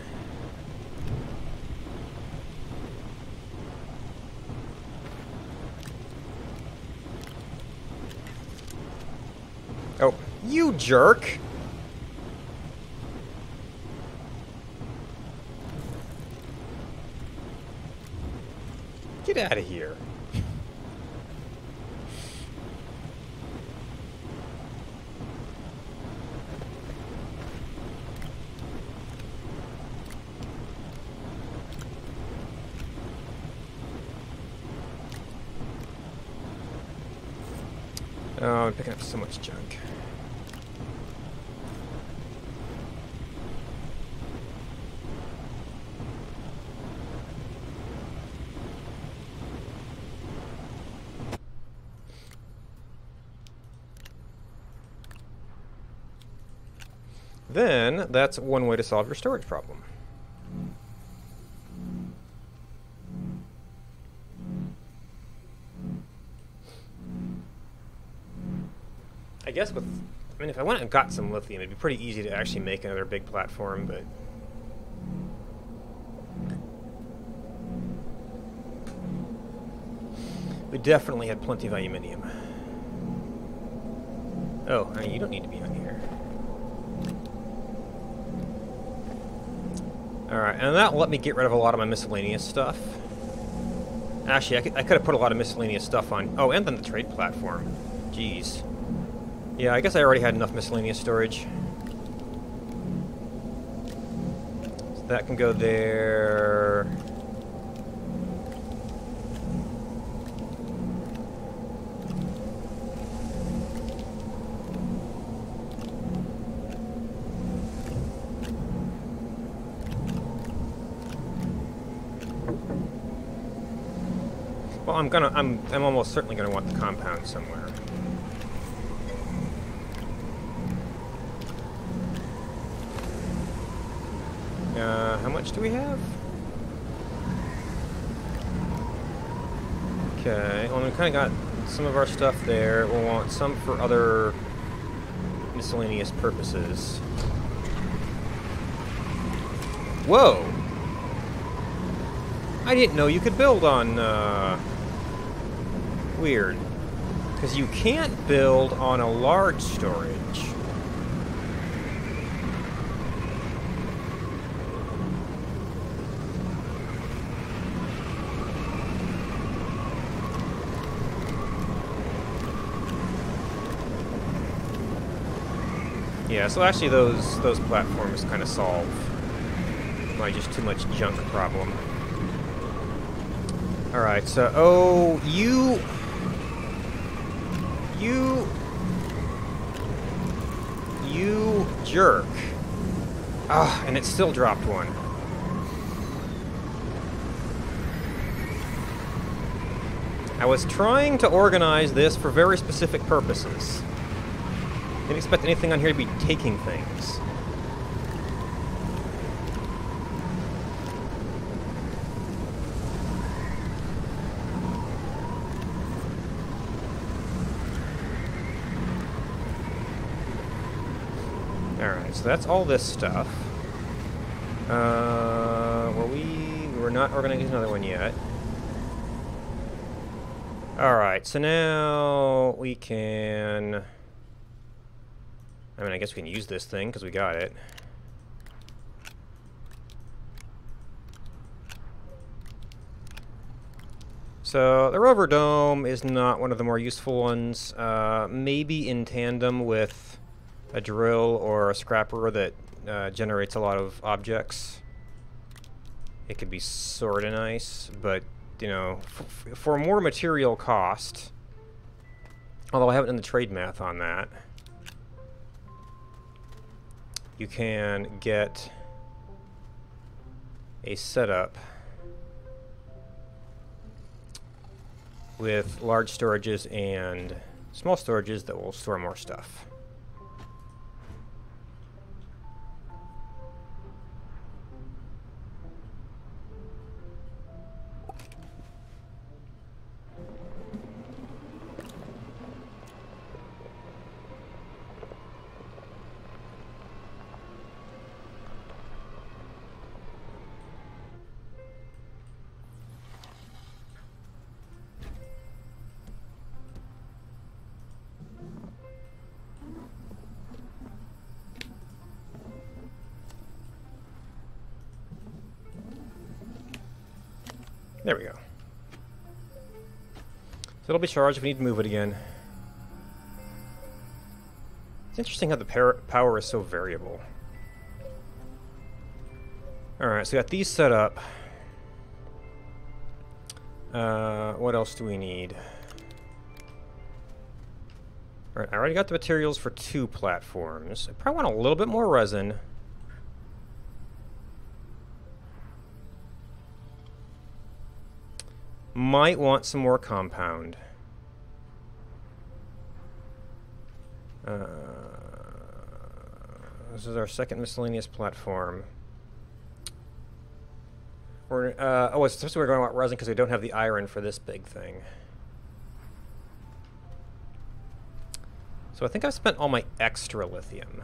Oh, you jerk! Get out of here. Oh, I'm picking up so much junk. Then, that's one way to solve your storage problem. I guess with... I mean, if I went and got some lithium, it'd be pretty easy to actually make another big platform, but... we definitely had plenty of aluminium. Oh, I mean, you don't need to be on here. Alright, and that let me get rid of a lot of my miscellaneous stuff. Actually, I could have put a lot of miscellaneous stuff on... oh, and then the trade platform. Jeez. Yeah, I guess I already had enough miscellaneous storage. So that can go there... well, I'm almost certainly gonna want the compound somewhere. How much do we have? Okay, well, we kind of got some of our stuff there. We'll want some for other miscellaneous purposes. Whoa! I didn't know you could build on, weird. Because you can't build on a large storage. Yeah, so actually those platforms kind of solve my just too much junk problem. Alright, so... oh, you jerk. Ah, and it still dropped one. I was trying to organize this for very specific purposes. Didn't expect anything on here to be taking things. Alright, so that's all this stuff. Well, we're not organizing another one yet. Alright, so now we can... I mean, I guess we can use this thing, because we got it. So, the rover dome is not one of the more useful ones. Maybe in tandem with a drill or a scrapper that generates a lot of objects. It could be sort of nice, but, you know, for more material cost, although I haven't done the trade math on that, you can get a setup with large storages and small storages that will store more stuff. There we go. So it'll be charged if we need to move it again. It's interesting how the power is so variable. Alright, so we got these set up. What else do we need? Alright, I already got the materials for 2 platforms. I probably want a little bit more resin. Might want some more compound. This is our second miscellaneous platform. Oh, it's supposed to be going about resin because we don't have the iron for this big thing. So I think I've spent all my extra lithium.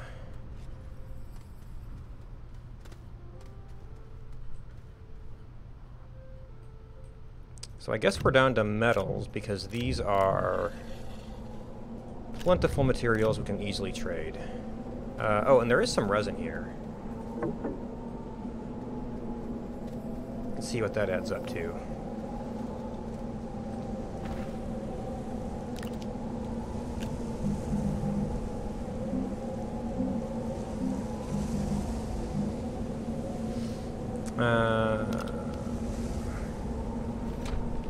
So I guess we're down to metals because these are plentiful materials we can easily trade. Oh, and there is some resin here. Let's see what that adds up to.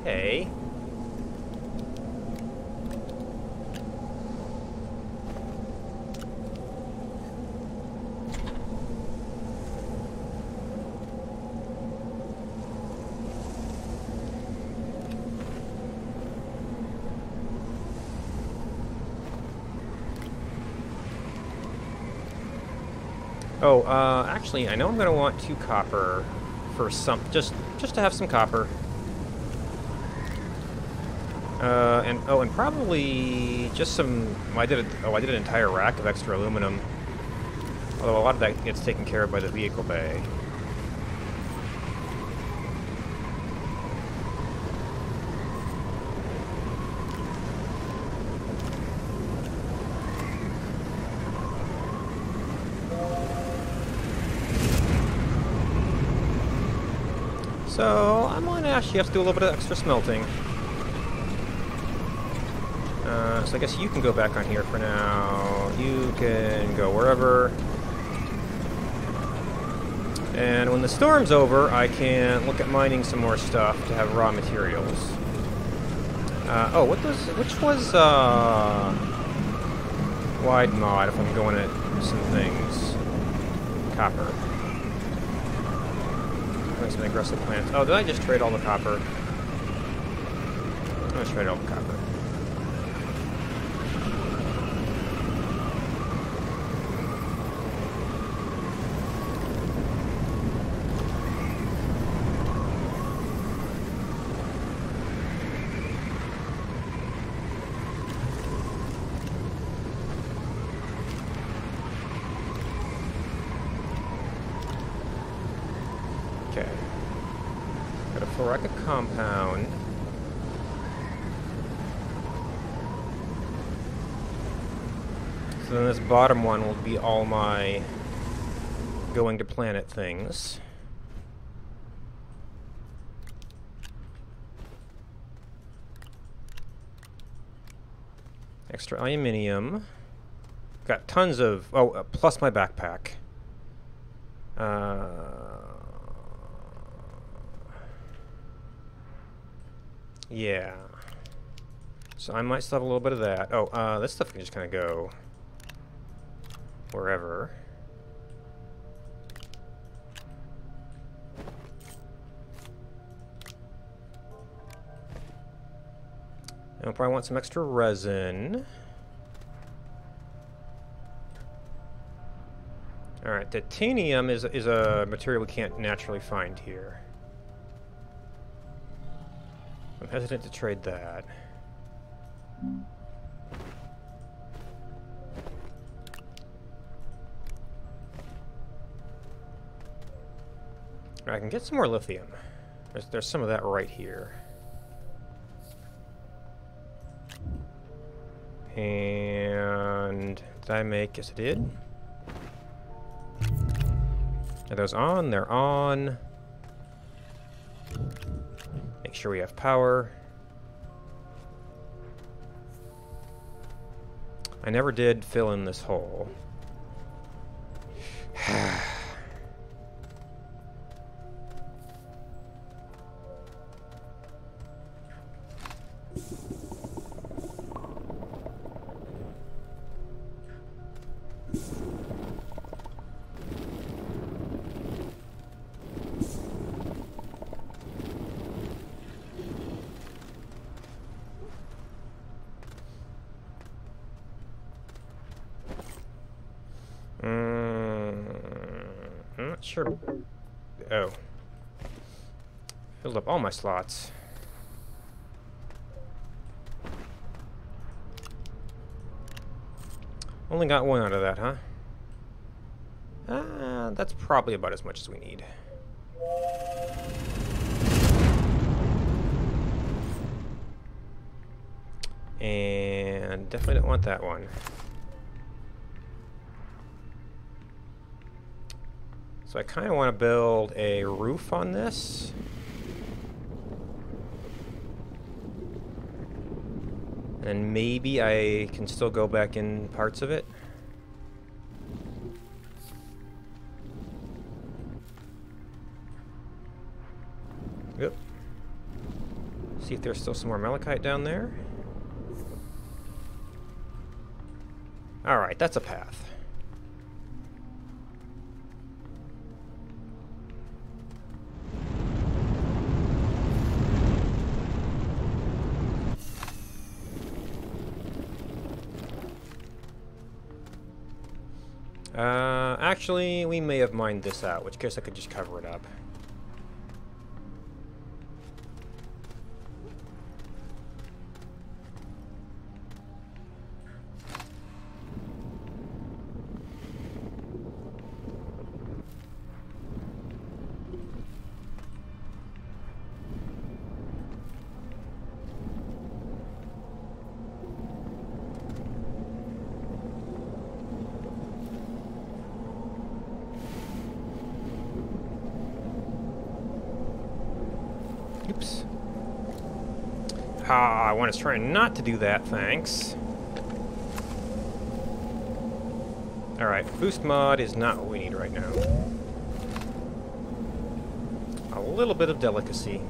Hey. Oh, actually, I know I'm going to want 2 copper for some, just to have some copper. And probably just some. I did an entire rack of extra aluminum. Although a lot of that gets taken care of by the vehicle bay. So I'm going to actually have to do a little bit of extra smelting. So I guess you can go back on here for now. You can go wherever. And when the storm's over, I can look at mining some more stuff to have raw materials. Oh, which was wide mod if I'm going at some things. Copper. Some aggressive plants. Oh, did I just trade all the copper? I'm gonna trade all the copper. Got a Floreca compound. So then this bottom one will be all my going to planet things. Extra aluminium. Got tons of... Oh, plus my backpack. Yeah. So I might still have a little bit of that. Oh, this stuff can just kind of go wherever. I'll probably want some extra resin. Alright, titanium is a material we can't naturally find here. I'm hesitant to trade that. I can get some more lithium. There's some of that right here. And did I make? Yes, I did. Are those on? They're on. Make sure we have power. I never did fill in this hole. I'm not sure. Oh. Filled up all my slots. Only got one out of that, huh? That's probably about as much as we need. And definitely don't want that one. So I kind of want to build a roof on this. And maybe I can still go back in parts of it. Yep. See if there's still some more malachite down there. Alright, that's a path. Actually, we may have mined this out, which case I could just cover it up. Oops. I want to try not to do that, thanks. Alright, boost mod is not what we need right now. A little bit of delicacy.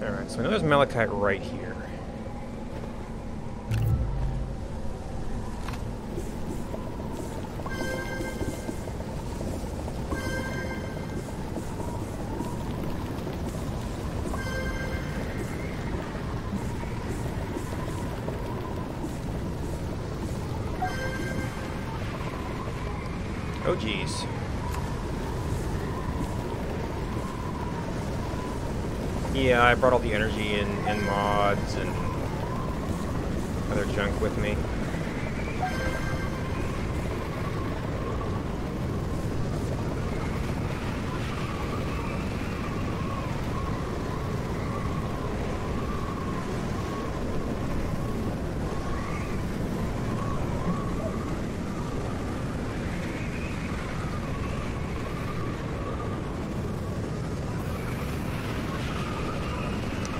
Alright, so I know there's malachite right here. Oh, geez. Yeah, I brought all the energy and mods and other junk with me.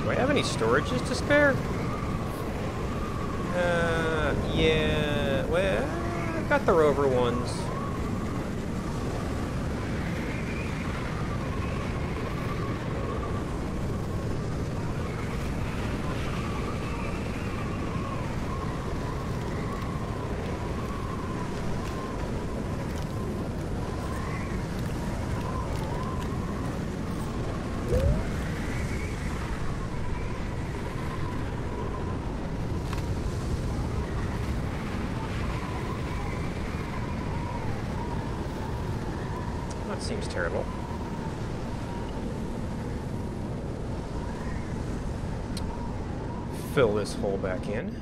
Do I have any storages to spare? Yeah, well, I've got the rover ones. That seems terrible. Fill this hole back in.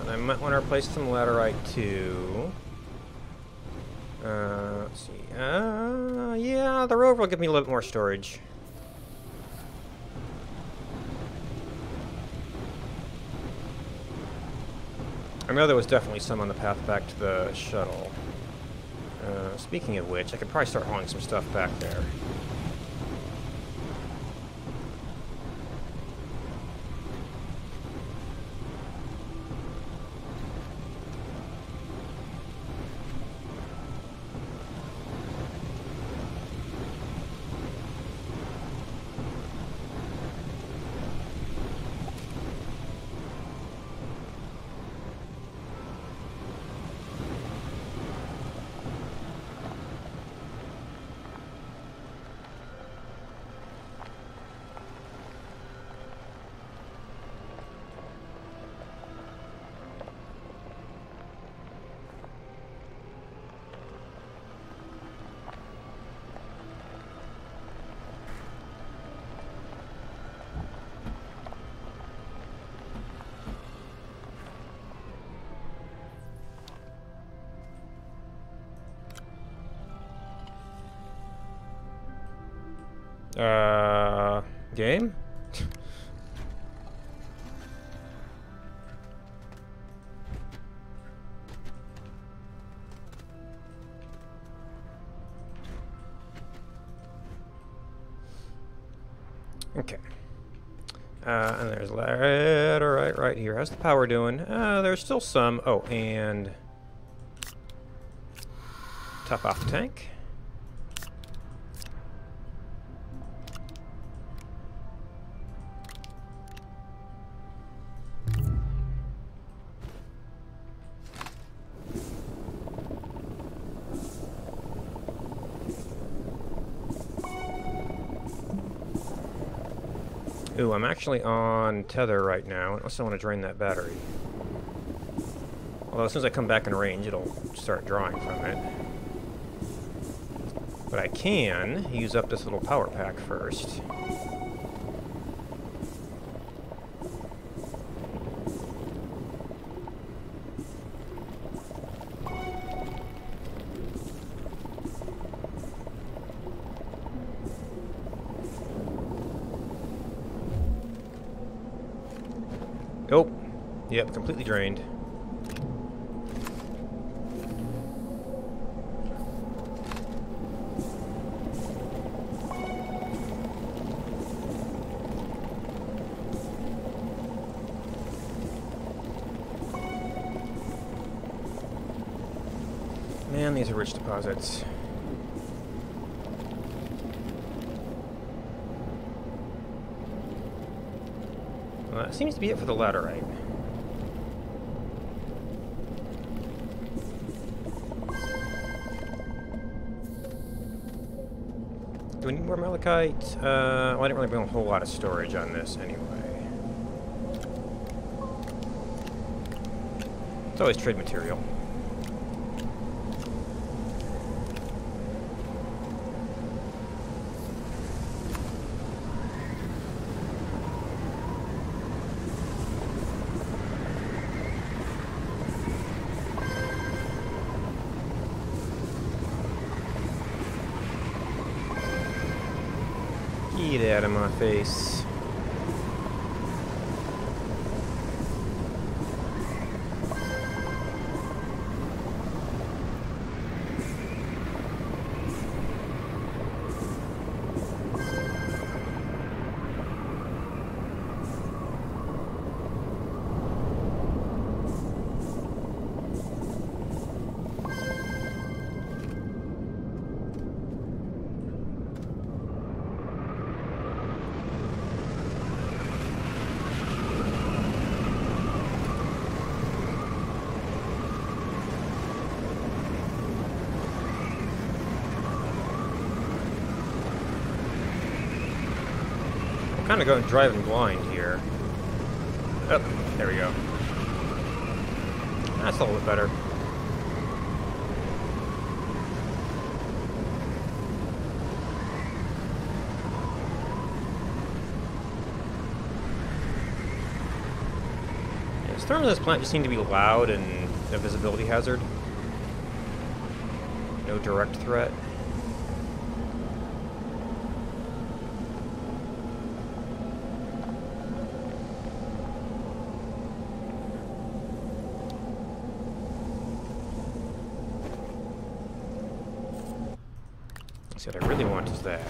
I might want to replace some laterite too. Let's see. Yeah, the rover will give me a little bit more storage. I know there was definitely some on the path back to the shuttle. Speaking of which, I could probably start hauling some stuff back there. Game? Okay. And there's ladder right here. How's the power doing? There's still some. Oh, and top off the tank. Ooh, I'm actually on tether right now, unless I want to drain that battery. Although as soon as I come back in range, it'll start drawing from it. But I can use up this little power pack first. Oh, yep, completely drained. Man, these are rich deposits. Well, that seems to be it for the laterite. Do we need more malachite? Well, I didn't really bring a whole lot of storage on this anyway. It's always trade material. Get out of my face. Kind of going driving blind here. Oh, there we go. That's a little bit better. Yeah, storms in this plant just seem to be loud and a visibility hazard. No direct threat. See, what I really want is that.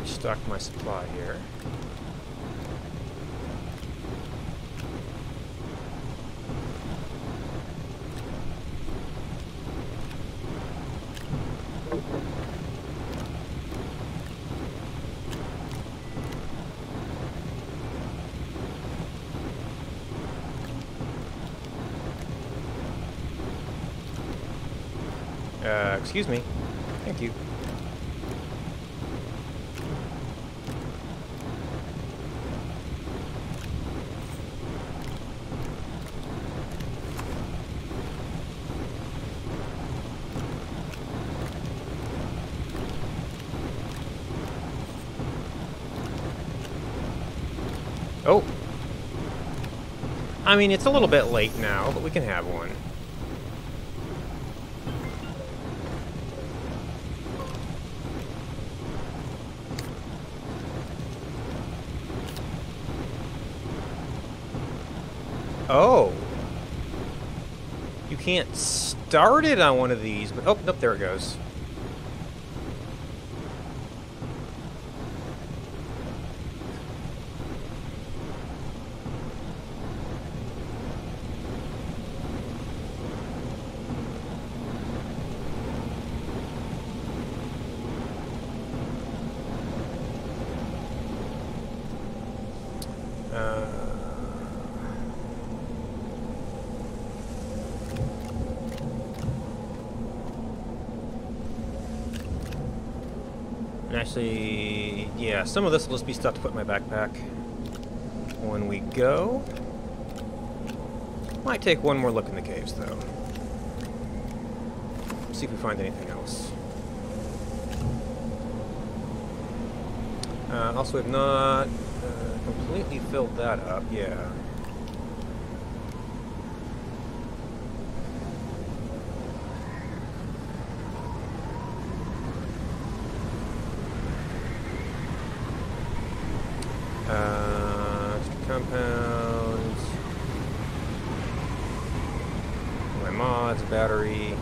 Restock my supply here. Excuse me. Thank you. Oh. I mean, it's a little bit late now, but we can have one. Oh. You can't start it on one of these, but oh, nope, there it goes. Actually, yeah, some of this will just be stuff to put in my backpack when we go. Might take one more look in the caves, though. See if we find anything else. Also, we've not completely filled that up, yeah. Compounds. My mods, battery.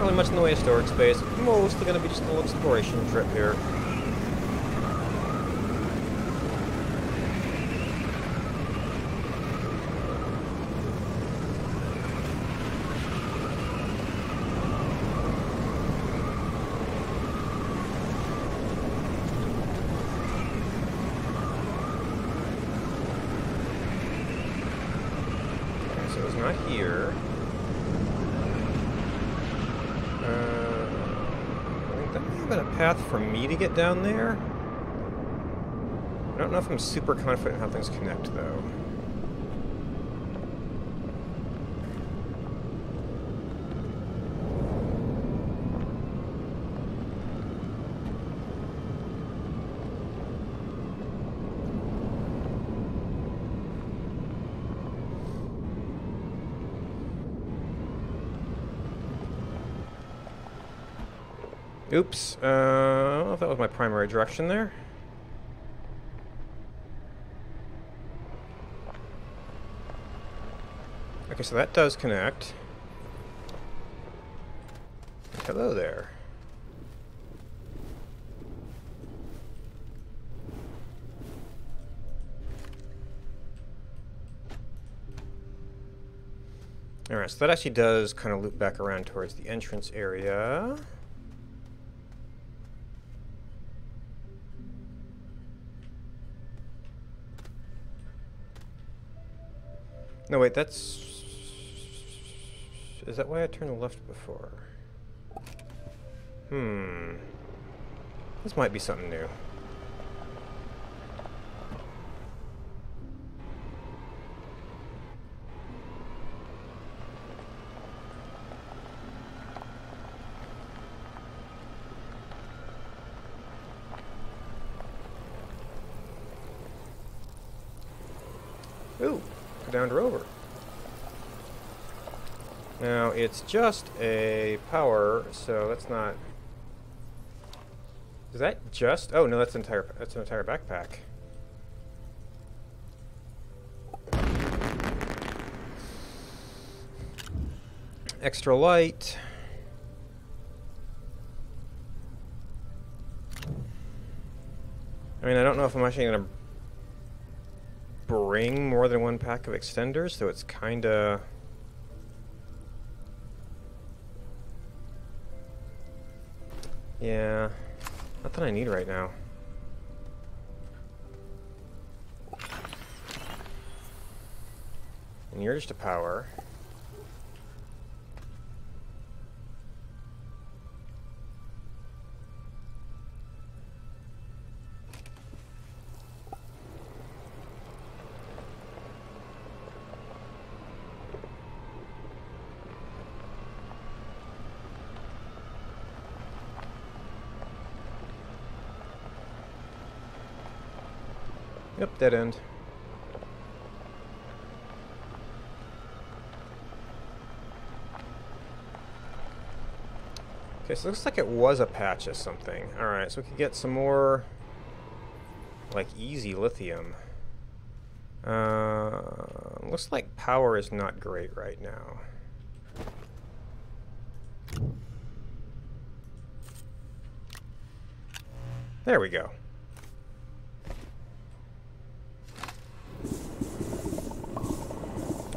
really much in the way of storage space. Mostly going to be just a little exploration trip here. Okay, so it's not here. That may have been a path for me to get down there. I don't know if I'm super confident how things connect, though. Oops, I don't know if that was my primary direction there. Okay, so that does connect. Hello there. Alright, so that actually does kind of loop back around towards the entrance area. No, wait, that's... Is that why I turned left before? This might be something new. Ooh, go down to rover. Now, it's just a power, so that's not... Is that just... Oh, no, that's an entire backpack. Extra light. I mean, I don't know if I'm actually going to bring more than one pack of extenders, so it's kind of... Yeah, nothing I need right now. And you're just a power. Yep, dead end. Okay, so it looks like it was a patch of something. Alright, so we could get some more, like, easy lithium. Looks like power is not great right now. There we go.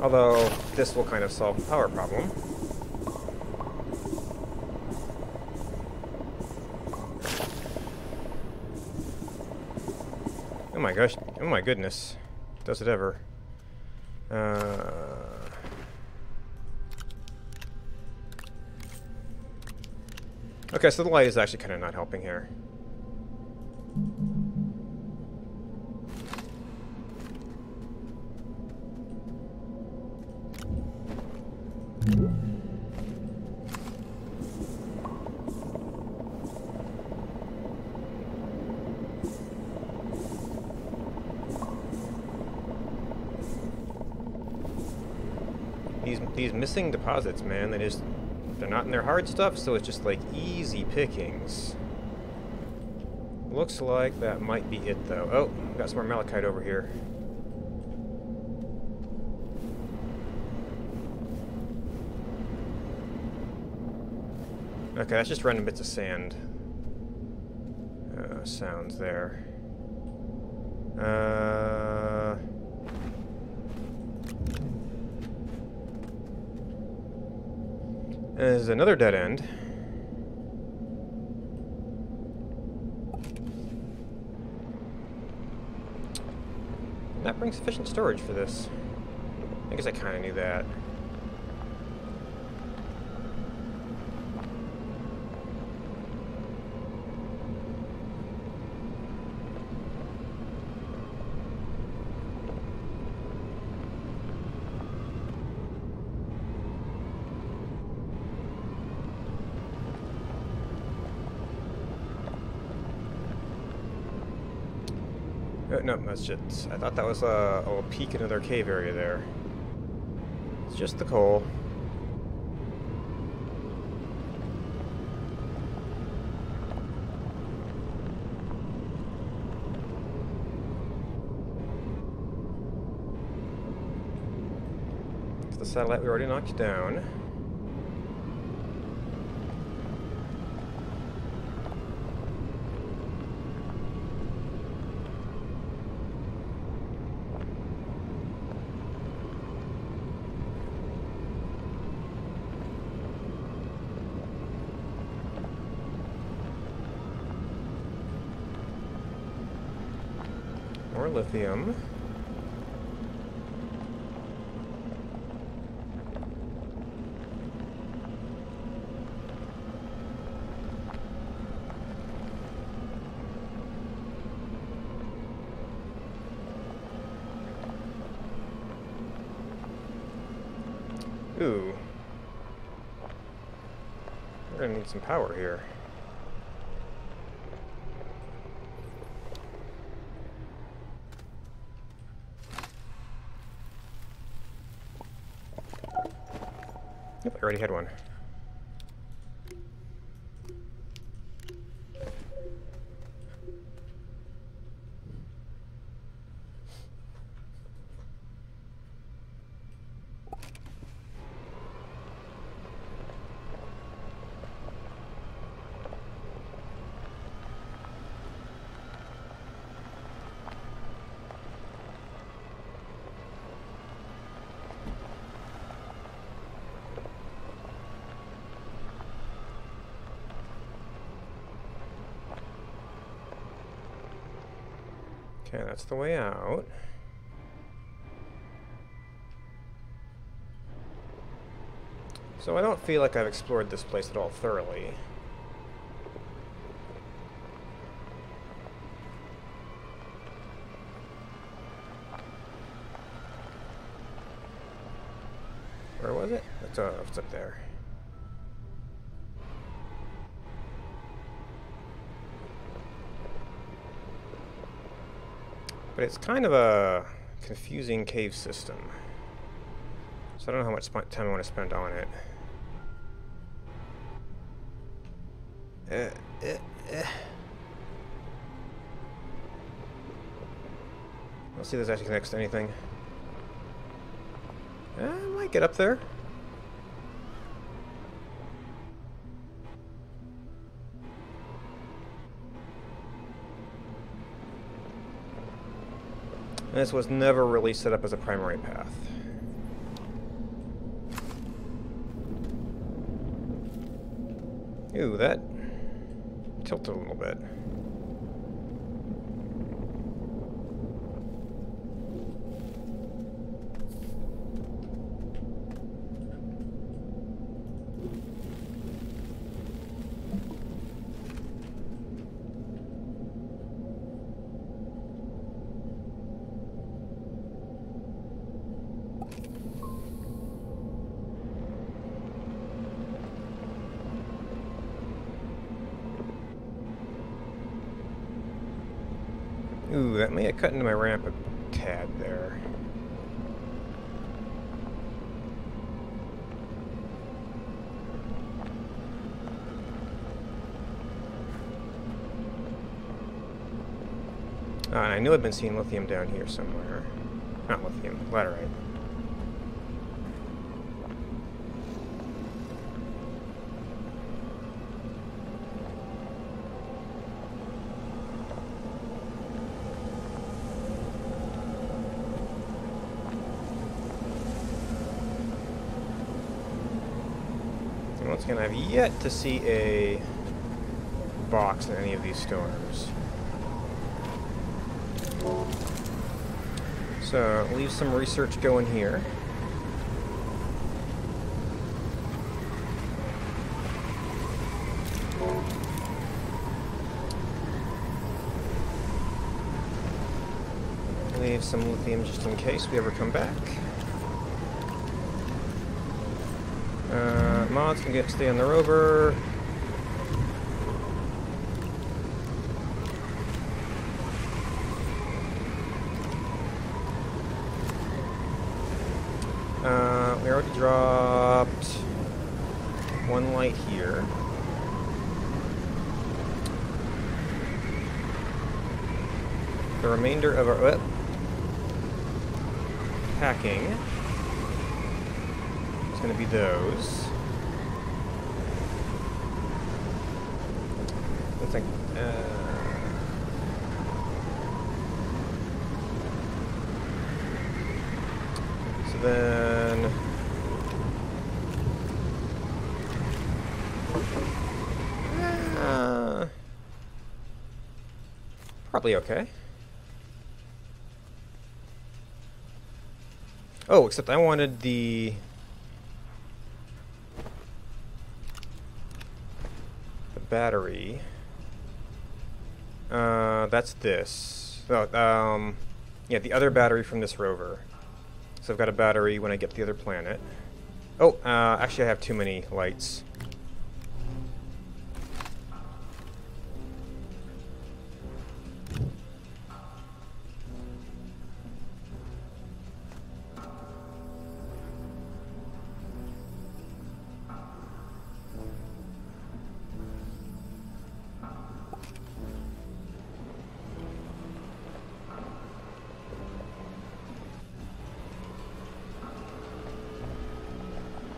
Although, this will kind of solve the power problem. Oh my gosh, oh my goodness. Does it ever. Okay, so the light is actually kind of not helping here. These missing deposits, man, they're not in their hard stuff, so it's just like easy pickings. Looks like that might be it though. Oh, got some more malachite over here. Okay, that's just random bits of sand. Sounds there. There's another dead end. Not bring sufficient storage for this. I guess I kind of knew that. No, that's just... I thought that was a little peek into their cave area there. It's just the coal. It's the satellite we already knocked down. More lithium. Ooh. We're gonna need some power here. Yep, I already had one. Okay, that's the way out. So I don't feel like I've explored this place at all thoroughly. Where was it? It's up there. But it's kind of a confusing cave system. So I don't know how much time I want to spend on it. Let's see if this actually connects to anything. I might get up there. And this was never really set up as a primary path. Ooh, that tilted a little bit. Ooh, that may have cut into my ramp a tad there. And I knew I'd been seeing lithium down here somewhere. Not lithium, laterite. Once again, I've yet to see a box in any of these storms. So, leave some research going here. Leave some lithium just in case we ever come back. Mods can stay on the rover. We already dropped one light here. The remainder of our packing is going to be those. Let's think. So then. Probably okay. Oh, except I wanted the battery. That's this. Oh, yeah, the other battery from this rover. So I've got a battery when I get to the other planet. Oh, actually I have too many lights.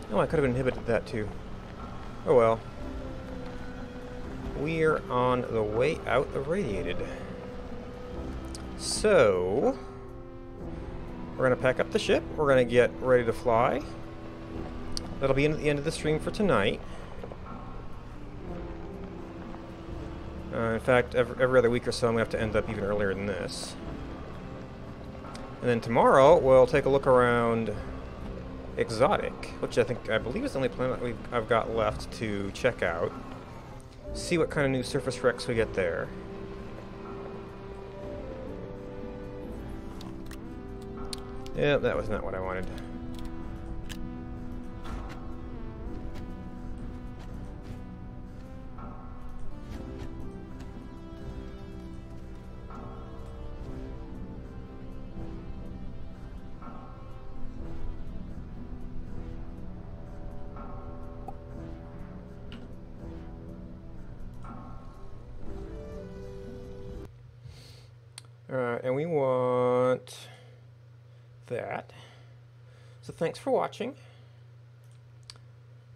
Oh, I could have inhibited that too. Oh well. We're on the way out of Radiated. So, we're going to pack up the ship. We're going to get ready to fly. That'll be the end of the stream for tonight. In fact, every other week or so, I'm going to have to end up even earlier than this. And then tomorrow, we'll take a look around Exotic, which I believe is the only planet I've got left to check out. See what kind of new surface wrecks we get there. Yeah, that was not what I wanted. Alright, and we want that. So thanks for watching.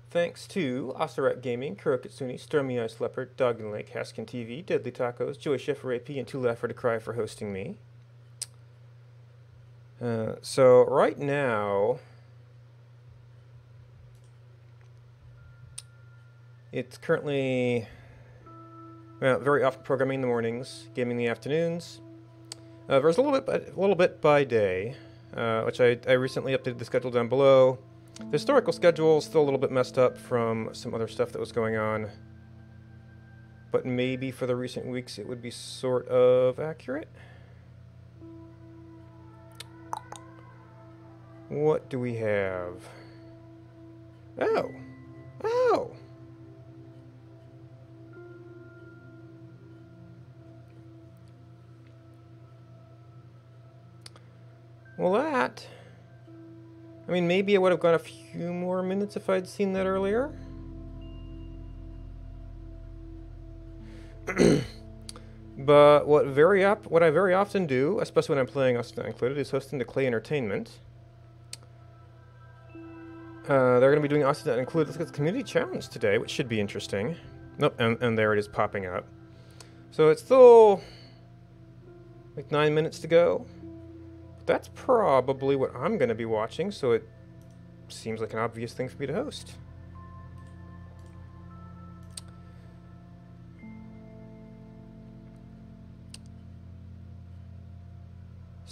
Thanks to Osaret Gaming, Kuro Kitsune, Stormy Ice Leopard, Dog and Lake, Haskin TV, Deadly Tacos, Joey Chef AP, and Too Laugher to Cry for hosting me. So right now, it's currently very often programming in the mornings, gaming in the afternoons. There's a little bit by day, which I recently updated the schedule down below. The historical schedule is still a little bit messed up from some other stuff that was going on, but maybe for the recent weeks it would be sort of accurate. What do we have? Oh! Well, that... I mean, maybe I would have got a few more minutes if I'd seen that earlier. But what I very often do, especially when I'm playing Us Not Included, is hosting the Clay Entertainment. They're going to be doing Us Not Included. Let's get the community challenge today, which should be interesting. Nope, and there it is popping up. So it's still like 9 minutes to go. That's probably what I'm going to be watching, so it seems like an obvious thing for me to host.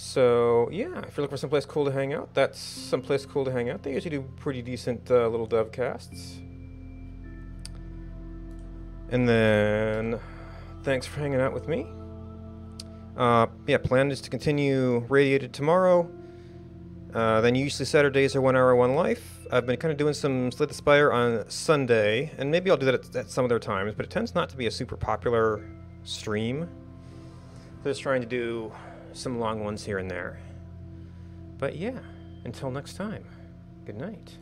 So, yeah, if you're looking for someplace cool to hang out, that's someplace cool to hang out. They usually do pretty decent little dove casts. And then, thanks for hanging out with me. Yeah, plan is to continue Radiated tomorrow. Then usually Saturdays are 1 hour, 1 life. I've been kind of doing some Slay the Spire on Sunday, and maybe I'll do that at some other times, but it tends not to be a super popular stream. Just trying to do some long ones here and there. But yeah, until next time, good night.